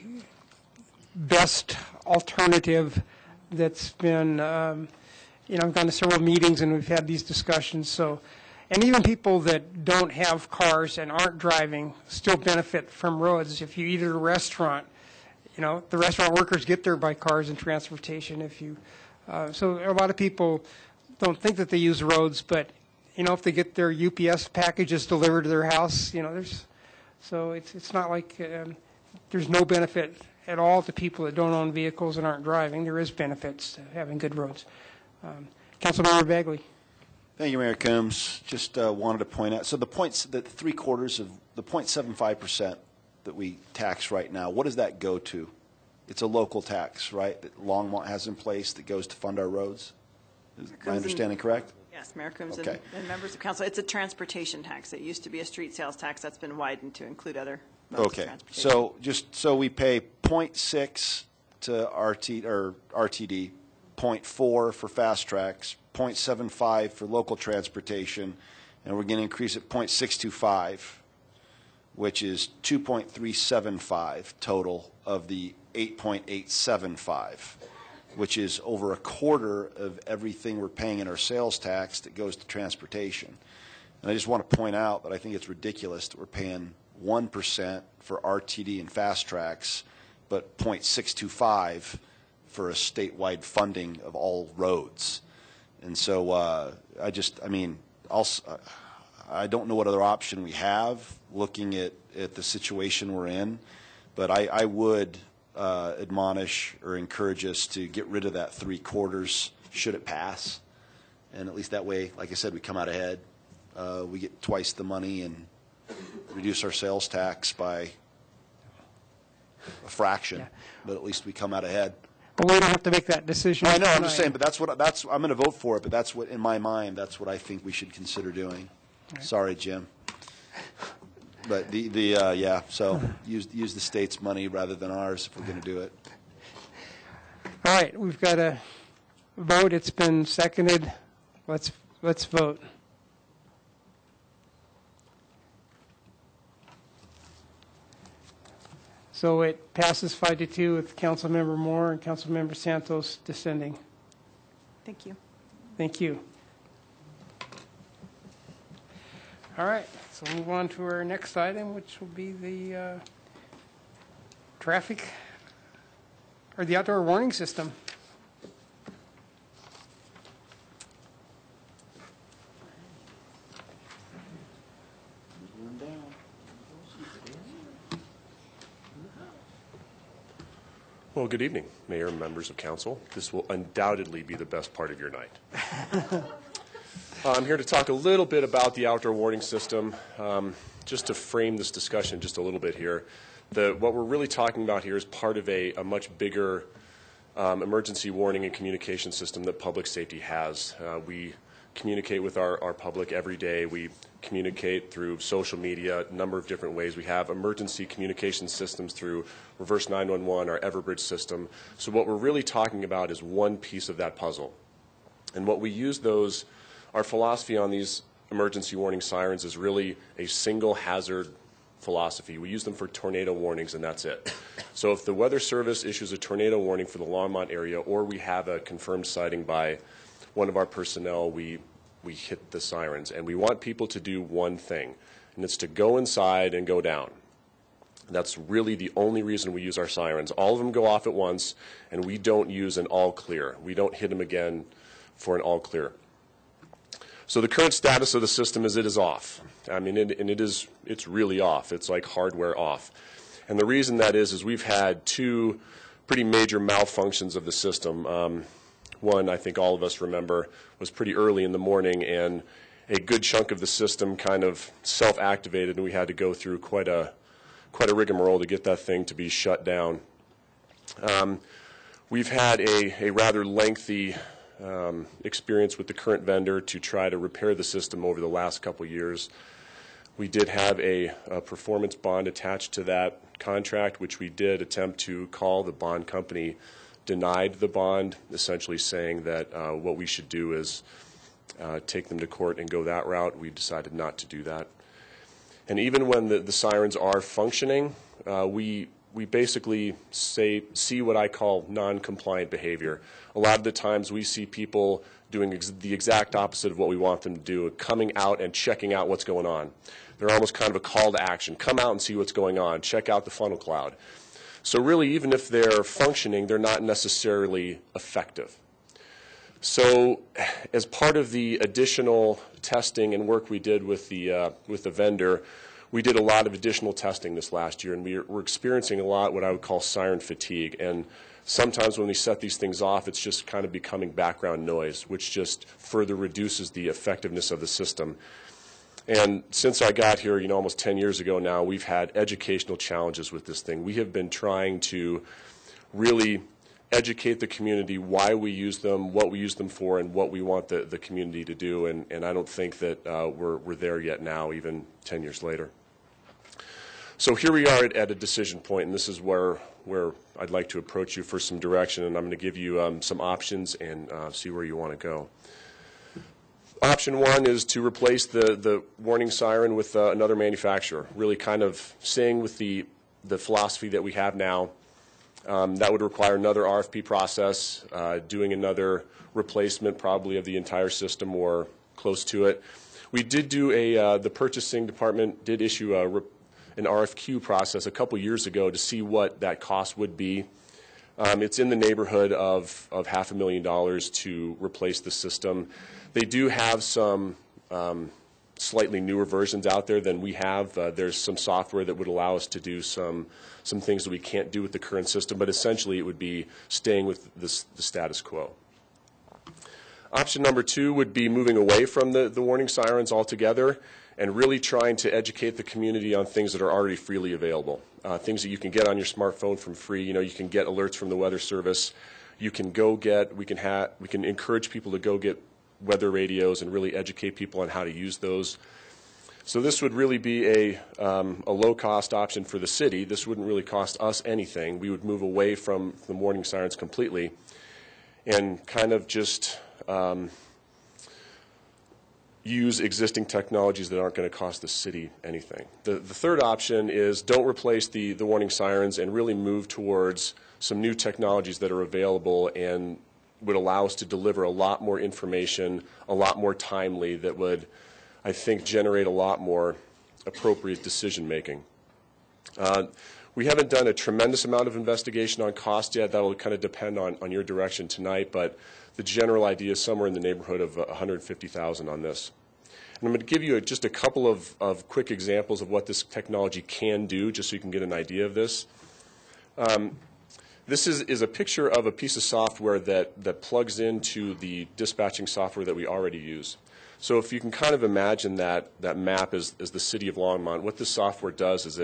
Speaker 2: best alternative that's been, I've gone to several meetings and we've had these discussions, so, and even people that don't have cars and aren't driving still benefit from roads. If you eat at a restaurant, the restaurant workers get there by cars and transportation. So a lot of people don't think that they use roads, but if they get their UPS packages delivered to their house, so it's not like there's no benefit at all to people that don't own vehicles and aren't driving. There is benefits to having good roads. Councilmember Bagley.
Speaker 1: Thank you, Mayor Coombs. Just wanted to point out, so the points, that 3/4 of the 0.75% that we tax right now, what does that go to? It's a local tax, right, that Longmont has in place that goes to fund our roads? Is my understanding correct?
Speaker 9: Yes, Mayor Coombs
Speaker 1: Okay.
Speaker 9: and members of council. It's a transportation tax. It used to be a street sales tax. That's been widened to include other modes of transportation.
Speaker 1: So just so we pay 0.6 to RTD, 0.4 for fast tracks, 0.75 for local transportation, and we're going to increase it 0.625, which is 2.375 total of the 8.875, which is over a quarter of everything we're paying in our sales tax that goes to transportation. And I just want to point out that I think it's ridiculous that we're paying 1% for RTD and fast tracks, but 0.625 for a statewide funding of all roads. And so I don't know what other option we have looking at the situation we're in, but I would admonish or encourage us to get rid of that 3/4 should it pass. And at least that way, like I said, we come out ahead. We get twice the money and reduce our sales tax by a fraction, but at least we come out ahead.
Speaker 2: But we don't have to make that decision.
Speaker 1: I know, I'm just saying, but I'm going to vote for it, but that's what, in my mind, that's what I think we should consider doing. Right. Sorry, Jim. But so use the state's money rather than ours if we're going to do it.
Speaker 2: All right, we've got a vote. It's been seconded. Let's vote. So it passes 5-2 with Councilmember Moore and Councilmember Santos dissenting.
Speaker 9: Thank you.
Speaker 2: Thank you. All right, so we'll move on to our next item, which will be the traffic or the outdoor warning system.
Speaker 16: Well, good evening, Mayor and members of council. This will undoubtedly be the best part of your night. I'm here to talk a little bit about the outdoor warning system, just to frame this discussion just a little bit here. What we're really talking about here is part of a much bigger emergency warning and communication system that public safety has. We communicate with our public every day. We communicate through social media, a number of different ways. We have emergency communication systems through Reverse 911, our Everbridge system. So what we're really talking about is one piece of that puzzle. And what we use our philosophy on these emergency warning sirens is really a single hazard philosophy. We use them for tornado warnings, and that's it. So if the Weather Service issues a tornado warning for the Longmont area, or we have a confirmed sighting by one of our personnel, we hit the sirens. And we want people to do one thing, and it's to go inside and go down. That's really the only reason we use our sirens. All of them go off at once, and we don't use an all clear. We don't hit them again for an all clear. So the current status of the system is it is off. I mean, it's really off. It's like hardware off. And the reason that is we've had two pretty major malfunctions of the system. One, I think all of us remember, was pretty early in the morning, and a good chunk of the system kind of self-activated, and we had to go through quite a rigmarole to get that thing to be shut down. We've had a rather lengthy experience with the current vendor to try to repair the system over the last couple years. We did have a performance bond attached to that contract, which we did attempt to call. The bond company denied the bond, essentially saying that what we should do is take them to court and go that route. We decided not to do that. And even when the sirens are functioning, we basically see what I call non-compliant behavior. A lot of the times we see people doing the exact opposite of what we want them to do, coming out and checking out what's going on. They're almost kind of a call to action. Come out and see what's going on. Check out the funnel cloud. So really, even if they're functioning, they're not necessarily effective. So as part of the additional testing and work we did with the vendor, we did a lot of additional testing this last year, and we're experiencing a lot what I would call siren fatigue. And sometimes when we set these things off, it's just kind of becoming background noise, which just further reduces the effectiveness of the system. And since I got here, almost 10 years ago now, we've had educational challenges with this thing. We have been trying to really educate the community why we use them, what we use them for, and what we want the community to do. And I don't think that we're there yet now, even 10 years later. So here we are at a decision point, and this is where I'd like to approach you for some direction, and I'm going to give you some options and see where you want to go. Option one is to replace the warning siren with another manufacturer, really kind of staying with the philosophy that we have now. That would require another RFP process, doing another replacement probably of the entire system or close to it. We did do the purchasing department did issue an RFQ process a couple years ago to see what that cost would be. It's in the neighborhood of $500,000 to replace the system. They do have some slightly newer versions out there than we have. There's some software that would allow us to do some things that we can't do with the current system, but essentially it would be staying with the status quo. Option number two would be moving away from the warning sirens altogether and really trying to educate the community on things that are already freely available. Things that you can get on your smartphone from free. You can get alerts from the Weather Service. You can go get, we can encourage people to go get weather radios and really educate people on how to use those. So this would really be a low-cost option for the city. This wouldn't really cost us anything. We would move away from the warning sirens completely and kind of just use existing technologies that aren't going to cost the city anything. The third option is don't replace the warning sirens and really move towards some new technologies that are available and would allow us to deliver a lot more information, a lot more timely, that would, I think, generate a lot more appropriate decision making. We haven't done a tremendous amount of investigation on cost yet. That will kind of depend on your direction tonight, but the general idea is somewhere in the neighborhood of $150,000 on this. And I'm going to give you just a couple of quick examples of what this technology can do, just so you can get an idea of this. This is a picture of a piece of software that plugs into the dispatching software that we already use. So if you can kind of imagine that map as the city of Longmont, what this software does is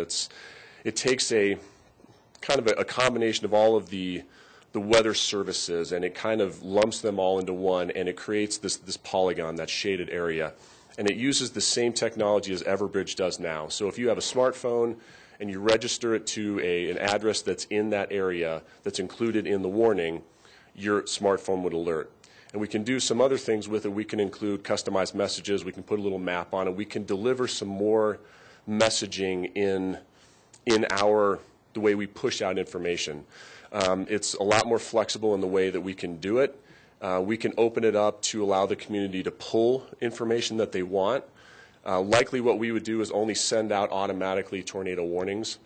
Speaker 16: it takes a kind of a combination of all of the weather services, and it kind of lumps them all into one, and it creates this polygon, that shaded area. And it uses the same technology as Everbridge does now. So if you have a smartphone and you register it to an address that's in that area that's included in the warning, your smartphone would alert. And we can do some other things with it. We can include customized messages. We can put a little map on it. We can deliver some more messaging in the way we push out information. It's a lot more flexible in the way that we can do it. We can open it up to allow the community to pull information that they want. Likely what we would do is only send out automatically tornado warnings.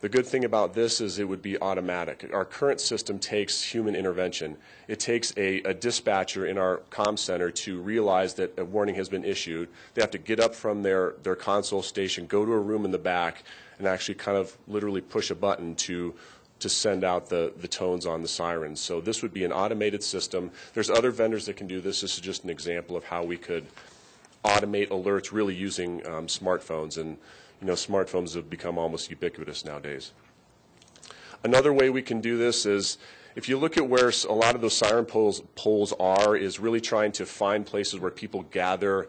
Speaker 16: The good thing about this is it would be automatic. Our current system takes human intervention. It takes a dispatcher in our comm center to realize that a warning has been issued. They have to get up from their console station, go to a room in the back, and actually kind of literally push a button to send out the tones on the sirens. So this would be an automated system. There's other vendors that can do this. This is just an example of how we could automate alerts really using smartphones. And smartphones have become almost ubiquitous nowadays. Another way we can do this is, if you look at where a lot of those siren poles are, is really trying to find places where people gather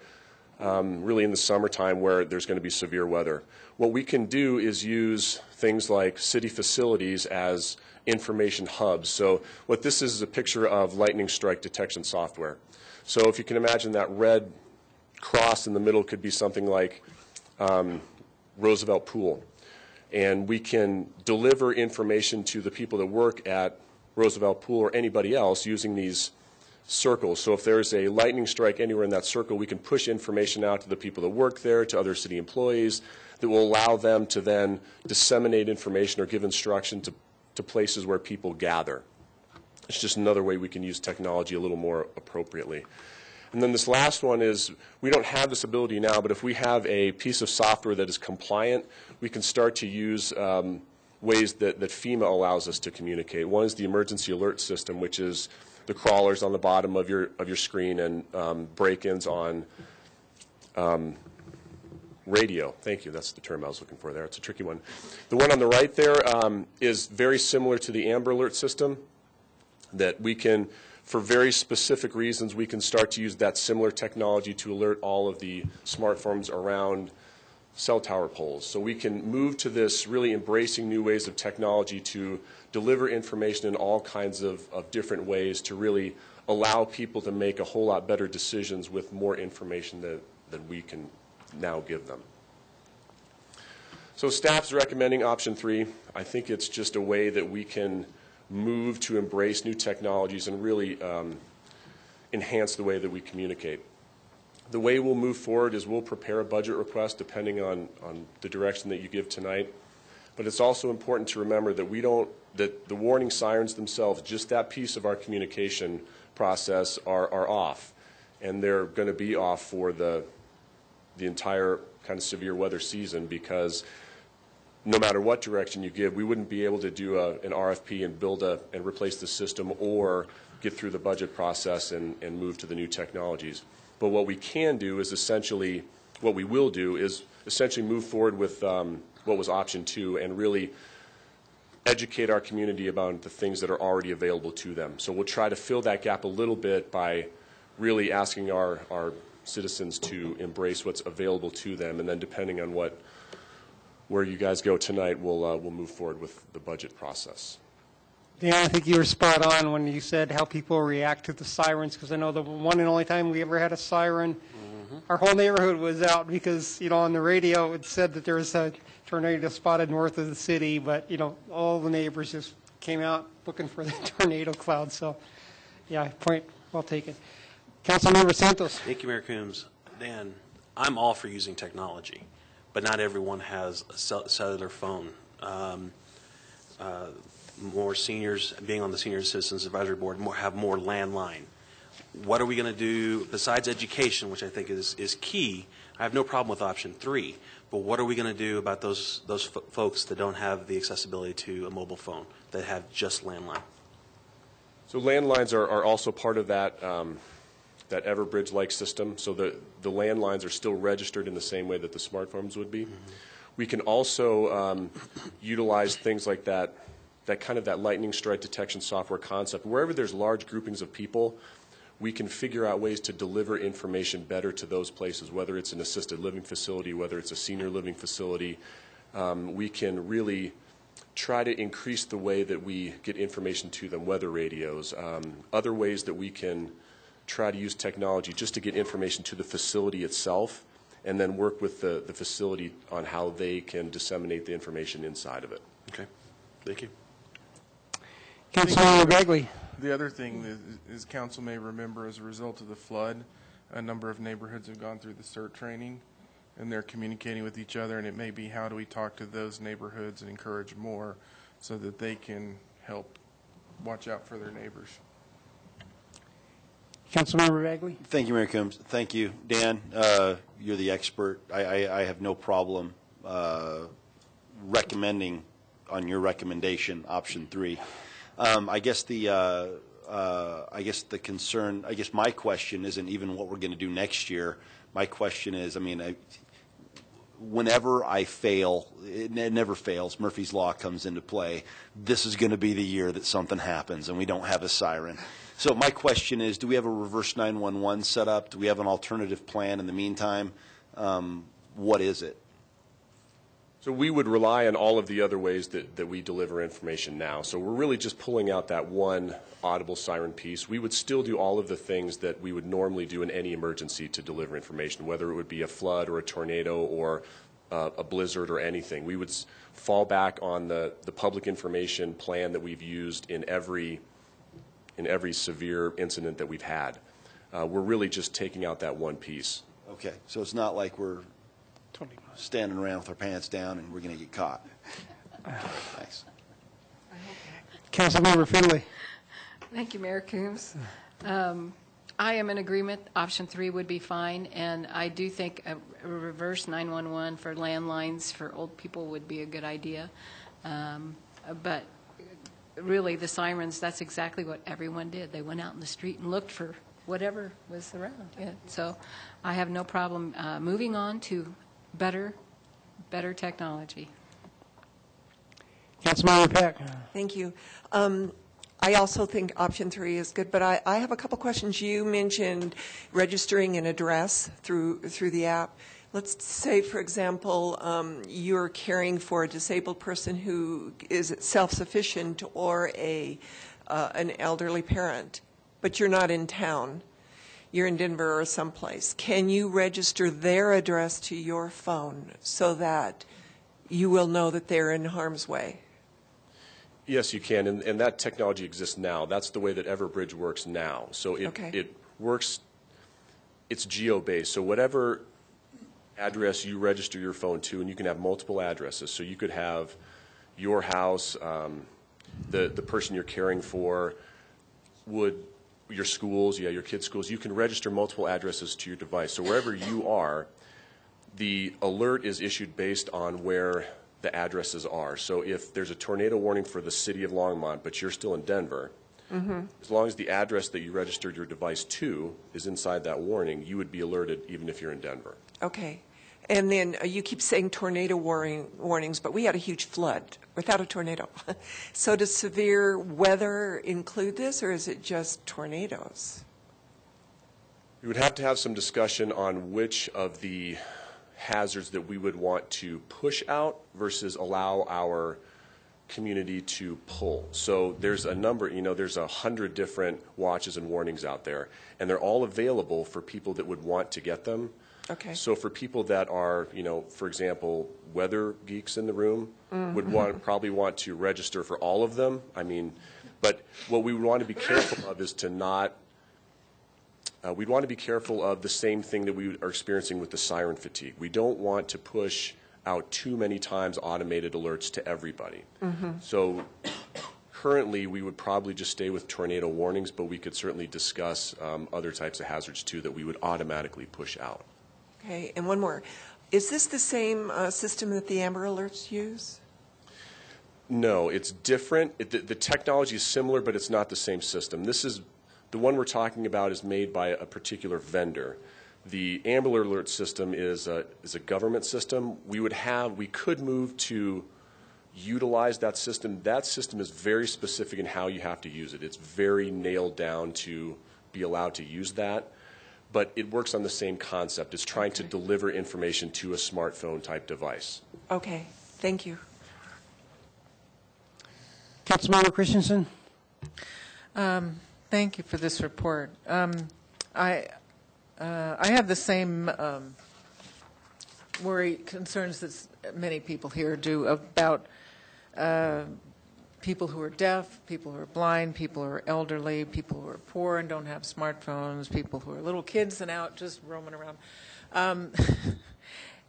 Speaker 16: really in the summertime where there's going to be severe weather. What we can do is use things like city facilities as information hubs. So what this is a picture of lightning strike detection software. So if you can imagine that red cross in the middle could be something like Roosevelt Pool. And we can deliver information to the people that work at Roosevelt Pool or anybody else using these circles. So if there's a lightning strike anywhere in that circle, we can push information out to the people that work there, to other city employees, that will allow them to then disseminate information or give instruction to places where people gather. It's just another way we can use technology a little more appropriately. And then this last one is, we don't have this ability now, but if we have a piece of software that is compliant, we can start to use ways that FEMA allows us to communicate. One is the emergency alert system, which is the crawlers on the bottom of your screen and break-ins on radio. Thank you. That's the term I was looking for there. It's a tricky one. The one on the right there is very similar to the Amber Alert system, that we can, for very specific reasons, we can start to use that similar technology to alert all of the smartphones around cell tower poles. So we can move to this really embracing new ways of technology to deliver information in all kinds of different ways to really allow people to make a whole lot better decisions with more information that we can now give them. So staff's recommending option 3. I think it's just a way that we can move to embrace new technologies and really enhance the way that we communicate. The way we'll move forward is we'll prepare a budget request depending on the direction that you give tonight. But it's also important to remember that that the warning sirens themselves, just that piece of our communication process, are off. And they're going to be off for the entire kind of severe weather season, because no matter what direction you give, we wouldn't be able to do an RFP and build and replace the system or get through the budget process and move to the new technologies. But what we can do is essentially, what we will do is essentially move forward with what was option 2 and really educate our community about the things that are already available to them. So we'll try to fill that gap a little bit by really asking our citizens to embrace what's available to them, and then depending on where you guys go tonight, we'll move forward with the budget process.
Speaker 2: Dan, I think you were spot on when you said how people react to the sirens, because I know the one and only time we ever had a siren, our whole neighborhood was out because, on the radio it said that there was a tornado spotted north of the city, but, all the neighbors just came out looking for the tornado cloud. So, yeah, point well taken. Councilmember Santos.
Speaker 15: Thank you, Mayor Coombs. Dan, I'm all for using technology, but not everyone has a cellular phone. More seniors, being on the Senior Citizens Advisory Board, have more landline. What are we going to do besides education, which I think is key? I have no problem with option 3, but what are we going to do about those folks that don't have the accessibility to a mobile phone, that have just landline?
Speaker 16: So landlines are also part of that that Everbridge-like system. So the landlines are still registered in the same way that the smartphones would be. Mm-hmm. We can also utilize things like that lightning strike detection software concept. Wherever there's large groupings of people, we can figure out ways to deliver information better to those places, whether it's an assisted living facility, whether it's a senior living facility. We can really try to increase the way that we get information to them, weather radios, other ways that we can try to use technology just to get information to the facility itself and then work with the facility on how they can disseminate the information inside of it.
Speaker 15: Okay, thank you.
Speaker 2: Councilmember Bagley.
Speaker 18: The other thing is council may remember, as a result of the flood, a number of neighborhoods have gone through the CERT training, and they're communicating with each other, and it may be how do we talk to those neighborhoods and encourage more so that they can help watch out for their neighbors.
Speaker 2: Councilmember Bagley.
Speaker 1: Thank you, Mayor Coombs. Thank you, Dan. You're the expert. I have no problem recommending on your recommendation option 3. I guess the concern. I guess my question isn't even what we're going to do next year. My question is, whenever I fail, it never fails. Murphy's Law comes into play. This is going to be the year that something happens and we don't have a siren. So my question is, do we have a reverse 911 set up? Do we have an alternative plan in the meantime? What is it?
Speaker 16: So we would rely on all of the other ways that we deliver information now. So we're really just pulling out that one audible siren piece. We would still do all of the things that we would normally do in any emergency to deliver information, whether it would be a flood or a tornado or a blizzard or anything. We would fall back on the public information plan that we've used in every severe incident that we've had. We're really just taking out that one piece.
Speaker 1: Okay, so it's not like we're standing around with our pants down and we're going to get caught. Thanks.
Speaker 2: Councilmember Finley.
Speaker 10: Thank you, Mayor Coombs. I am in agreement. Option 3 would be fine, and I do think a reverse 911 for landlines for old people would be a good idea. But really, the sirens, that's exactly what everyone did. They went out in the street and looked for whatever was around. Yeah. So I have no problem moving on to better technology.
Speaker 2: Councilmember Peck.
Speaker 12: Thank you. I also think option 3 is good, but I have a couple questions. You mentioned registering an address through the app. Let's say, for example, you're caring for a disabled person who is self-sufficient or an elderly parent, but you're not in town. You're in Denver or someplace. Can you register their address to your phone so that you will know that they're in harm's way?
Speaker 16: Yes, you can, and that technology exists now. That's the way that Everbridge works now. So it works, it's geo-based. So whatever address you register your phone to, and you can have multiple addresses. So you could have your house, the person you're caring for, your schools, your kids' schools. You can register multiple addresses to your device. So wherever you are, the alert is issued based on where the addresses are. So if there's a tornado warning for the city of Longmont, but you're still in Denver, as long as the address that you registered your device to is inside that warning, you would be alerted even if you're in Denver.
Speaker 12: Okay. And then you keep saying tornado warnings, but we had a huge flood without a tornado. So does severe weather include this, or is it just tornadoes?
Speaker 16: We would have to have some discussion on which of the hazards that we would want to push out versus allow our community to pull. So there's a number, there's 100 different watches and warnings out there, and they're all available for people that would want to get them.
Speaker 12: Okay.
Speaker 16: So for people that are, for example, weather geeks in the room would probably want to register for all of them. But what we would want to be careful of is to not we'd want to be careful of the same thing that we are experiencing with the siren fatigue. We don't want to push out too many times automated alerts to everybody. So currently, we would probably just stay with tornado warnings, but we could certainly discuss other types of hazards, too, that we would automatically push out.
Speaker 12: Okay, and one more. Is this the same system that the Amber Alerts use?
Speaker 16: No, it's different. The technology is similar, but it's not the same system. The one we're talking about is made by a particular vendor. The Amber Alert system is a government system. We could move to utilize that system. That system is very specific in how you have to use it. It's very nailed down to be allowed to use that. But it works on the same concept. It's trying to deliver information to a smartphone type device.
Speaker 12: Okay, thank you.
Speaker 2: Councilmember Christensen.
Speaker 14: Thank you for this report. I have the same concerns that many people here do about people who are deaf, people who are blind, people who are elderly, people who are poor and don't have smartphones, people who are little kids and out just roaming around.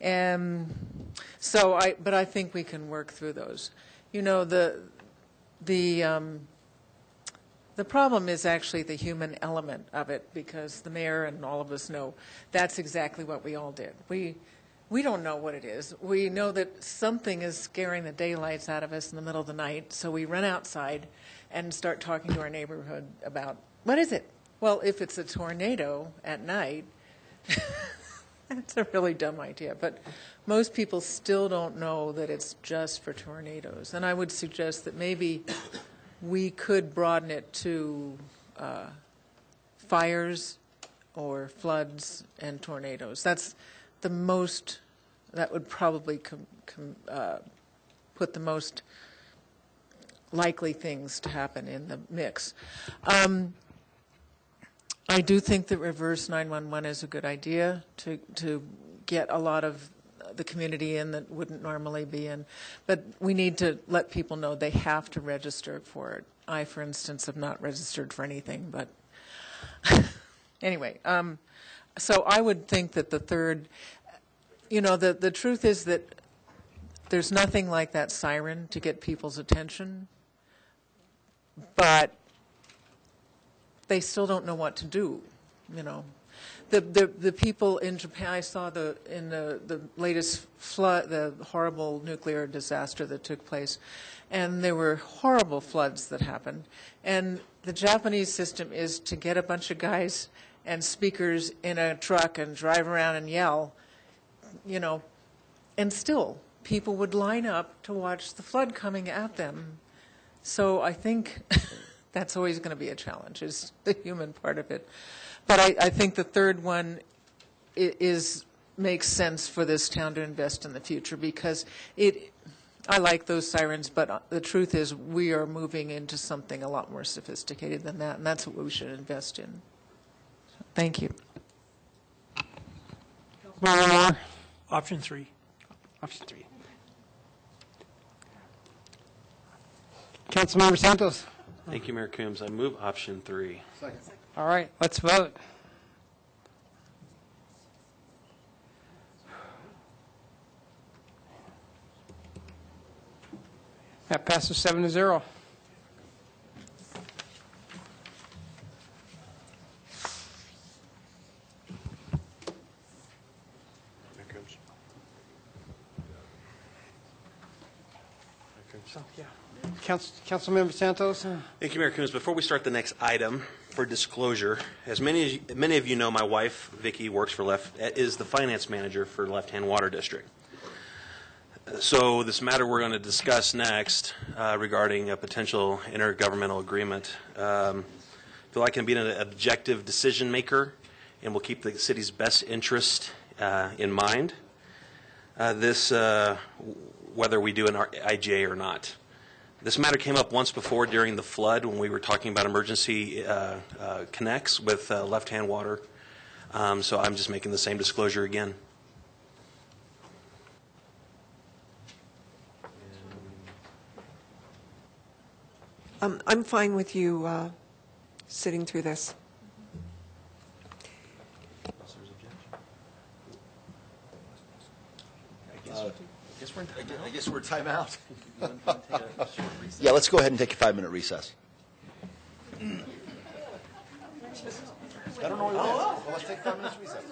Speaker 14: But I think we can work through those. You know, the problem is actually the human element of it, because the mayor and all of us know that's exactly what we all did. We don't know what it is. We know that something is scaring the daylights out of us in the middle of the night, so we run outside and start talking to our neighborhood about, what is it? Well, if it's a tornado at night, that's a really dumb idea. But most people still don't know that it's just for tornadoes. And I would suggest that maybe we could broaden it to fires or floods and tornadoes. That's the most, that would probably put the most likely things to happen in the mix. I do think that reverse 911 is a good idea to get a lot of the community in that wouldn't normally be in. But we need to let people know they have to register for it. I, for instance, have not registered for anything, but anyway. So I would think that the third, you know, the truth is that there's nothing like that siren to get people's attention, but they still don't know what to do, you know. The people in Japan, I saw in the latest flood, the horrible nuclear disaster that took place, and there were horrible floods that happened. And the Japanese system is to get a bunch of guys and speakers in a truck and drive around and yell, you know, and still people would line up to watch the flood coming at them. So I think that's always going to be a challenge, is the human part of it. But I think the third one makes sense for this town to invest in the future, because I like those sirens, but the truth is we are moving into something a lot more sophisticated than that, and that's what we should invest in. So, thank you.
Speaker 2: One more.
Speaker 3: Option 3.
Speaker 2: Option 3. Councilmember Santos.
Speaker 15: Thank you, Mayor Coombs. I move option 3.
Speaker 2: Second. All right, let's vote. That passes 7-0. Yeah. Councilmember Santos.
Speaker 15: Thank you, Mayor Coombs. Before we start the next item, for disclosure, as many of you know, my wife, Vicki, works for is the finance manager for Left Hand Water District. So this matter we're going to discuss next regarding a potential intergovernmental agreement, feel I can be an objective decision maker and will keep the city's best interest in mind. Whether we do an IGA or not. This matter came up once before during the flood when we were talking about emergency connects with Left Hand Water. So I'm just making the same disclosure again.
Speaker 12: I'm fine with you sitting through this.
Speaker 1: I guess we're timeout. Yeah, let's go ahead and take a 5-minute recess. I don't know where you're at. Well, let's take 5 minutes recess.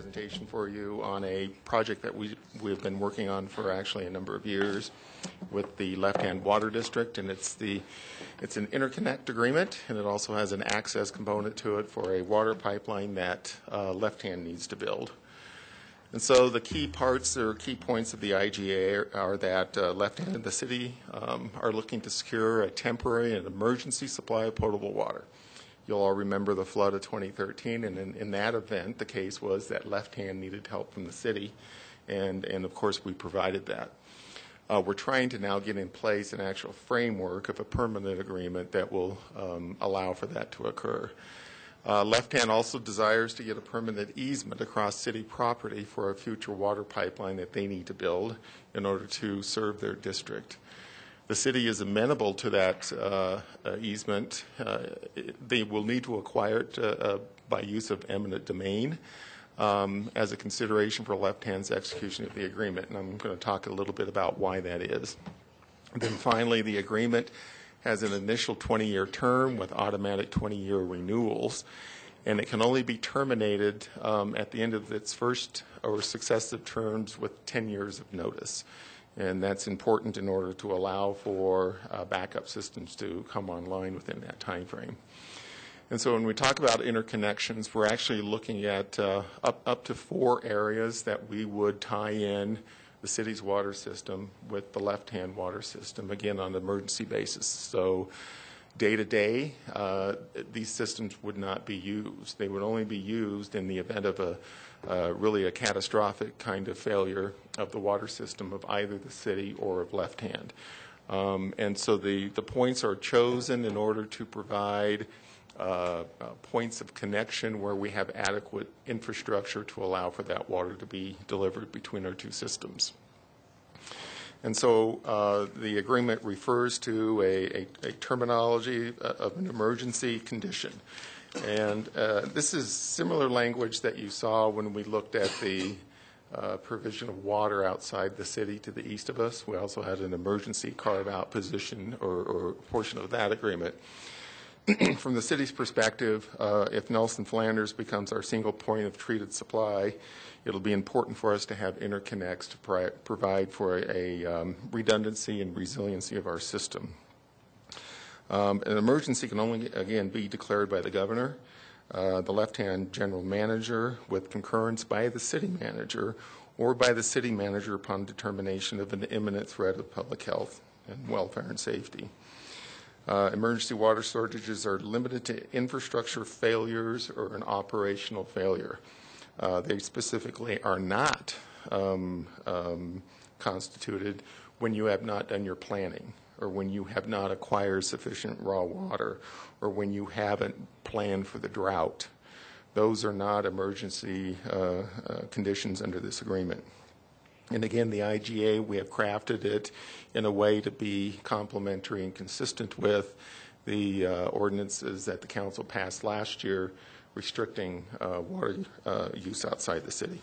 Speaker 18: presentation for you on a project that we've been working on for actually a number of years with the Left Hand Water District, and it's an interconnect agreement, and it also has an access component to it for a water pipeline that Left Hand needs to build. And so the key parts or key points of the IGA are that Left Hand and the city are looking to secure a temporary and emergency supply of potable water. You'll all remember the flood of 2013, and in that event, the case was that Left Hand needed help from the city, and of course we provided that. We're trying to now get in place an actual framework of a permanent agreement that will allow for that to occur. Left Hand also desires to get a permanent easement across city property for a future water pipeline that they need to build in order to serve their district. The city is amenable to that easement. They will need to acquire it by use of eminent domain as a consideration for Left Hand's execution of the agreement, and I'm going to talk a little bit about why that is. Then finally, the agreement has an initial 20-year term with automatic 20-year renewals, and it can only be terminated at the end of its first or successive terms with 10 years of notice. And that's important in order to allow for backup systems to come online within that time frame. And so when we talk about interconnections, we're actually looking at up to 4 areas that we would tie in the city's water system with the Left Hand water system, again, on an emergency basis. So day to day, these systems would not be used. They would only be used in the event of really a catastrophic kind of failure of the water system of either the city or of Left Hand. And so the points are chosen in order to provide points of connection where we have adequate infrastructure to allow for that water to be delivered between our two systems. And so the agreement refers to a terminology of an emergency condition. And this is similar language that you saw when we looked at the provision of water outside the city to the east of us. We also had an emergency carve-out position or portion of that agreement. From the city's perspective, if Nelson Flanders becomes our single point of treated supply, it'll be important for us to have interconnects to provide for a redundancy and resiliency of our system. An emergency can only, again, be declared by the governor, the Left Hand general manager, with concurrence by the city manager, or by the city manager upon determination of an imminent threat of public health and welfare and safety. Emergency water shortages are limited to infrastructure failures or an operational failure. They specifically are not constituted when you have not done your planning, or when you have not acquired sufficient raw water, or when you haven't planned for the drought. Those are not emergency conditions under this agreement. And again, the IGA, we have crafted it in a way to be complementary and consistent with the ordinances that the council passed last year restricting water use outside the city.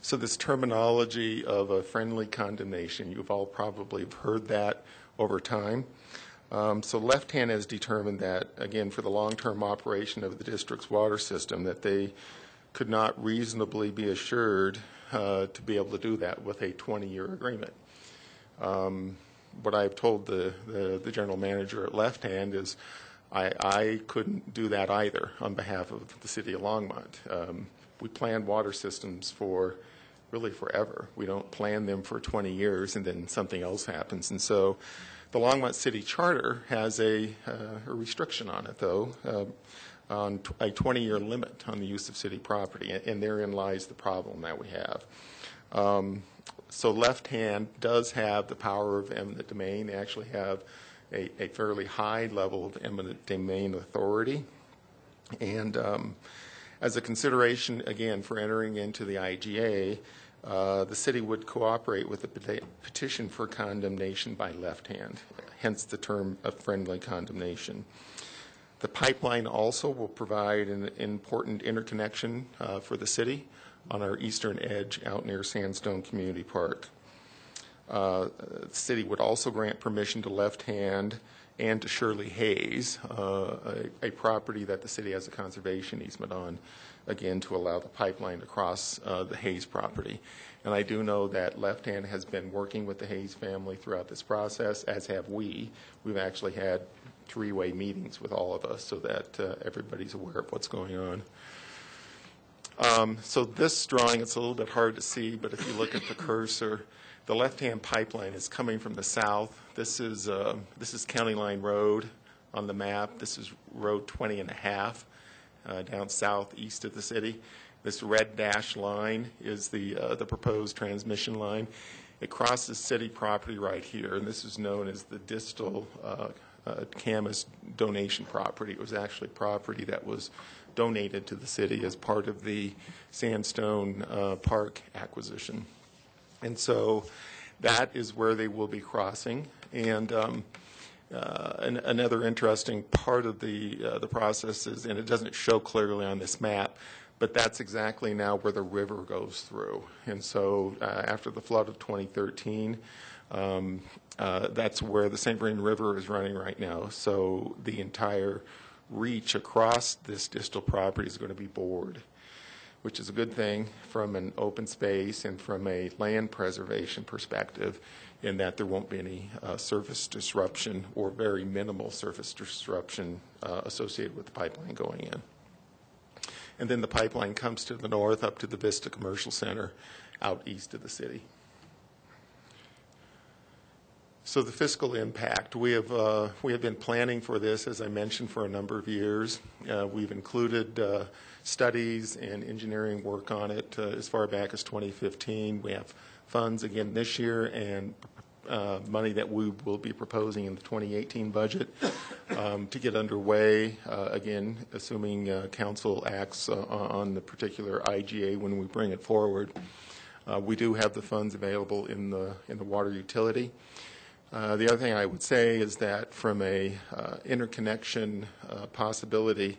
Speaker 18: So this terminology of a friendly condemnation, you've all probably heard that over time. So Left Hand has determined that, again, for the long-term operation of the district's water system, that they could not reasonably be assured to be able to do that with a 20-year agreement. What I've told the general manager at Left Hand is I couldn't do that either on behalf of the city of Longmont. We plan water systems for really forever. We don't plan them for 20 years and then something else happens. And so the Longmont City Charter has a restriction on it, though, on a 20-year limit on the use of city property, and therein lies the problem that we have. So Left Hand does have the power of eminent domain. They actually have a fairly high level of eminent domain authority. And as a consideration, again, for entering into the IGA, the city would cooperate with the petition for condemnation by Left Hand, hence the term of friendly condemnation. The pipeline also will provide an important interconnection for the city on our eastern edge out near Sandstone Community Park. The city would also grant permission to Left Hand
Speaker 19: and to Shirley Hayes, a property that the city has a conservation easement on, again, to allow the pipeline to cross the Hayes property. And I do know that Left Hand has been working with the Hayes family throughout this process, as have we. We've actually had three-way meetings with all of us so that everybody's aware of what's going on. So this drawing, it's a little bit hard to see, but if you look at the cursor, the left-hand pipeline is coming from the south. This is County Line Road on the map. This is Road 20 and a half down southeast of the city. This red dashed line is the proposed transmission line. It crosses city property right here, and this is known as the distal Camas donation property. It was actually property that was donated to the city as part of the Sandstone Park acquisition. And so that is where they will be crossing. And another interesting part of the process is, and it doesn't show clearly on this map, but that's exactly now where the river goes through. And so after the flood of 2013, that's where the St. Vrain River is running right now. So the entire reach across this distal property is going to be bored, which is a good thing from an open space and from a land preservation perspective, in that there won't be any surface disruption or very minimal surface disruption associated with the pipeline going in. And then the pipeline comes to the north up to the Vista Commercial Center out east of the city. So the fiscal impact, we have been planning for this, as I mentioned, for a number of years. We've included studies and engineering work on it as far back as 2015. We have funds again this year and money that we will be proposing in the 2018 budget to get underway, again, assuming council acts on the particular IGA when we bring it forward. We do have the funds available in the water utility. The other thing I would say is that from a interconnection possibility,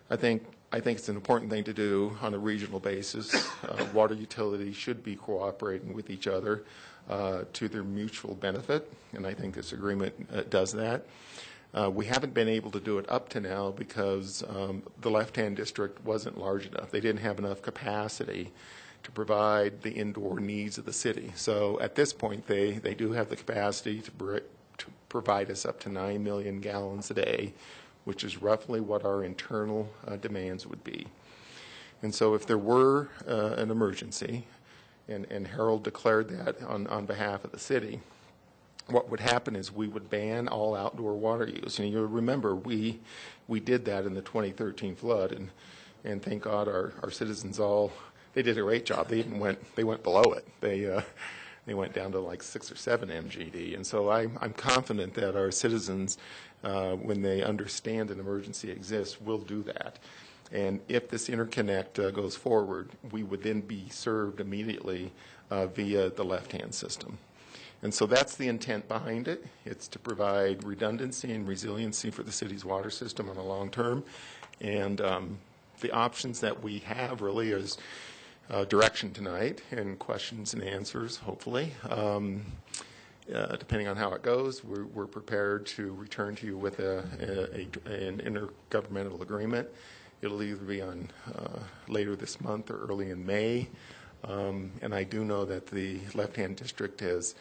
Speaker 19: I think it's an important thing to do on a regional basis. Water utilities should be cooperating with each other to their mutual benefit, and I think this agreement does that. We haven't been able to do it up to now because the left-hand district wasn't large enough. They didn't have enough capacity to provide the indoor needs of the city. So at this point, they do have the capacity to provide us up to 9 million gallons a day, which is roughly what our internal demands would be. And so if there were an emergency, and Harold declared that on behalf of the city, what would happen is we would ban all outdoor water use. And you'll remember we did that in the 2013 flood, and thank God our citizens all, they did a great job. They went below it. They went down to like 6 or 7 MGD. And so I'm confident that our citizens, when they understand an emergency exists, will do that. And if this interconnect goes forward, we would then be served immediately via the left-hand system. And so that's the intent behind it. It's to provide redundancy and resiliency for the city's water system on the long term. And the options that we have really is direction tonight and questions and answers, hopefully. Depending on how it goes, we're prepared to return to you with an intergovernmental agreement. It'll either be on later this month or early in May. And I do know that the left-hand district has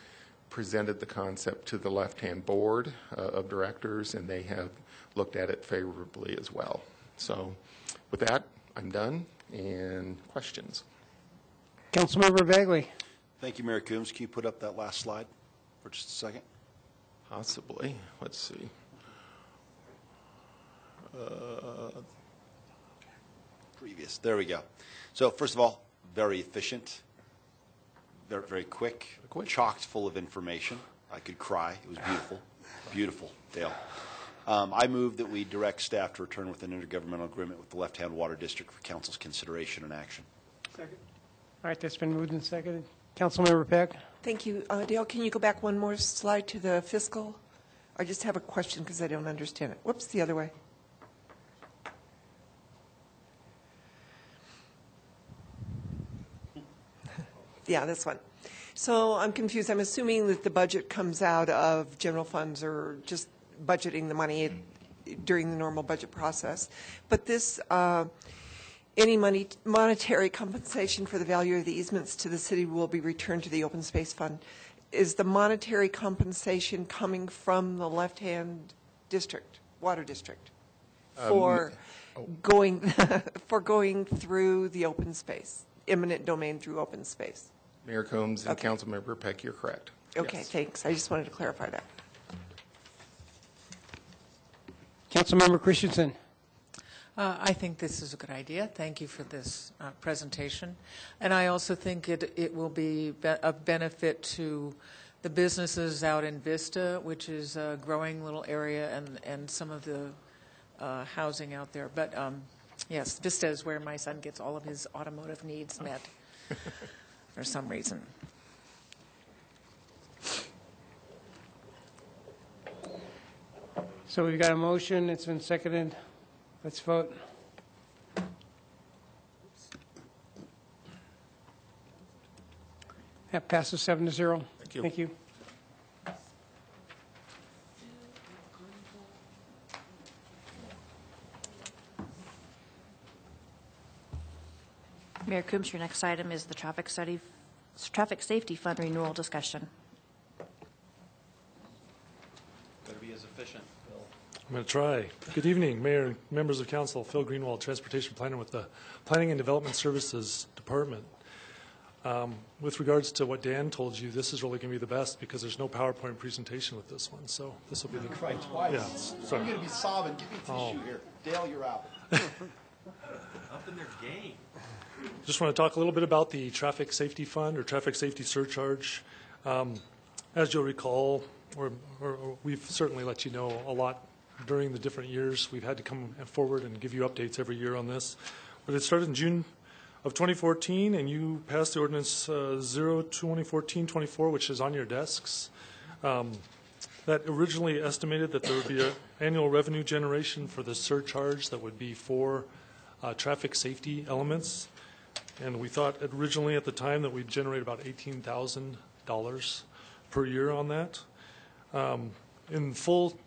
Speaker 19: presented the concept to the left-hand board of directors, and they have looked at it favorably as well. So with that, I'm done. And questions?
Speaker 2: Councilmember Bagley.
Speaker 1: Thank you, Mayor Coombs. Can you put up that last slide for just a second?
Speaker 19: Possibly. Let's see.
Speaker 1: Previous. There we go. So first of all, very efficient, very, very quick, chocked full of information. I could cry. It was beautiful. Beautiful, Dale. I move that we direct staff to return with an intergovernmental agreement with the Left-Hand Water District for council's consideration and action.
Speaker 2: Second. All right, that's been moved and seconded. Councilmember Peck.
Speaker 12: Thank you. Dale, can you go back one more slide to the fiscal? I just have a question because I don't understand it. Whoops, the other way. Yeah, this one. So I'm confused. I'm assuming that the budget comes out of general funds or just budgeting the money during the normal budget process. But this, any monetary compensation for the value of the easements to the city will be returned to the open space fund. Is the monetary compensation coming from the left-hand district, water district, for going for going through the open space, eminent domain through open space?
Speaker 19: Mayor Coombs and Councilmember Peck, you're correct.
Speaker 12: Okay,
Speaker 19: Yes.
Speaker 12: thanks. I just wanted to clarify that.
Speaker 2: Councilmember Christensen.
Speaker 14: I think this is a good idea. Thank you for this presentation. And I also think it will be of benefit to the businesses out in Vista, which is a growing little area, and some of the housing out there. But yes, Vista is where my son gets all of his automotive needs met for some reason.
Speaker 2: So we've got a motion. It's been seconded. Let's vote. That passes 7-0.
Speaker 19: Thank you.
Speaker 2: Thank you.
Speaker 5: Mayor Coombs, your next item is the Traffic Safety Fund renewal discussion.
Speaker 15: Better be as efficient, Bill.
Speaker 21: I'm going to try. Good evening, Mayor and members of Council. Phil Greenwald, Transportation Planner with the Planning and Development Services Department. With regards to what Dan told you, this is really going to be the best because there's no PowerPoint presentation with this one. So this will be the.
Speaker 1: Cried twice.
Speaker 21: Yeah, sorry.
Speaker 1: I'm going to be sobbing. Give me a tissue here. Dale, you're out.
Speaker 15: Up in their game.
Speaker 21: Just want to talk a little bit about the Traffic Safety Fund or Traffic Safety Surcharge. As you'll recall, or we've certainly let you know a lot during the different years. We've had to come forward and give you updates every year on this. But it started in June of 2014, and you passed the ordinance 0/2014-24, which is on your desks. That originally estimated that there would be an annual revenue generation for the surcharge that would be for traffic safety elements. And we thought originally at the time that we'd generate about $18,000 per year on that. In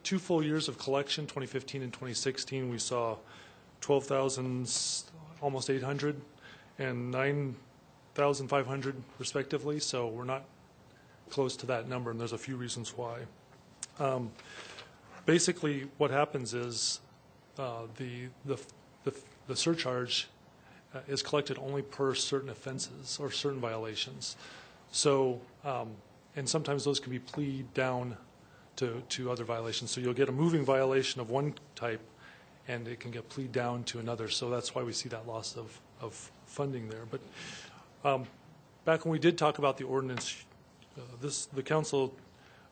Speaker 21: two full years of collection, 2015 and 2016, we saw 12,000, almost 800, and 9,500 respectively. So we're not close to that number, and there's a few reasons why. Basically, what happens is the surcharge is collected only per certain offenses or certain violations. So, and sometimes those can be plead down to other violations. So you'll get a moving violation of one type, and it can get plead down to another. So that's why we see that loss of funding there. But back when we did talk about the ordinance, the council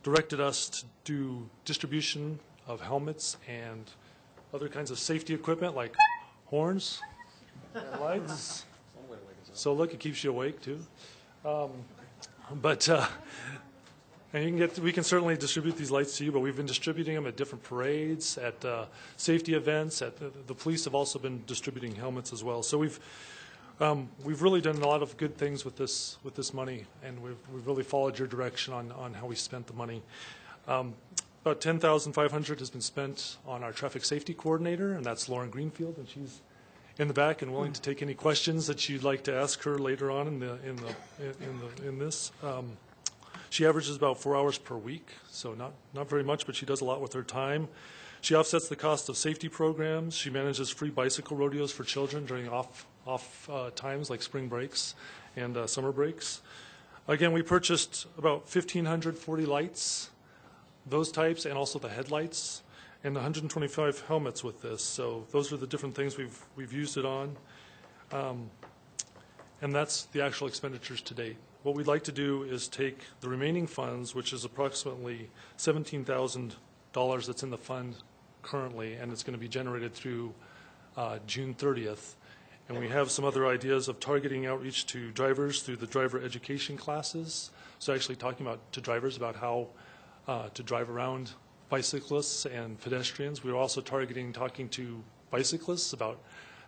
Speaker 21: directed us to do distribution of helmets and other kinds of safety equipment like horns and lights. So look, it keeps you awake too. And we can certainly distribute these lights to you, but we've been distributing them at different parades, at safety events. The police have also been distributing helmets as well. So we've really done a lot of good things with this money, and we've really followed your direction on how we spent the money. About $10,500 has been spent on our traffic safety coordinator, and that's Lauren Greenfield, and she's in the back and willing to take any questions that you'd like to ask her later on in this. She averages about 4 hours per week, so not very much, but she does a lot with her time. She offsets the cost of safety programs. She manages free bicycle rodeos for children during off times like spring breaks and summer breaks. Again, we purchased about 1,540 lights, those types, and also the headlights, and 125 helmets with this. So those are the different things we've used it on. And that's the actual expenditures to date. What we'd like to do is take the remaining funds, which is approximately $17,000 that's in the fund currently, and it's going to be generated through June 30th. And we have some other ideas of targeting outreach to drivers through the driver education classes. So actually talking to drivers about how to drive around bicyclists and pedestrians. We're also talking to bicyclists about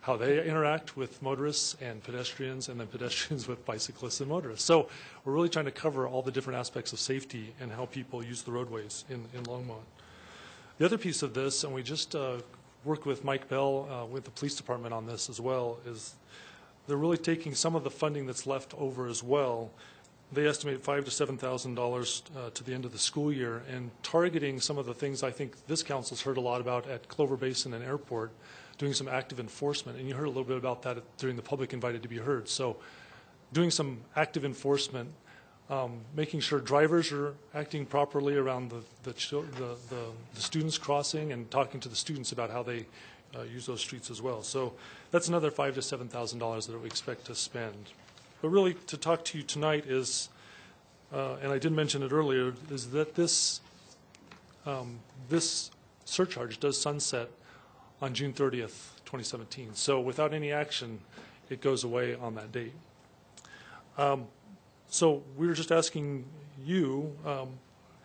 Speaker 21: how they interact with motorists and pedestrians, and then pedestrians with bicyclists and motorists. So we're really trying to cover all the different aspects of safety and how people use the roadways in Longmont. The other piece of this, and we just worked with Mike Bell with the police department on this as well, is they're really taking some of the funding that's left over as well. They estimate $5,000 to $7,000 to the end of the school year, and targeting some of the things I think this council's heard a lot about at Clover Basin and Airport, doing some active enforcement. And you heard a little bit about that during the public invited to be heard. So doing some active enforcement, making sure drivers are acting properly around the students crossing, and talking to the students about how they use those streets as well. So that's another $5,000 to $7,000 that we expect to spend. But really, to talk to you tonight is, and I did mention it earlier, is that this surcharge does sunset on June 30th, 2017. So without any action, it goes away on that date. So we were just asking you,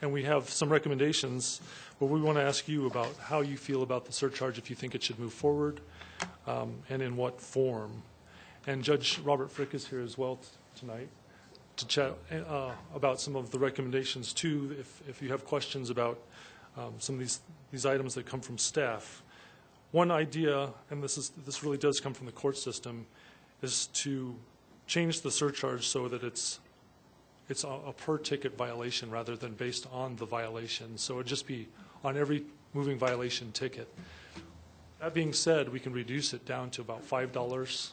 Speaker 21: and we have some recommendations, but we want to ask you about how you feel about the surcharge, if you think it should move forward, and in what form. And Judge Robert Frick is here as well tonight to chat about some of the recommendations too, if you have questions about some of these items that come from staff. One idea, and this really does come from the court system, is to change the surcharge so that it's a per ticket violation rather than based on the violation. So it'd just be on every moving violation ticket. That being said, we can reduce it down to about $5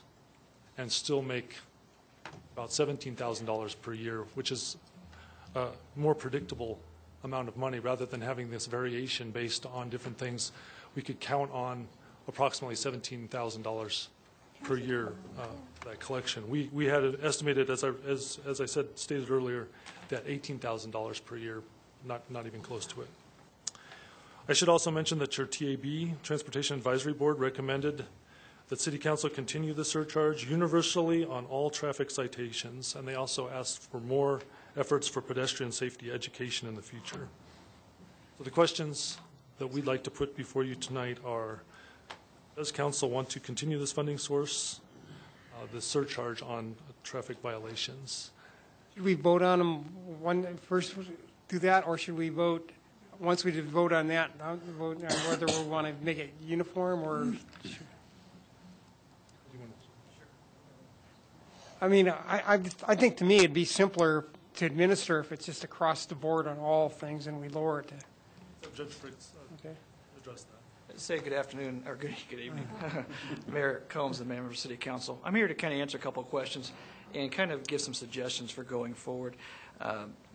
Speaker 21: and still make about $17,000 per year, which is a more predictable amount of money rather than having this variation based on different things. We could count on approximately $17,000 per year, that collection. We had it estimated, as I stated earlier, that $18,000 per year, not even close to it. I should also mention that your TAB, Transportation Advisory Board, recommended that City Council continue the surcharge universally on all traffic citations, and they also asked for more efforts for pedestrian safety education in the future. So the questions that we'd like to put before you tonight are, does Council want to continue this funding source, the surcharge on traffic violations?
Speaker 2: Should we vote on them first do that, or should we vote, once we vote on that, vote on whether we want to make it uniform, or... I mean, I think to me it'd be simpler to administer if it's just across the board on all things and we lower it to...
Speaker 21: So Judge Fritz, address that.
Speaker 4: Say good afternoon, or good evening. Mayor Combs and members of City Council. I'm here to kind of answer a couple of questions and kind of give some suggestions for going forward.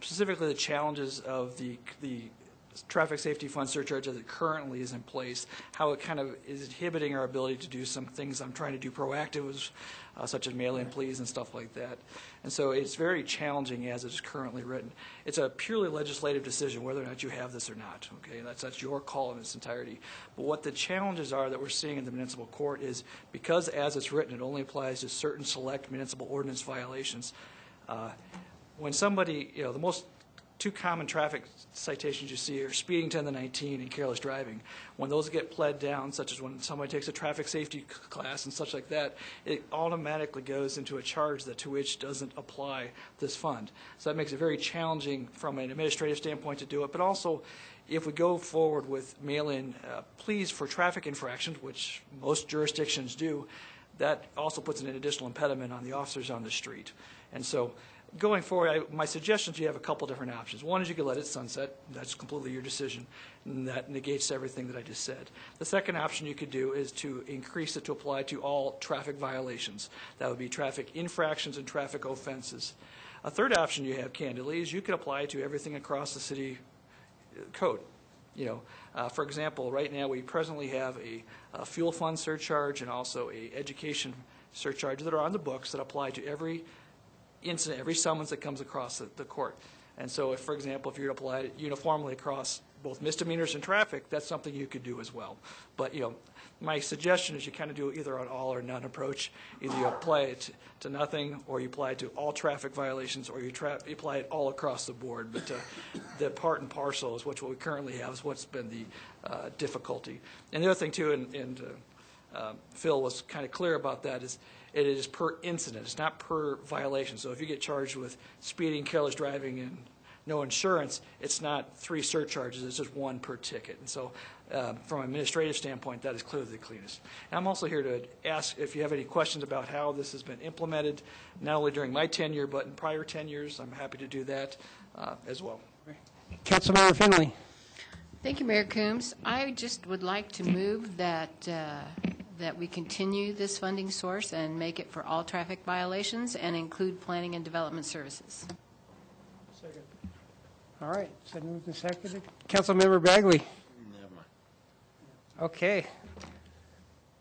Speaker 4: Specifically the challenges of the traffic safety fund surcharge as it currently is in place, how it kind of is inhibiting our ability to do some things I'm trying to do proactive, such as mail-in pleas and stuff like that. And so it's very challenging as it is currently written. It's a purely legislative decision whether or not you have this or not. Okay, that's your call in its entirety. But what the challenges are that we're seeing in the municipal court is, because as it's written, it only applies to certain select municipal ordinance violations. When somebody, the most two common traffic citations you see are speeding 10 to 19 and careless driving. When those get pled down, such as when somebody takes a traffic safety class and such like that, it automatically goes into a charge that to which doesn't apply this fund. So that makes it very challenging from an administrative standpoint to do it, but also if we go forward with mail-in pleas for traffic infractions, which most jurisdictions do, that also puts an additional impediment on the officers on the street. And so going forward, my suggestion is you have a couple different options. One is you could let it sunset. That's completely your decision. And that negates everything that I just said. The second option you could do is to increase it to apply to all traffic violations. That would be traffic infractions and traffic offenses. A third option you have, candidly, is you could apply it to everything across the city code. For example, right now we presently have a fuel fund surcharge and also a education surcharge that are on the books that apply to every incident, every summons that comes across the court. And so if, for example, if you apply it uniformly across both misdemeanors and traffic, that's something you could do as well. But, my suggestion is you kind of do either an all or none approach. Either you apply it to nothing, or you apply it to all traffic violations, or you apply it all across the board. But the part and parcel is what we currently have, is what's been the difficulty. And the other thing, too, and Phil was kind of clear about that, is it is per incident. It's not per violation. So if you get charged with speeding, careless driving, and no insurance, it's not 3 surcharges, it's just 1 per ticket. And so from an administrative standpoint, that is clearly the cleanest. And I'm also here to ask if you have any questions about how this has been implemented, not only during my tenure, but in prior tenures. I'm happy to do that as well.
Speaker 2: Councilmember Finley.
Speaker 10: Thank you, Mayor Coombs. I just would like to move that that we continue this funding source and make it for all traffic violations and include planning and development services.
Speaker 2: Second. All right, so moved and seconded. Councilmember Bagley.
Speaker 15: Never mind.
Speaker 2: Okay.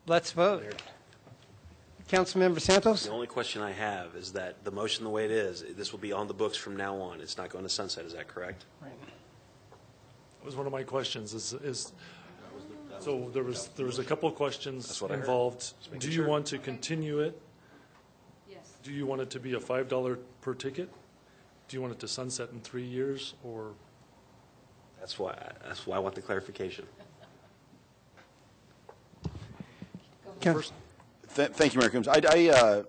Speaker 2: Let's vote. Councilmember Santos.
Speaker 15: The only question I have is that the motion, the way it is, this will be on the books from now on. It's not going to sunset. Is that correct?
Speaker 2: Right.
Speaker 21: That was one of my questions. So there was a couple of questions involved. Do you want to continue it?
Speaker 10: Yes.
Speaker 21: Do you want it to be a $5 per ticket? Do you want it to sunset in 3 years, or?
Speaker 15: That's why I want the clarification.
Speaker 1: Thank you, Mayor Coombs. I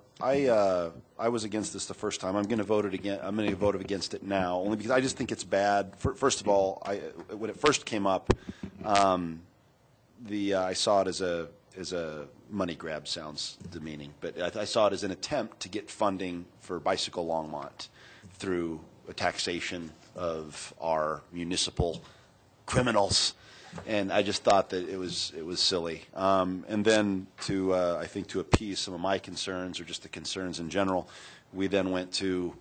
Speaker 1: was against this the first time. I'm going to vote it again. I'm going to vote against it now, only because I just think it's bad. First of all, when it first came up, I saw it as a money grab. Sounds demeaning, but I saw it as an attempt to get funding for Bicycle Longmont through a taxation of our municipal criminals. And I just thought that it was silly. And then I think to appease some of my concerns, or just the concerns in general, we then went to,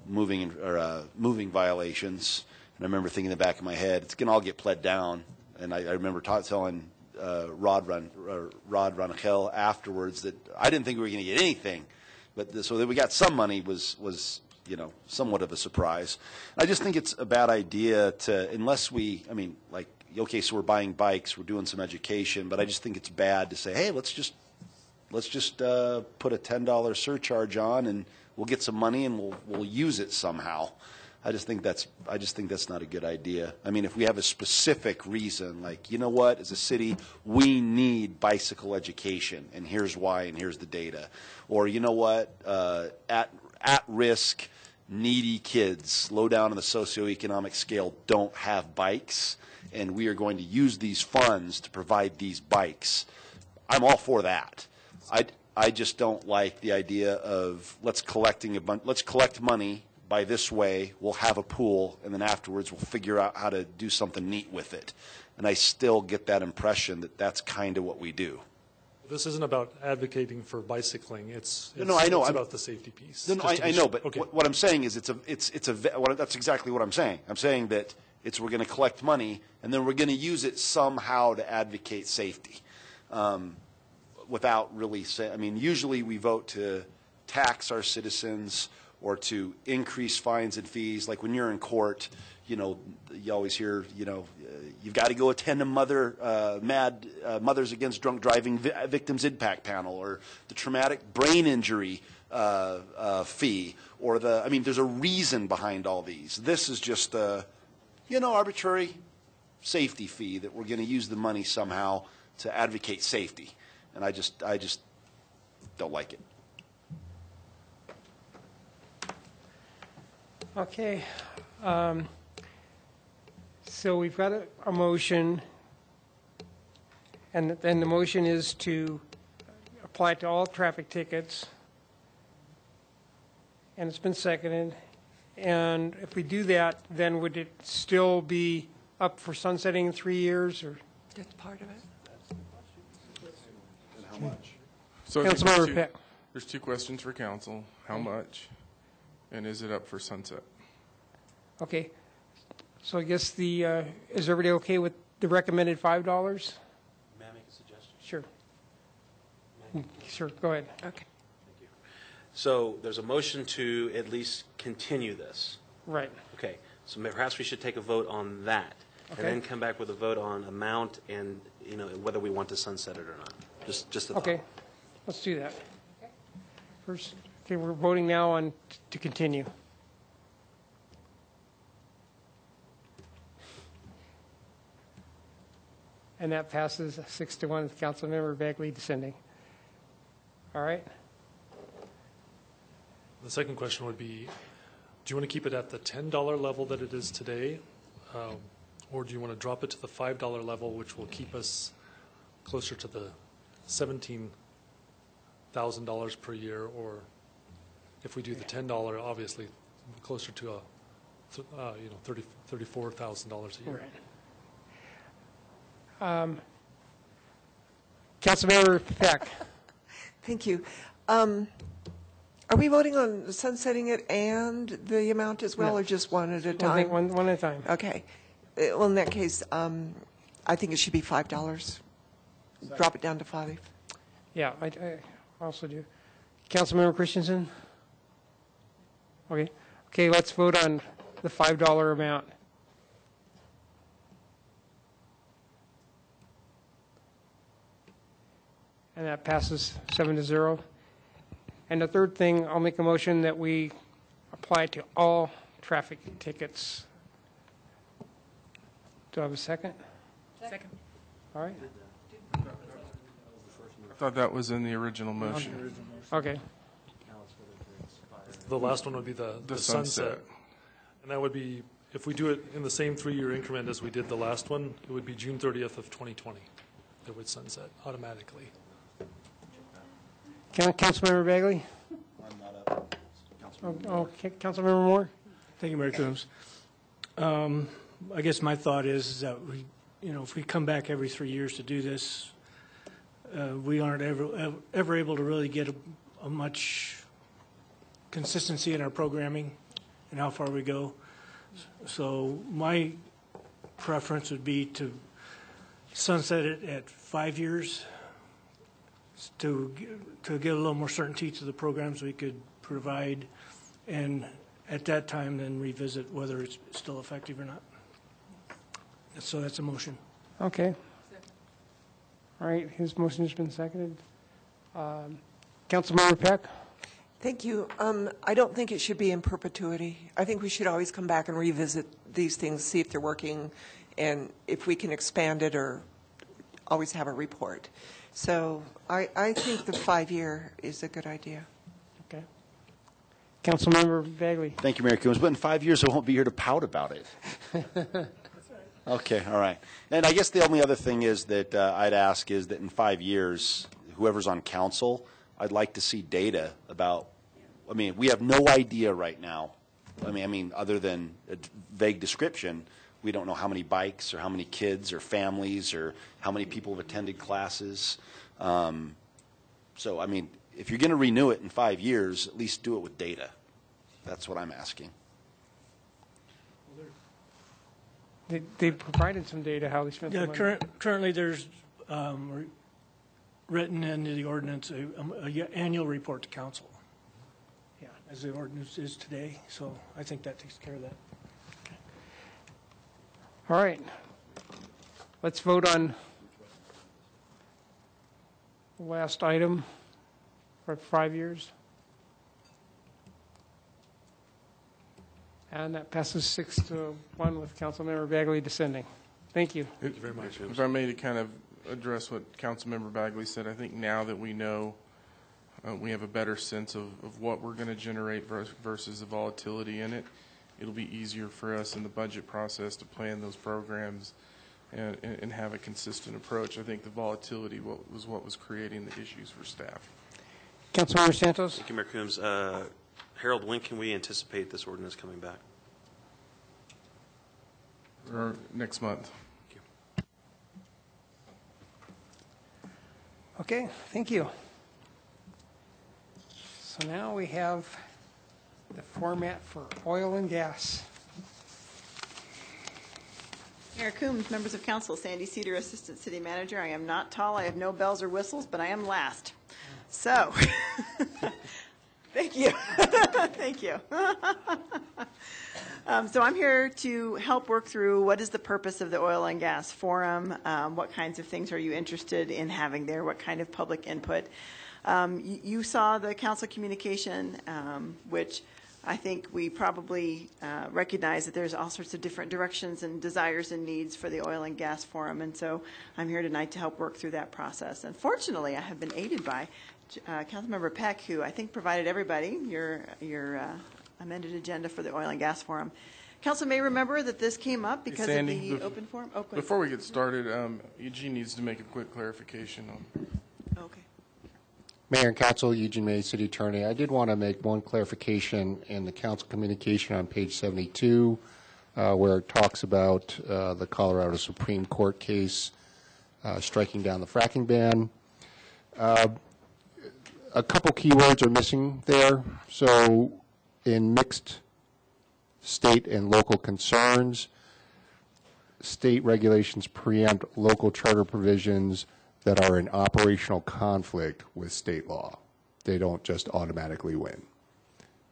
Speaker 1: moving violations. And I remember thinking in the back of my head, it's going to all get pled down. And I remember telling Rod Rangel afterwards that I didn't think we were going to get anything, but so that we got some money was somewhat of a surprise. I just think it's a bad idea unless okay, so we're buying bikes, we're doing some education, but I just think it's bad to say, hey, let's just put a $10 surcharge on and we'll get some money and we'll use it somehow. I just think that's not a good idea. I mean, if we have a specific reason, like, you know what, as a city, we need bicycle education, and here's why, and here's the data. Or, you know what, at-risk, needy kids, low down on the socioeconomic scale, don't have bikes, and we are going to use these funds to provide these bikes. I'm all for that. I just don't like the idea of let's collect money by this way, we'll have a pool, and then afterwards we'll figure out how to do something neat with it. And I still get that impression that that's kind of what we do.
Speaker 21: This isn't about advocating for bicycling. It's about the safety piece.
Speaker 1: No, I know, but
Speaker 21: okay.
Speaker 1: What I'm saying is that's exactly what I'm saying. I'm saying that we're going to collect money, and then we're going to use it somehow to advocate safety, without really saying. I mean, usually we vote to tax our citizens or to increase fines and fees. Like when you're in court, you always hear, you've got to go attend a Mothers Against Drunk Driving Victims Impact Panel, or the traumatic brain injury fee, or there's a reason behind all these. This is just a, arbitrary safety fee that we're going to use the money somehow to advocate safety. And I just don't like it.
Speaker 2: Okay. So we've got a motion, and then the motion is to apply to all traffic tickets, and it's been seconded. And if we do that, then would it still be up for sunsetting in 3 years, or?
Speaker 14: That's part of it.
Speaker 18: And how much? So there's two questions for council. How much? And is it up for sunset?
Speaker 2: Okay. So I guess is everybody okay with the recommended $5?
Speaker 15: May I make a suggestion?
Speaker 2: Sure. Sure, go ahead.
Speaker 14: Okay.
Speaker 15: Thank you. So there's a motion to at least continue this.
Speaker 2: Right.
Speaker 15: Okay. So perhaps we should take a vote on that,
Speaker 2: Okay.
Speaker 15: and then come back with a vote on amount and, whether we want to sunset it or not. Just a thought.
Speaker 2: Okay. Let's do that. First, okay, we're voting now on to continue. And that passes 6-1 with Councilmember Bagley dissenting. All right.
Speaker 21: The second question would be, Do you want to keep it at the $10 level that it is today? Or do you want to drop it to the $5 level, which will keep us closer to the $17,000 per year? Or if we do the $10, obviously closer to a $34,000 a year.
Speaker 2: Right. Councilmember Peck.
Speaker 12: Thank you. Are we voting on sunsetting it and the amount as well,
Speaker 2: No.
Speaker 12: or just one at a time?
Speaker 2: One at a time.
Speaker 12: Okay. Well, in that case, I think it should be $5. Drop it down to 5.
Speaker 2: Yeah, I also do. Councilmember Christensen? Okay. Okay, let's vote on the $5 amount. And that passes 7-0. And the third thing, I'll make a motion that we apply to all traffic tickets. Do I have a second?
Speaker 14: Second.
Speaker 2: All right.
Speaker 18: I thought that was in the original motion.
Speaker 2: Okay.
Speaker 21: The last one would be the sunset. And that would be, if we do it in the same 3-year increment as we did the last one, it would be June 30th of 2020. It would sunset automatically.
Speaker 2: Councilmember Bagley?
Speaker 1: I'm not up.
Speaker 2: Okay, Councilmember Moore?
Speaker 11: Thank you, Mayor Coombs. I guess my thought is that we, if we come back every 3 years to do this, we aren't ever able to really get a much consistency in our programming and how far we go. So my preference would be to sunset it at 5 years to get a little more certainty to the programs we could provide, and at that time then revisit whether it's still effective or not. So that's a motion.
Speaker 2: Okay. All right, his motion has been seconded. Councilmember Peck?
Speaker 12: Thank you. I don't think it should be in perpetuity. I think we should always come back and revisit these things, see if they're working, and if we can expand it or always have a report. So I think the 5-year is a good idea.
Speaker 2: Okay. Councilmember Bagley?
Speaker 1: Thank you, Mayor Coombs. But in 5 years, I won't be here to pout about it. Okay, all right. And I guess the only other thing is that I'd ask is that in 5 years, whoever's on council, I'd like to see data about, we have no idea right now. Other than a vague description, we don't know how many bikes or how many kids or families or how many people have attended classes. So, if you're going to renew it in 5 years, at least do it with data. That's what I'm asking.
Speaker 2: They provided some data how they spent the money.
Speaker 11: Currently there's written into the ordinance an annual report to council. Yeah, as the ordinance is today. So I think that takes care of that.
Speaker 2: Okay. All right. Let's vote on the last item for 5 years. And that passes 6-1 with Councilmember Bagley dissenting. Thank you.
Speaker 21: Thank you very much.
Speaker 18: If I may to kind of address what Councilmember Bagley said, I think now that we know we have a better sense of what we're going to generate versus the volatility in it, it'll be easier for us in the budget process to plan those programs and have a consistent approach. I think the volatility was what was creating the issues for staff.
Speaker 2: Councilmember Santos?
Speaker 15: Thank you, Mayor Coombs. Harold, when can we anticipate this ordinance coming back?
Speaker 18: Or next month.
Speaker 2: Okay, thank you. So now we have the format for oil and gas.
Speaker 9: Mayor Coombs, members of council, Sandy Cedar, Assistant City Manager. I am not tall, I have no bells or whistles, but I am last. So, thank you. Thank you. So I'm here to help work through what is the purpose of the Oil and Gas Forum, what kinds of things are you interested in having there, what kind of public input. You saw the council communication, which I think we probably recognize that there's all sorts of different directions and desires and needs for the Oil and Gas Forum, and so I'm here tonight to help work through that process. And fortunately, I have been aided by Councilmember Peck, who I think provided everybody your amended agenda for the Oil and Gas Forum. Council may remember that this came up because of
Speaker 18: Sandy,
Speaker 9: the open forum. Oh, go ahead.
Speaker 18: Before we get started, Eugene needs to make a quick clarification on.
Speaker 9: Okay.
Speaker 7: Mayor and Council, Eugene May, City Attorney. I did want to make one clarification in the council communication on page 72, where it talks about the Colorado Supreme Court case striking down the fracking ban. A couple keywords are missing there. So in mixed state and local concerns, state regulations preempt local charter provisions that are in operational conflict with state law. They don't just automatically win.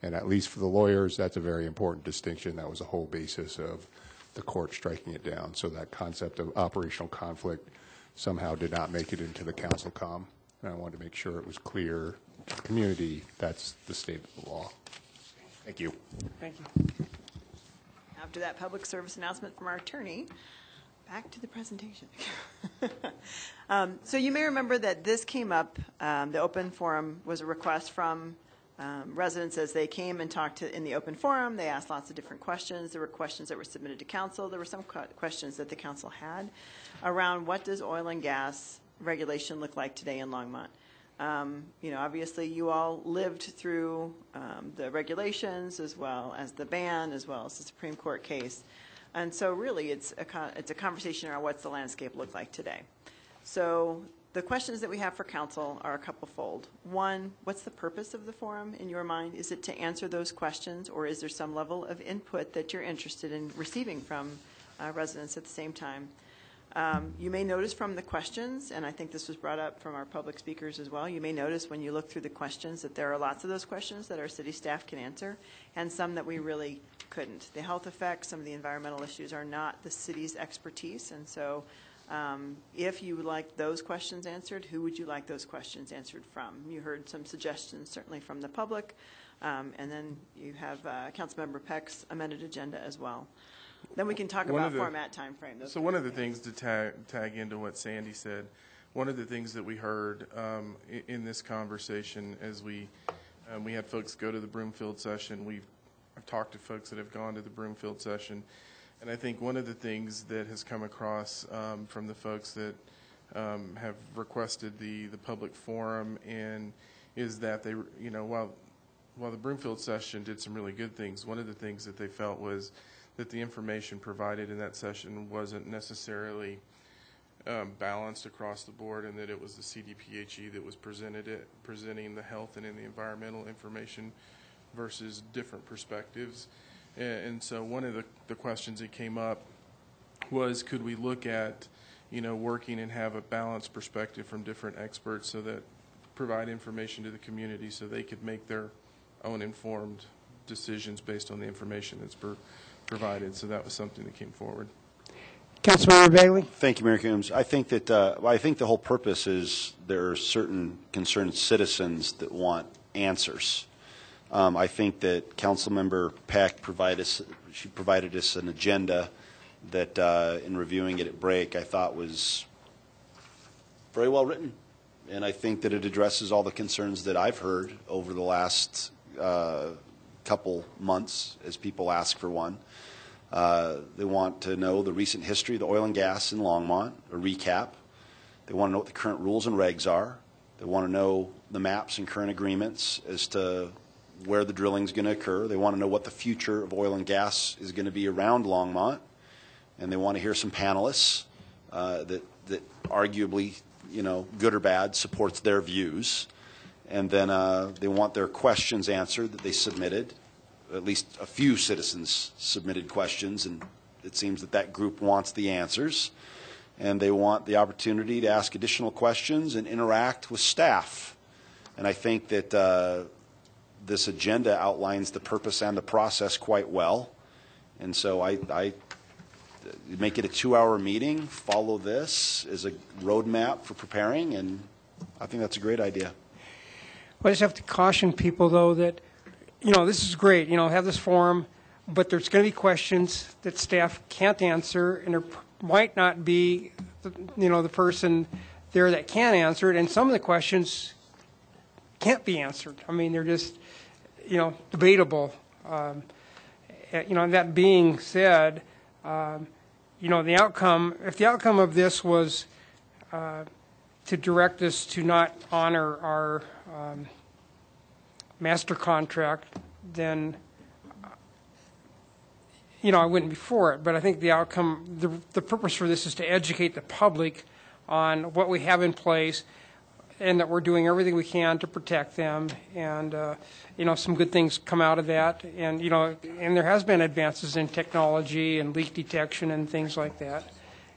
Speaker 7: And at least for the lawyers, that's a very important distinction. That was the whole basis of the court striking it down. So that concept of operational conflict somehow did not make it into the council comm. And I wanted to make sure it was clear to the community that's the state of the law. Thank you.
Speaker 9: Thank you. After that public service announcement from our attorney, back to the presentation. So you may remember that this came up, the open forum was a request from residents as they came and talked in the open forum. They asked lots of different questions. There were questions that were submitted to council. There were some questions that the council had around what does oil and gas regulation look like today in Longmont. Obviously you all lived through the regulations as well as the ban, as well as the Supreme Court case. And so really it's a conversation around what's the landscape look like today. So the questions that we have for council are a couple-fold. One, what's the purpose of the forum in your mind? Is it to answer those questions, or is there some level of input that you're interested in receiving from residents at the same time? You may notice from the questions, and I think this was brought up from our public speakers as well, you may notice when you look through the questions that there are lots of those questions that our city staff can answer, and some that we really couldn't. The health effects, some of the environmental issues are not the city's expertise, and so if you would like those questions answered, who would you like those questions answered from? You heard some suggestions certainly from the public, and then you have Councilmember Peck's amended agenda as well. Then we can talk about format, time frame.
Speaker 18: So one of the things to tag into what Sandy said, one of the things that we heard in this conversation as we had folks go to the Broomfield session, I've talked to folks that have gone to the Broomfield session, and I think one of the things that has come across from the folks that have requested the public forum and is that they, while the Broomfield session did some really good things, one of the things that they felt was that the information provided in that session wasn't necessarily balanced across the board, and that it was the CDPHE that was presenting the health and the environmental information versus different perspectives. And so one of the questions that came up was, could we look at, working and have a balanced perspective from different experts so that provide information to the community so they could make their own informed decisions based on the information that's provided. So that was something that came forward.
Speaker 1: Councilmember Bailey. Thank you, Mayor Coombs. I think that I think the whole purpose is there are certain concerned citizens that want answers. I think that Councilmember Peck provided us an agenda that, in reviewing it at break, I thought was very well written, and I think that it addresses all the concerns that I've heard over the last couple months as people ask for one. They want to know the recent history of the oil and gas in Longmont, a recap. They want to know what the current rules and regs are. They want to know the maps and current agreements as to where the drilling is going to occur. They want to know what the future of oil and gas is going to be around Longmont. And they want to hear some panelists that arguably, good or bad, supports their views. And then they want their questions answered that they submitted. At least a few citizens submitted questions, and it seems that group wants the answers. And they want the opportunity to ask additional questions and interact with staff. And I think that this agenda outlines the purpose and the process quite well. And so I make it a 2-hour meeting, follow this as a roadmap for preparing, and I think that's a great idea.
Speaker 2: I just have to caution people, though, that, this is great, have this forum, but there's going to be questions that staff can't answer, and there might not be, the person there that can answer it, and some of the questions can't be answered. I mean, they're just, debatable. That being said, the outcome, if the outcome of this was to direct us to not honor our master contract, then, I wouldn't be for it. But I think the outcome, the purpose for this is to educate the public on what we have in place and that we're doing everything we can to protect them. And, some good things come out of that. And, and there has been advances in technology and leak detection and things like that.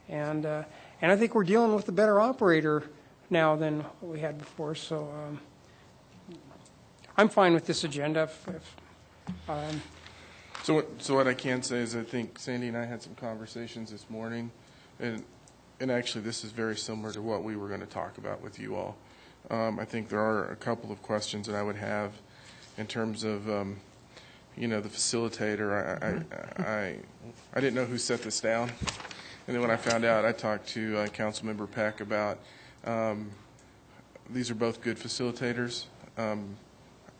Speaker 2: And I think we're dealing with a better operator now than what we had before. So I'm fine with this agenda.
Speaker 18: So what I can say is I think Sandy and I had some conversations this morning, and actually this is very similar to what we were going to talk about with you all. I think there are a couple of questions that I would have in terms of, the facilitator. I didn't know who set this down, and then when I found out, I talked to Councilmember Peck about these are both good facilitators.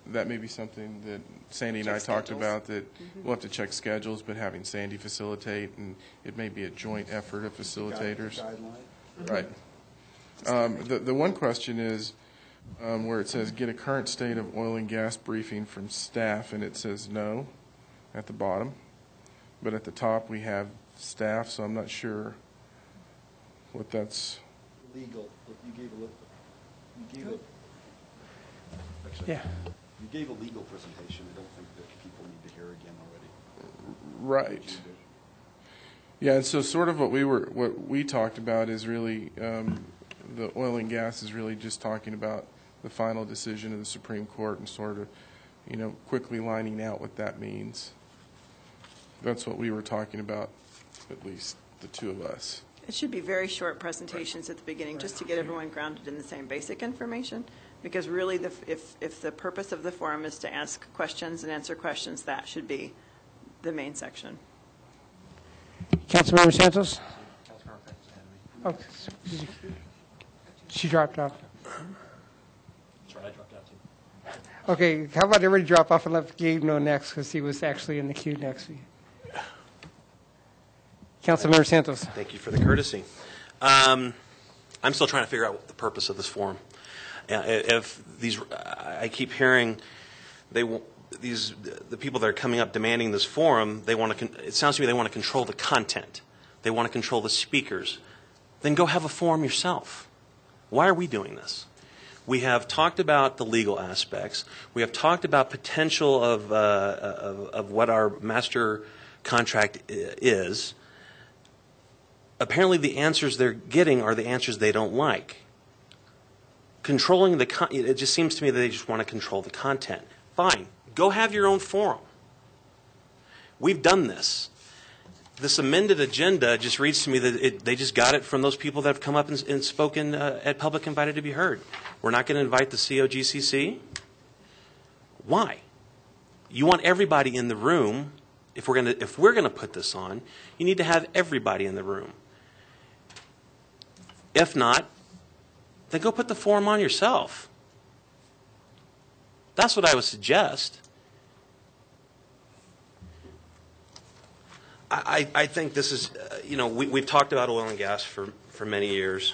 Speaker 18: That may be something that Sandy and I talked about, that we'll have to check schedules, but having Sandy facilitate, and it may be a joint effort of facilitators. Right. The one question is where it says, get a current state of oil and gas briefing from staff, and it says no at the bottom. But at the top we have staff, so I'm not sure what that's.
Speaker 1: Legal. You gave a legal presentation. I don't think that people need to hear again already.
Speaker 18: Right. Yeah, and so sort of what we talked about is really the oil and gas is really just talking about the final decision of the Supreme Court and sort of, quickly lining out what that means. That's what we were talking about, at least the two of us.
Speaker 9: It should be very short presentations at the beginning, just to get everyone grounded in the same basic information. Because really, if the purpose of the forum is to ask questions and answer questions, that should be the main section.
Speaker 2: Councilmember Santos? Oh, she dropped off.
Speaker 15: Sorry, I dropped out too.
Speaker 2: Okay, how about everybody drop off and let Gabe know next, because he was actually in the queue next. Councilmember Santos.
Speaker 15: Thank you for the courtesy. I'm still trying to figure out what the purpose of this forum. If these, I keep hearing the people that are coming up demanding this forum, they want to. It sounds to me they want to control the content. They want to control the speakers. Then go have a forum yourself. Why are we doing this? We have talked about the legal aspects. We have talked about potential of what our master contract is. Apparently, the answers they're getting are the answers they don't like. Controlling it just seems to me that they just want to control the content. Fine, go have your own forum. We've done this. This amended agenda just reads to me that they just got it from those people that have come up and spoken at Public Invited to be Heard. We're not going to invite the COGCC? Why? You want everybody in the room. If we're going to put this on, you need to have everybody in the room. If not, then go put the forum on yourself. That's what I would suggest. I think this is, we've talked about oil and gas for many years.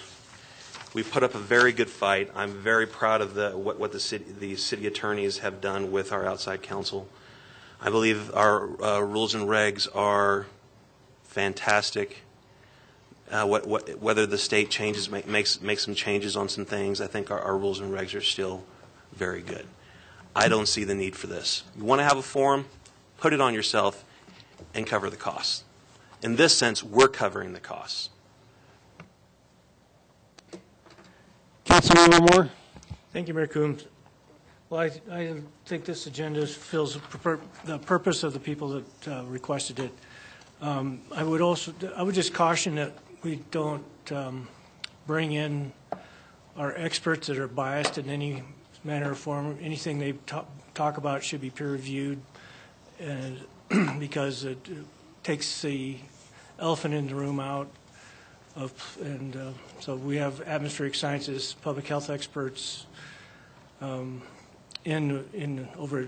Speaker 15: We've put up a very good fight. I'm very proud of what the city attorneys have done with our outside counsel. I believe our rules and regs are fantastic. Whether the state changes, makes some changes on some things, I think our rules and regs are still very good. I don't see the need for this. You want to have a forum, put it on yourself, and cover the costs. In this sense, we're covering the costs.
Speaker 2: Councilmember Moore?
Speaker 11: Thank you, Mayor Coombs. Well, I think this agenda fulfills the purpose of the people that requested it. I would just caution that we don't bring in our experts that are biased in any manner or form. Anything they talk about should be peer-reviewed, and because it takes the elephant in the room out. So we have atmospheric scientists, public health experts in over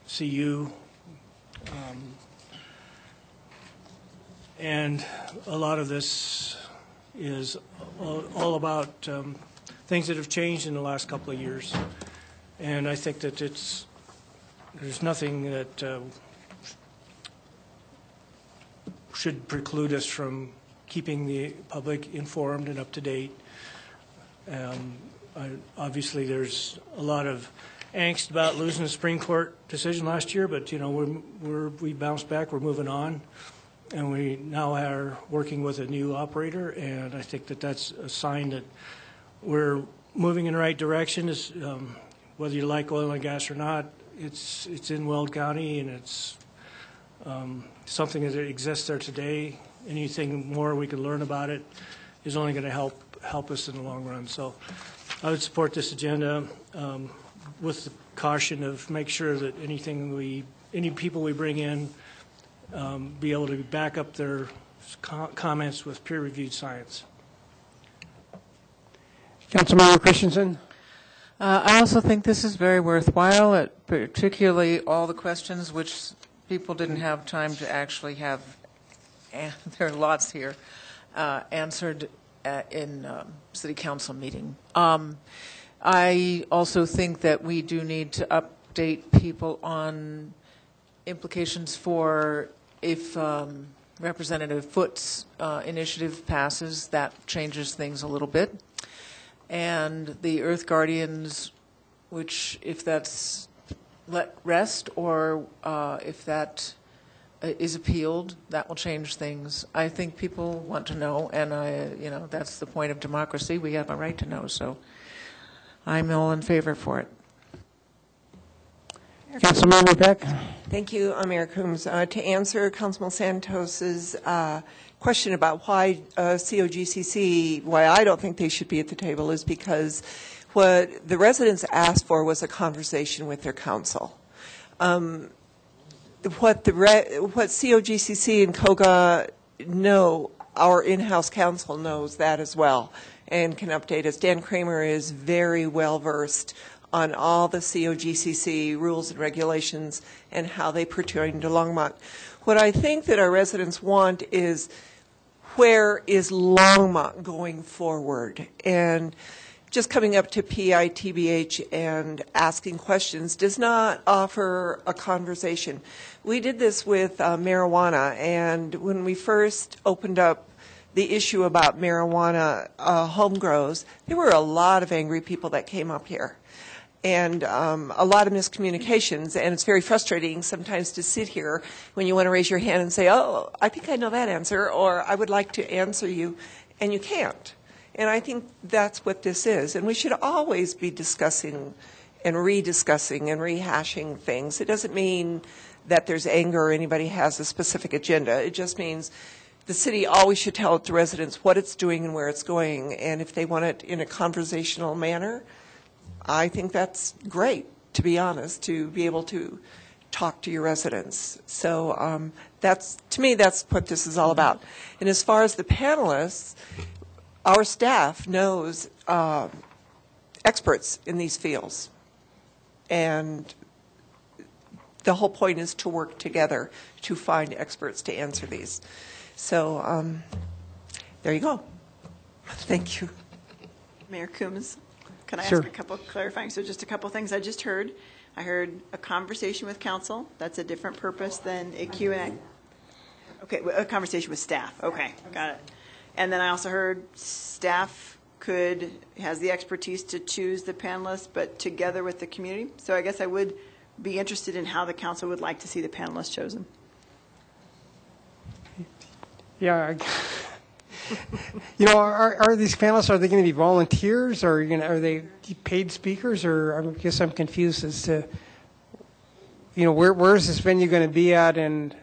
Speaker 11: CU. And a lot of this is all about things that have changed in the last couple of years. And I think that there's nothing that should preclude us from keeping the public informed and up to date. Obviously, there's a lot of angst about losing the Supreme Court decision last year, but we bounced back. We're moving on, and we now are working with a new operator. And I think that that's a sign that we're moving in the right direction. Is whether you like oil and gas or not, it's in Weld County, and it's something that exists there today. Anything more we can learn about it is only going to help us in the long run. So I would support this agenda with the caution of make sure that any people we bring in be able to back up their comments with peer-reviewed science.
Speaker 2: Councilmember Christensen.
Speaker 14: I also think this is very worthwhile, particularly all the questions which people didn't have time to actually have, there are lots here, answered in City Council meeting. I also think that we do need to update people on implications for if Representative Foot's initiative passes, that changes things a little bit. And the Earth Guardians, which if that's let rest or if that is appealed, that will change things. I think people want to know, and that's the point of democracy. We have a right to know, so I'm all in favor for it.
Speaker 2: Councilmember Peck.
Speaker 12: Thank you, Mayor Coombs. To answer Councilman Santos's question about why COGCC, why I don't think they should be at the table, is because what the residents asked for was a conversation with their council. What COGCC and COGA know, our in-house council knows that as well and can update us. Dan Kramer is very well versed on all the COGCC rules and regulations and how they pertain to Longmont. What I think that our residents want is, where is Longmont going forward? And just coming up to PITBH and asking questions does not offer a conversation. We did this with marijuana, and when we first opened up the issue about marijuana home grows, there were a lot of angry people that came up here. And a lot of miscommunications, and it's very frustrating sometimes to sit here when you want to raise your hand and say, oh, I think I know that answer, or I would like to answer you, and you can't. And I think that's what this is. And we should always be discussing and rediscussing and rehashing things. It doesn't mean that there's anger or anybody has a specific agenda. It just means the city always should tell the residents what it's doing and where it's going. And if they want it in a conversational manner, I think that's great, to be honest, to be able to talk to your residents. So to me, that's what this is all about. And as far as the panelists, our staff knows experts in these fields. And the whole point is to work together to find experts to answer these. So there you go. Thank you.
Speaker 9: Mayor Coombs, can I
Speaker 2: Sure.
Speaker 9: ask a couple clarifying? So just a couple things I just heard. I heard a conversation with council. That's a different purpose than a Q&A. Okay, a conversation with staff. Okay, got it. And then I also heard staff has the expertise to choose the panelists, but together with the community. So I guess I would be interested in how the council would like to see the panelists chosen.
Speaker 2: Yeah. Are these panelists, are they going to be volunteers, or are they paid speakers, or I guess I'm confused as to, where is this venue going to be at, and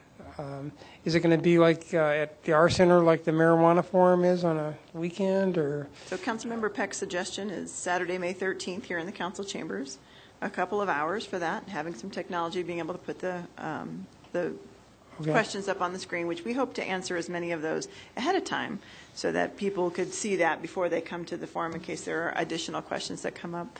Speaker 2: is it going to be like at the R Center like the marijuana forum is on a weekend, or?
Speaker 9: So Councilmember Peck's suggestion is Saturday, May 13th here in the council chambers, a couple of hours for that, having some technology, being able to put the questions up on the screen, which we hope to answer as many of those ahead of time so that people could see that before they come to the forum in case there are additional questions that come up.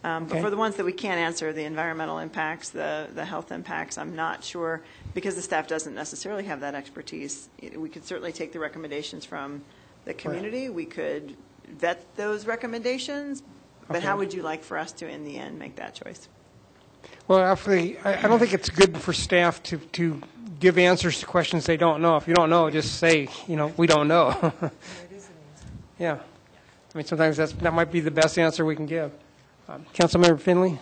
Speaker 9: But for the ones that we can't answer, the environmental impacts, the health impacts, I'm not sure, because the staff doesn't necessarily have that expertise. We could certainly take the recommendations from the community. We could vet those recommendations, but how would you like for us to, in the end, make that choice?
Speaker 2: Well, actually, I don't think it's good for staff to give answers to questions they don't know. If you don't know, just say, we don't know. Yeah. I mean, sometimes that might be the best answer we can give. Councilmember Finley?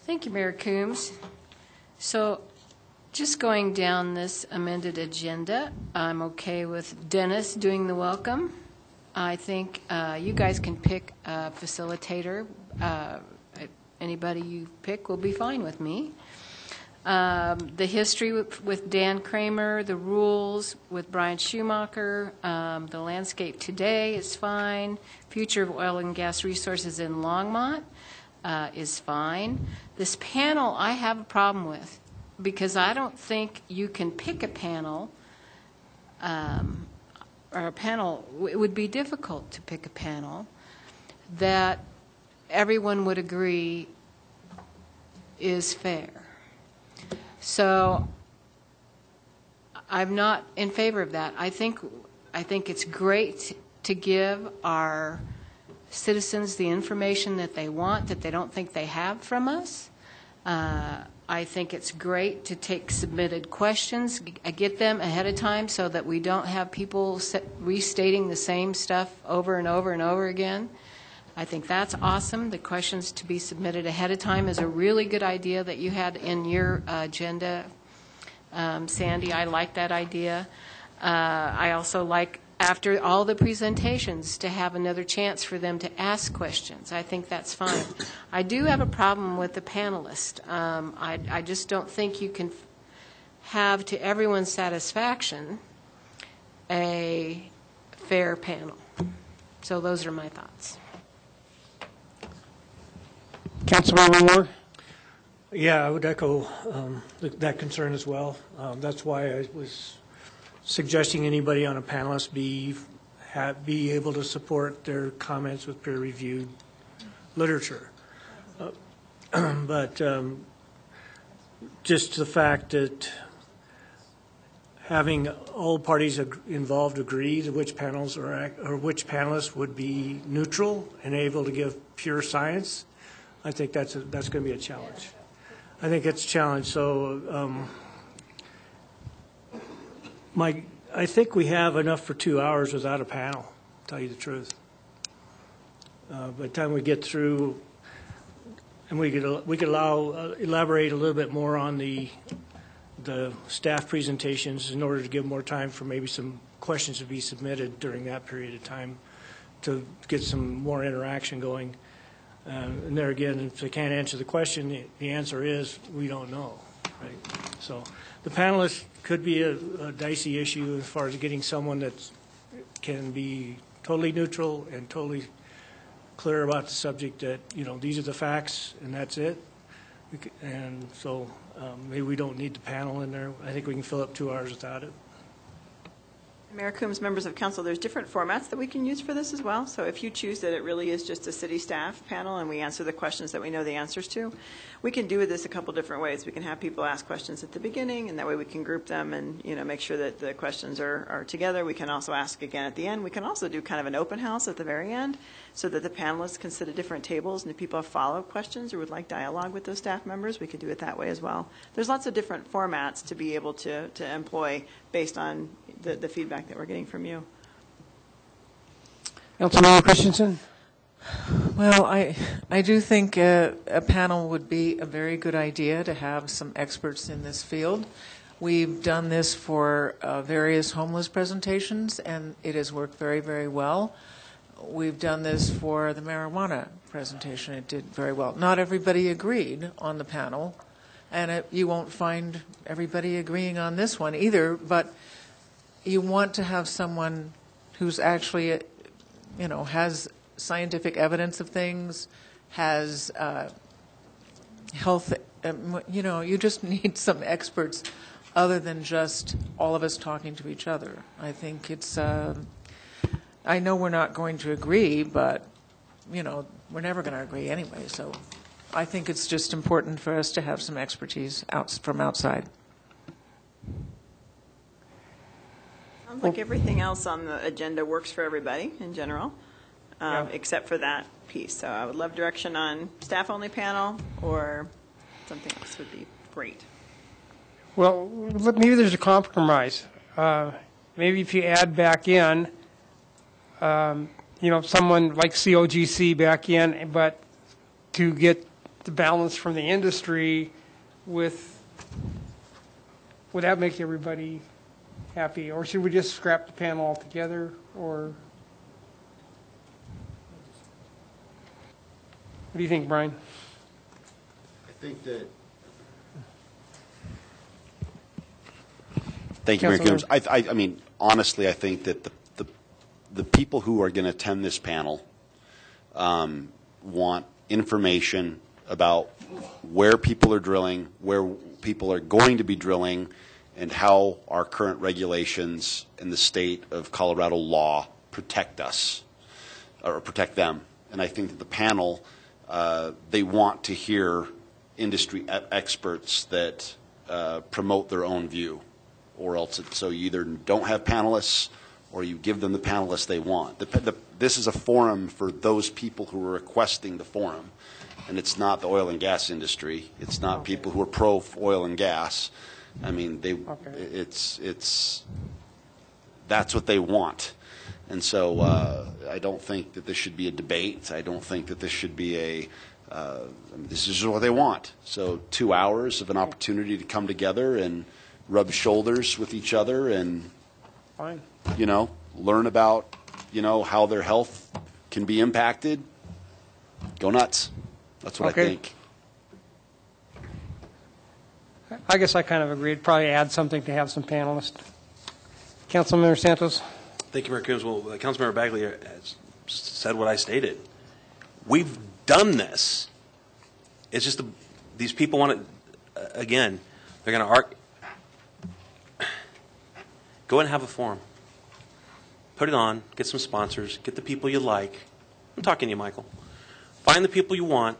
Speaker 10: Thank you, Mayor Coombs. So just going down this amended agenda, I'm okay with Dennis doing the welcome. I think you guys can pick a facilitator. Anybody you pick will be fine with me. The history with Dan Kramer, the rules with Brian Schumacher, the landscape today is fine. Future of oil and gas resources in Longmont is fine. This panel I have a problem with because I don't think you can pick a panel it would be difficult to pick a panel that everyone would agree is fair. So I'm not in favor of that. I think it's great to give our citizens the information that they want, that they don't think they have from us. I think it's great to take submitted questions, get them ahead of time so that we don't have people restating the same stuff over and over and over again. I think that's awesome. The questions to be submitted ahead of time is a really good idea that you had in your agenda, Sandy. I like that idea. I also like, after all the presentations, to have another chance for them to ask questions. I think that's fine. I do have a problem with the panelist. I just don't think you can have, to everyone's satisfaction, a fair panel. So those are my thoughts.
Speaker 2: Councilmember Moore?
Speaker 11: Yeah, I would echo that concern as well. That's why I was suggesting anybody on a panelist be able to support their comments with peer-reviewed literature. But just the fact that having all parties involved agree to which panels or which panelists would be neutral and able to give pure science, I think that's going to be a challenge. I think it's a challenge. So I think we have enough for 2 hours without a panel, to tell you the truth. By the time we get through, and we could elaborate a little bit more on the staff presentations in order to give more time for maybe some questions to be submitted during that period of time to get some more interaction going. And there again, if they can't answer the question, the answer is we don't know. Right? So the panelists could be a dicey issue as far as getting someone that can be totally neutral and totally clear about the subject that, these are the facts and that's it. And so maybe we don't need the panel in there. I think we can fill up 2 hours without it.
Speaker 9: Mayor Coombs, members of council, there's different formats that we can use for this as well. So if you choose that it really is just a city staff panel and we answer the questions that we know the answers to, we can do this a couple different ways. We can have people ask questions at the beginning, and that way we can group them and make sure that the questions are together. We can also ask again at the end. We can also do kind of an open house at the very end so that the panelists can sit at different tables, and if people have follow-up questions or would like dialogue with those staff members, we could do it that way as well. There's lots of different formats to be able to employ based on the feedback that we're getting from you.
Speaker 2: Councilmember Christensen?
Speaker 14: Well, I do think a panel would be a very good idea to have some experts in this field. We've done this for various homeless presentations, and it has worked very, very well. We've done this for the marijuana presentation. It did very well. Not everybody agreed on the panel, and you won't find everybody agreeing on this one either, but you want to have someone who's actually, has scientific evidence of things, has health, you just need some experts other than just all of us talking to each other. I think it's, I know we're not going to agree, but, we're never going to agree anyway, so I think it's just important for us to have some expertise from outside.
Speaker 9: Sounds like everything else on the agenda works for everybody in general, except for that piece. So I would love direction on staff-only panel, or something else would be great.
Speaker 2: Well, maybe there's a compromise. Maybe if you add back in, someone like COGC back in, but to get the balance from the industry would that make everybody happy? Or should we just scrap the panel altogether? Or what do you think, Brian?
Speaker 1: I think that. Thank you, Mayor Coombs. I mean, honestly, I think that the people who are going to attend this panel want information about where people are drilling, where people are going to be drilling, and how our current regulations and the state of Colorado law protect us, or protect them. And I think that the panel, they want to hear industry experts that promote their own view, or else so you either don't have panelists or you give them the panelists they want. This is a forum for those people who are requesting the forum, and it's not the oil and gas industry. It's not people who are pro oil and gas. I mean, it's that's what they want. And so I don't think that this should be a debate. I don't think that this should be this is what they want. So 2 hours of an opportunity to come together and rub shoulders with each other and,
Speaker 2: fine,
Speaker 1: learn about, how their health can be impacted. Go nuts. That's what I think.
Speaker 2: I guess I kind of agreed. Probably add something to have some panelists. Councilmember Santos.
Speaker 15: Thank you, Mayor Coombs. Well, Councilmember Bagley has said what I stated. We've done this. It's just these people want to, again, they're going to argue. Go and have a forum. Put it on. Get some sponsors. Get the people you like. I'm talking to you, Michael. Find the people you want.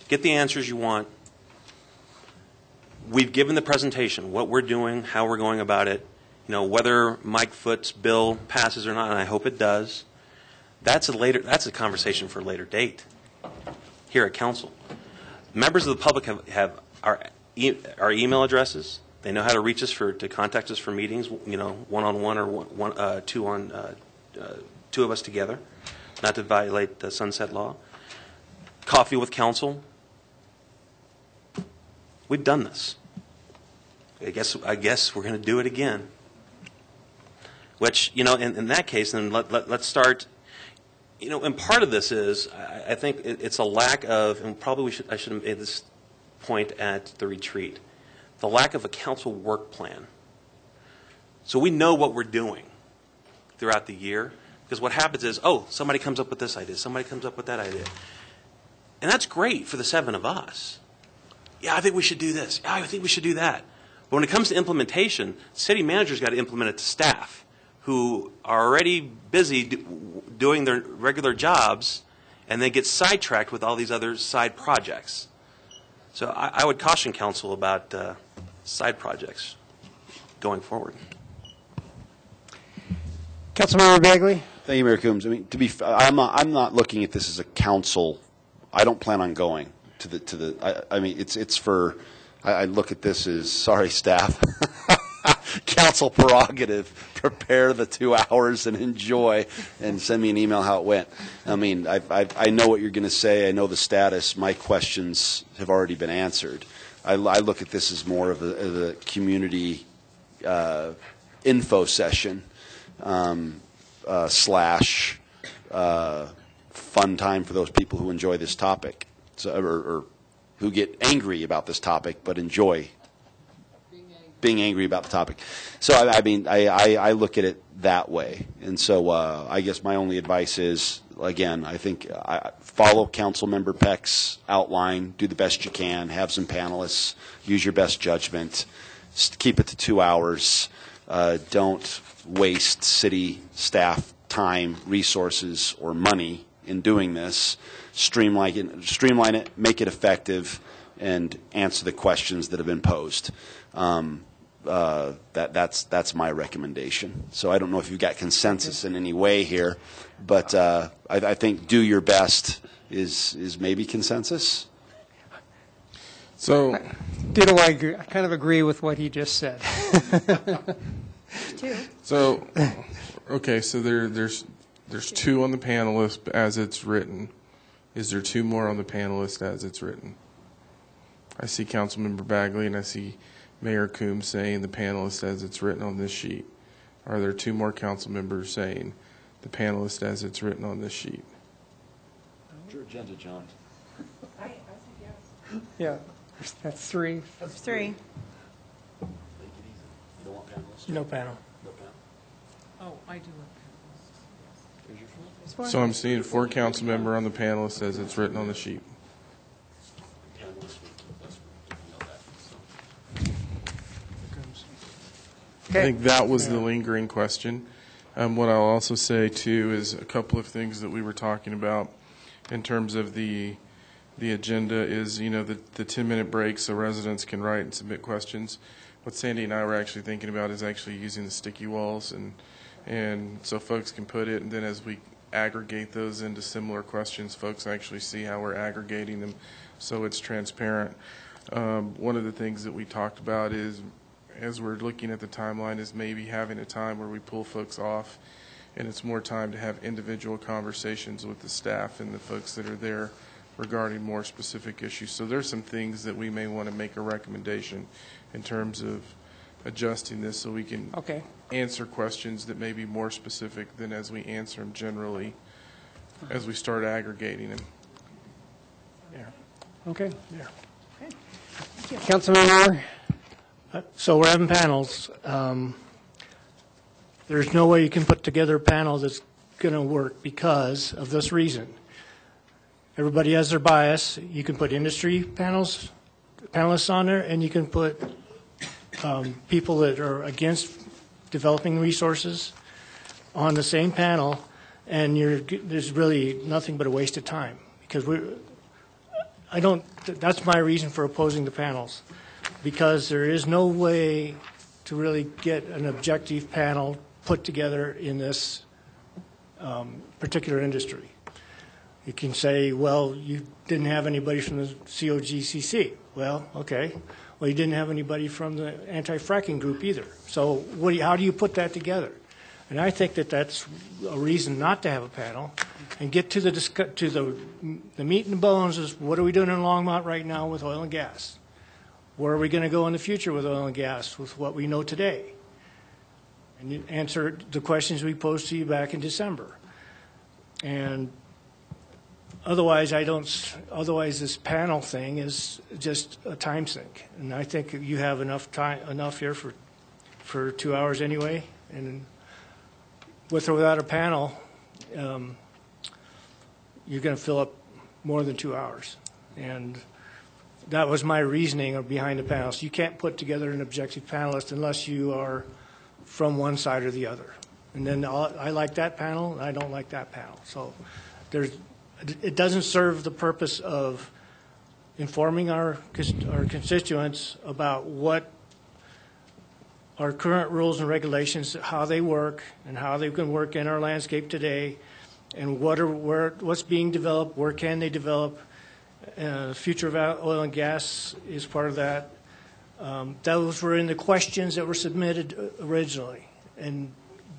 Speaker 15: Get the answers you want. We've given the presentation, what we're doing, how we're going about it. Whether Mike Foot's bill passes or not, and I hope it does. That's a conversation for a later date here at council. Members of the public have our email addresses. They know how to reach us to contact us for meetings, one-on-one or two of us together, not to violate the sunset law. Coffee with council. We've done this. I guess we're going to do it again. Which, in that case, then let's start. And part of this is, I think it's a lack of, and probably I should have made this point at the retreat, the lack of a council work plan. So we know what we're doing throughout the year, because what happens is, somebody comes up with this idea, somebody comes up with that idea. And that's great for the 7 of us. Yeah, I think we should do this. Yeah, I think we should do that. But when it comes to implementation, city managers got to implement it to staff who are already busy doing their regular jobs, and they get sidetracked with all these other side projects. So I would caution council about side projects going forward.
Speaker 2: Councilmember Bagley.
Speaker 1: Thank you, Mayor Coombs. I mean, I'm not looking at this as a council. I don't plan on going to the. I mean, it's for. I look at this as, sorry, staff, council prerogative. Prepare the 2 hours and enjoy, and send me an email how it went. I mean, I know what you're going to say. I know the status. My questions have already been answered. I look at this as more of a community info session slash fun time for those people who enjoy this topic, or who get angry about this topic but enjoy being angry about the topic. So I mean, I look at it that way, and so I guess my only advice is, again, I think follow Councilmember Peck's outline, do the best you can, have some panelists, use your best judgment, keep it to 2 hours, don't waste city staff time, resources, or money in doing this, streamline it, make it effective, and answer the questions that have been posed. That's my recommendation. So I don't know if you've got consensus in any way here, but I think do your best is maybe consensus.
Speaker 2: So, ditto, I agree. I kind of agree with what he just said.
Speaker 18: So, okay, so there's two on the panel list as it's written. Is there two more on the panel list as it's written? I see Councilmember Bagley and I see Mayor Coombs saying the panelist as it's written on this sheet. Are there two more council members saying the panelist as it's written on this sheet?
Speaker 1: Your agenda, John.
Speaker 2: I think yes. Yeah, that's three.
Speaker 9: That's three.
Speaker 11: No panel.
Speaker 14: Oh, I do.
Speaker 18: So I'm seeing 4 council member on the panelist as it's written on the sheet. I think that was the lingering question. What I'll also say, too, is a couple of things that we were talking about in terms of the agenda is, the 10-minute break so residents can write and submit questions. What Sandy and I were actually thinking about is actually using the sticky walls and so folks can put it, and then as we aggregate those into similar questions, folks actually see how we're aggregating them so it's transparent. One of the things that we talked about is, as we're looking at the timeline, is maybe having a time where we pull folks off and it's more time to have individual conversations with the staff and the folks that are there regarding more specific issues. So there's some things that we may want to make a recommendation in terms of adjusting this so we can answer questions that may be more specific than as we answer them generally as we start aggregating them.
Speaker 11: Yeah. Okay.
Speaker 9: Yeah.
Speaker 2: Councilmember.
Speaker 11: So we're having panels. There's no way you can put together a panel that's going to work because of this reason. Everybody has their bias. You can put industry panelists on there, and you can put people that are against developing resources on the same panel, and there's really nothing but a waste of time because that's my reason for opposing the panels, because there is no way to really get an objective panel put together in this particular industry. You can say, well, you didn't have anybody from the COGCC. Well, okay. Well, you didn't have anybody from the anti-fracking group either. So how do you put that together? And I think that that's a reason not to have a panel and get to the meat and bones is what are we doing in Longmont right now with oil and gas? Where are we going to go in the future with oil and gas with what we know today? And you answer the questions we posed to you back in December. And otherwise, this panel thing is just a time sink. And I think you have enough here for 2 hours anyway. And with or without a panel, you're going to fill up more than 2 hours. And that was my reasoning behind the panels. You can't put together an objective panelist unless you are from one side or the other. And then I like that panel, and I don't like that panel. So it doesn't serve the purpose of informing our constituents about what our current rules and regulations, how they work, and how they can work in our landscape today, and what's being developed, where can they develop. Future of oil and gas is part of that. Those were in the questions that were submitted originally, and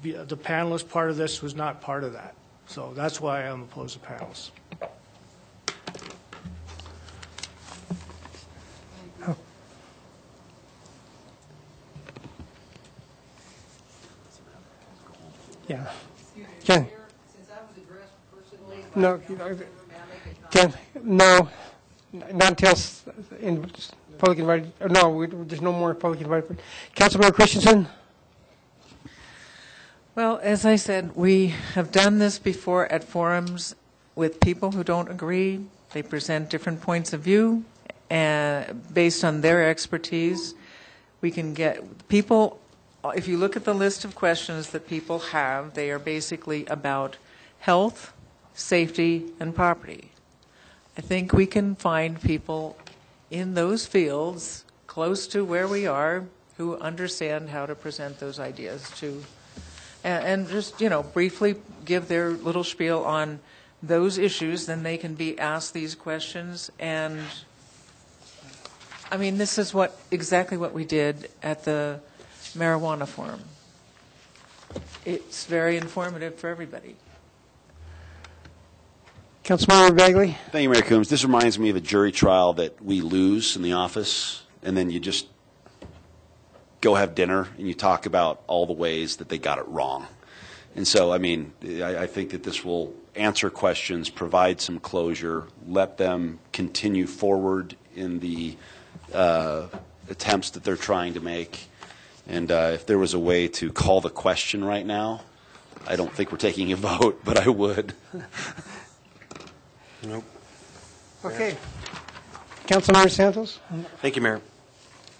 Speaker 11: the panelist part of this was not part of that. So that's why I'm opposed to panels.
Speaker 2: Yeah. Ken. No. Ken. No. Not until in public invited. No, there's no more public invited. Councilmember Christensen.
Speaker 14: Well, as I said, we have done this before at forums with people who don't agree. They present different points of view, and based on their expertise, we can get people. If you look at the list of questions that people have, they are basically about health, safety, and property. I think we can find people in those fields close to where we are who understand how to present those ideas to, and just, briefly give their little spiel on those issues. Then they can be asked these questions. And I mean, this is exactly what we did at the marijuana forum. It's very informative for everybody.
Speaker 6: Councilmember Bagley?
Speaker 1: Thank you, Mayor Coombs. This reminds me of a jury trial that we lose in the office, and then you just go have dinner and you talk about all the ways that they got it wrong. And so, I mean, I think that this will answer questions, provide some closure, let them continue forward in the attempts that they're trying to make. And if there was a way to call the question right now, I don't think we're taking a vote, but I would.
Speaker 15: Nope.
Speaker 6: Okay. Councilmember Santos?
Speaker 15: Thank you, Mayor.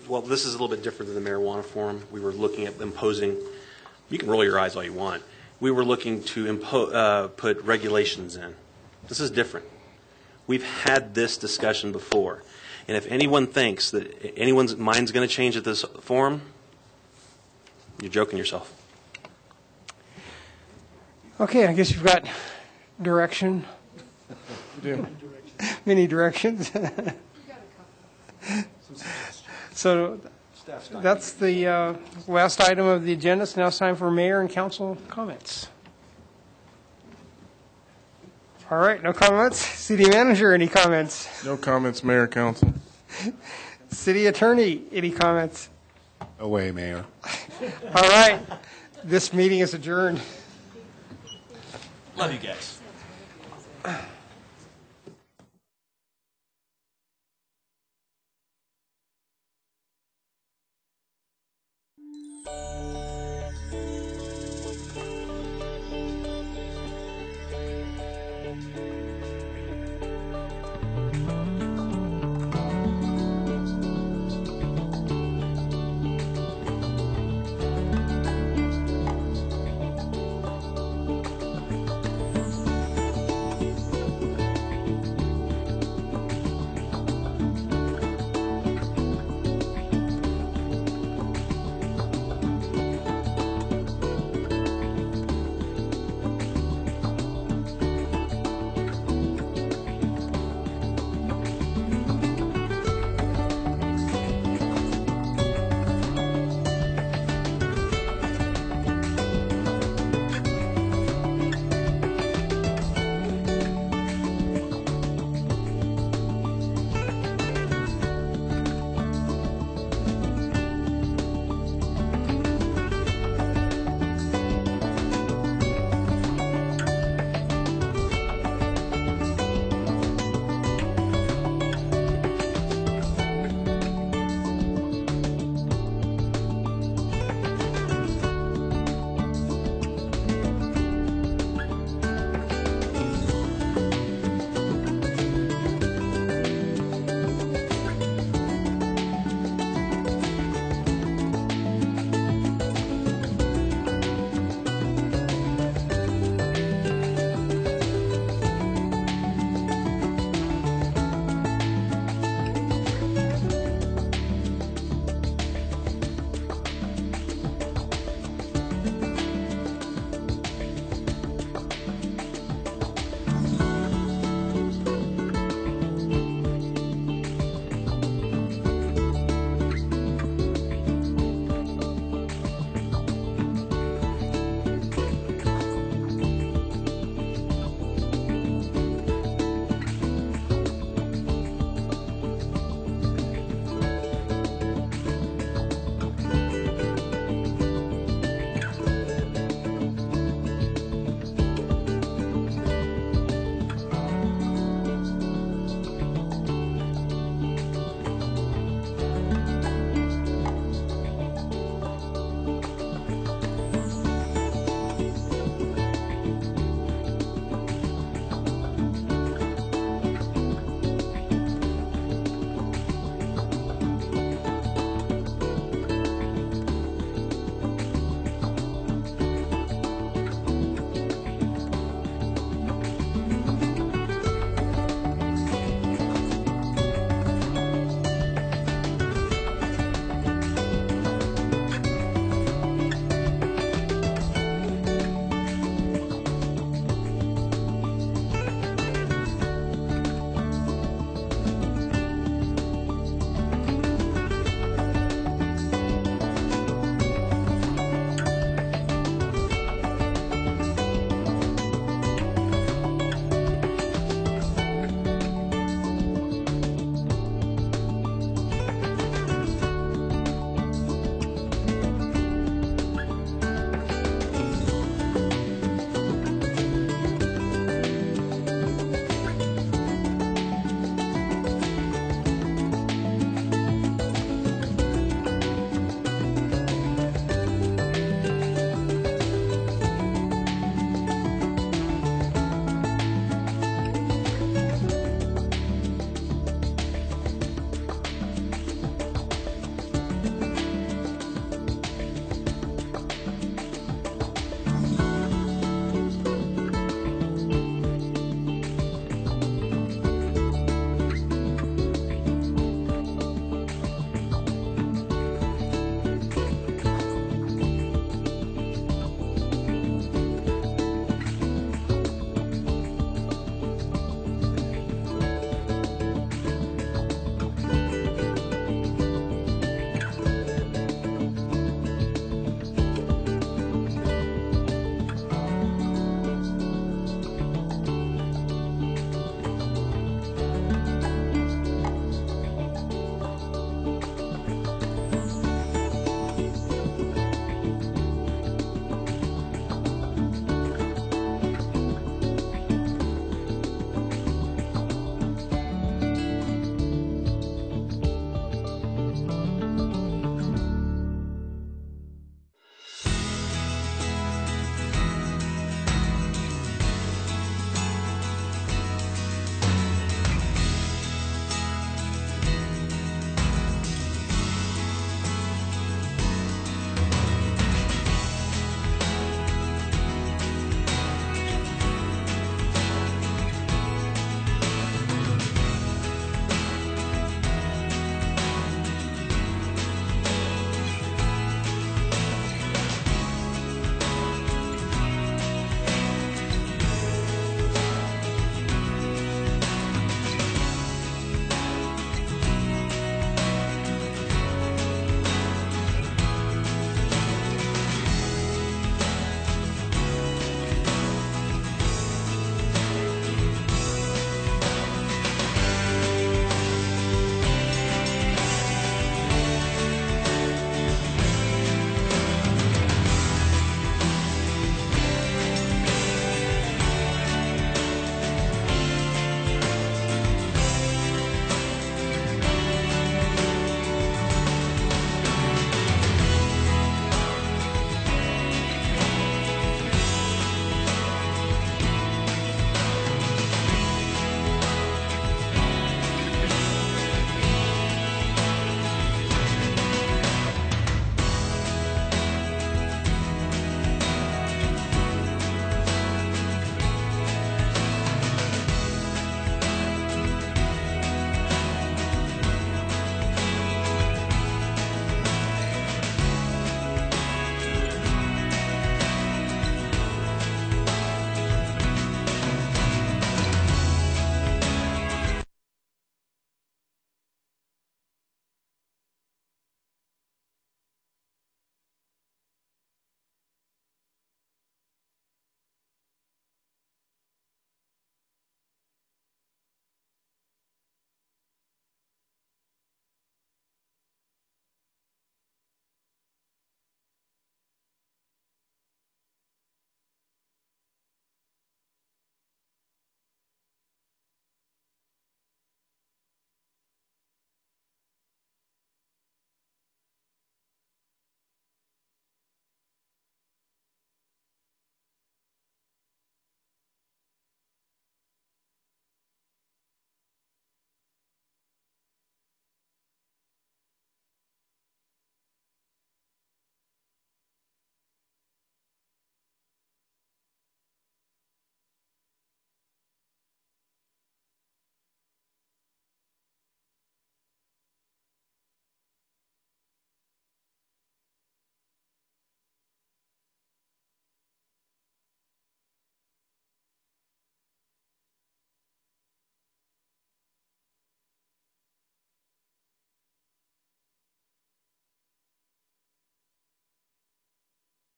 Speaker 15: Well, this is a little bit different than the marijuana forum. We were looking at imposing, you can roll your eyes all you want. We were looking to put regulations in. This is different. We've had this discussion before. And if anyone thinks that anyone's mind's going to change at this forum, you're joking yourself.
Speaker 6: Okay, I guess you've got direction. Many directions. So that's the last item of the agenda. So now it's time for mayor and council comments. All right, no comments. City manager, any comments?
Speaker 18: No comments, Mayor, Council.
Speaker 6: City attorney, any comments?
Speaker 7: Away, Mayor.
Speaker 6: All right, this meeting is adjourned.
Speaker 1: Love you guys.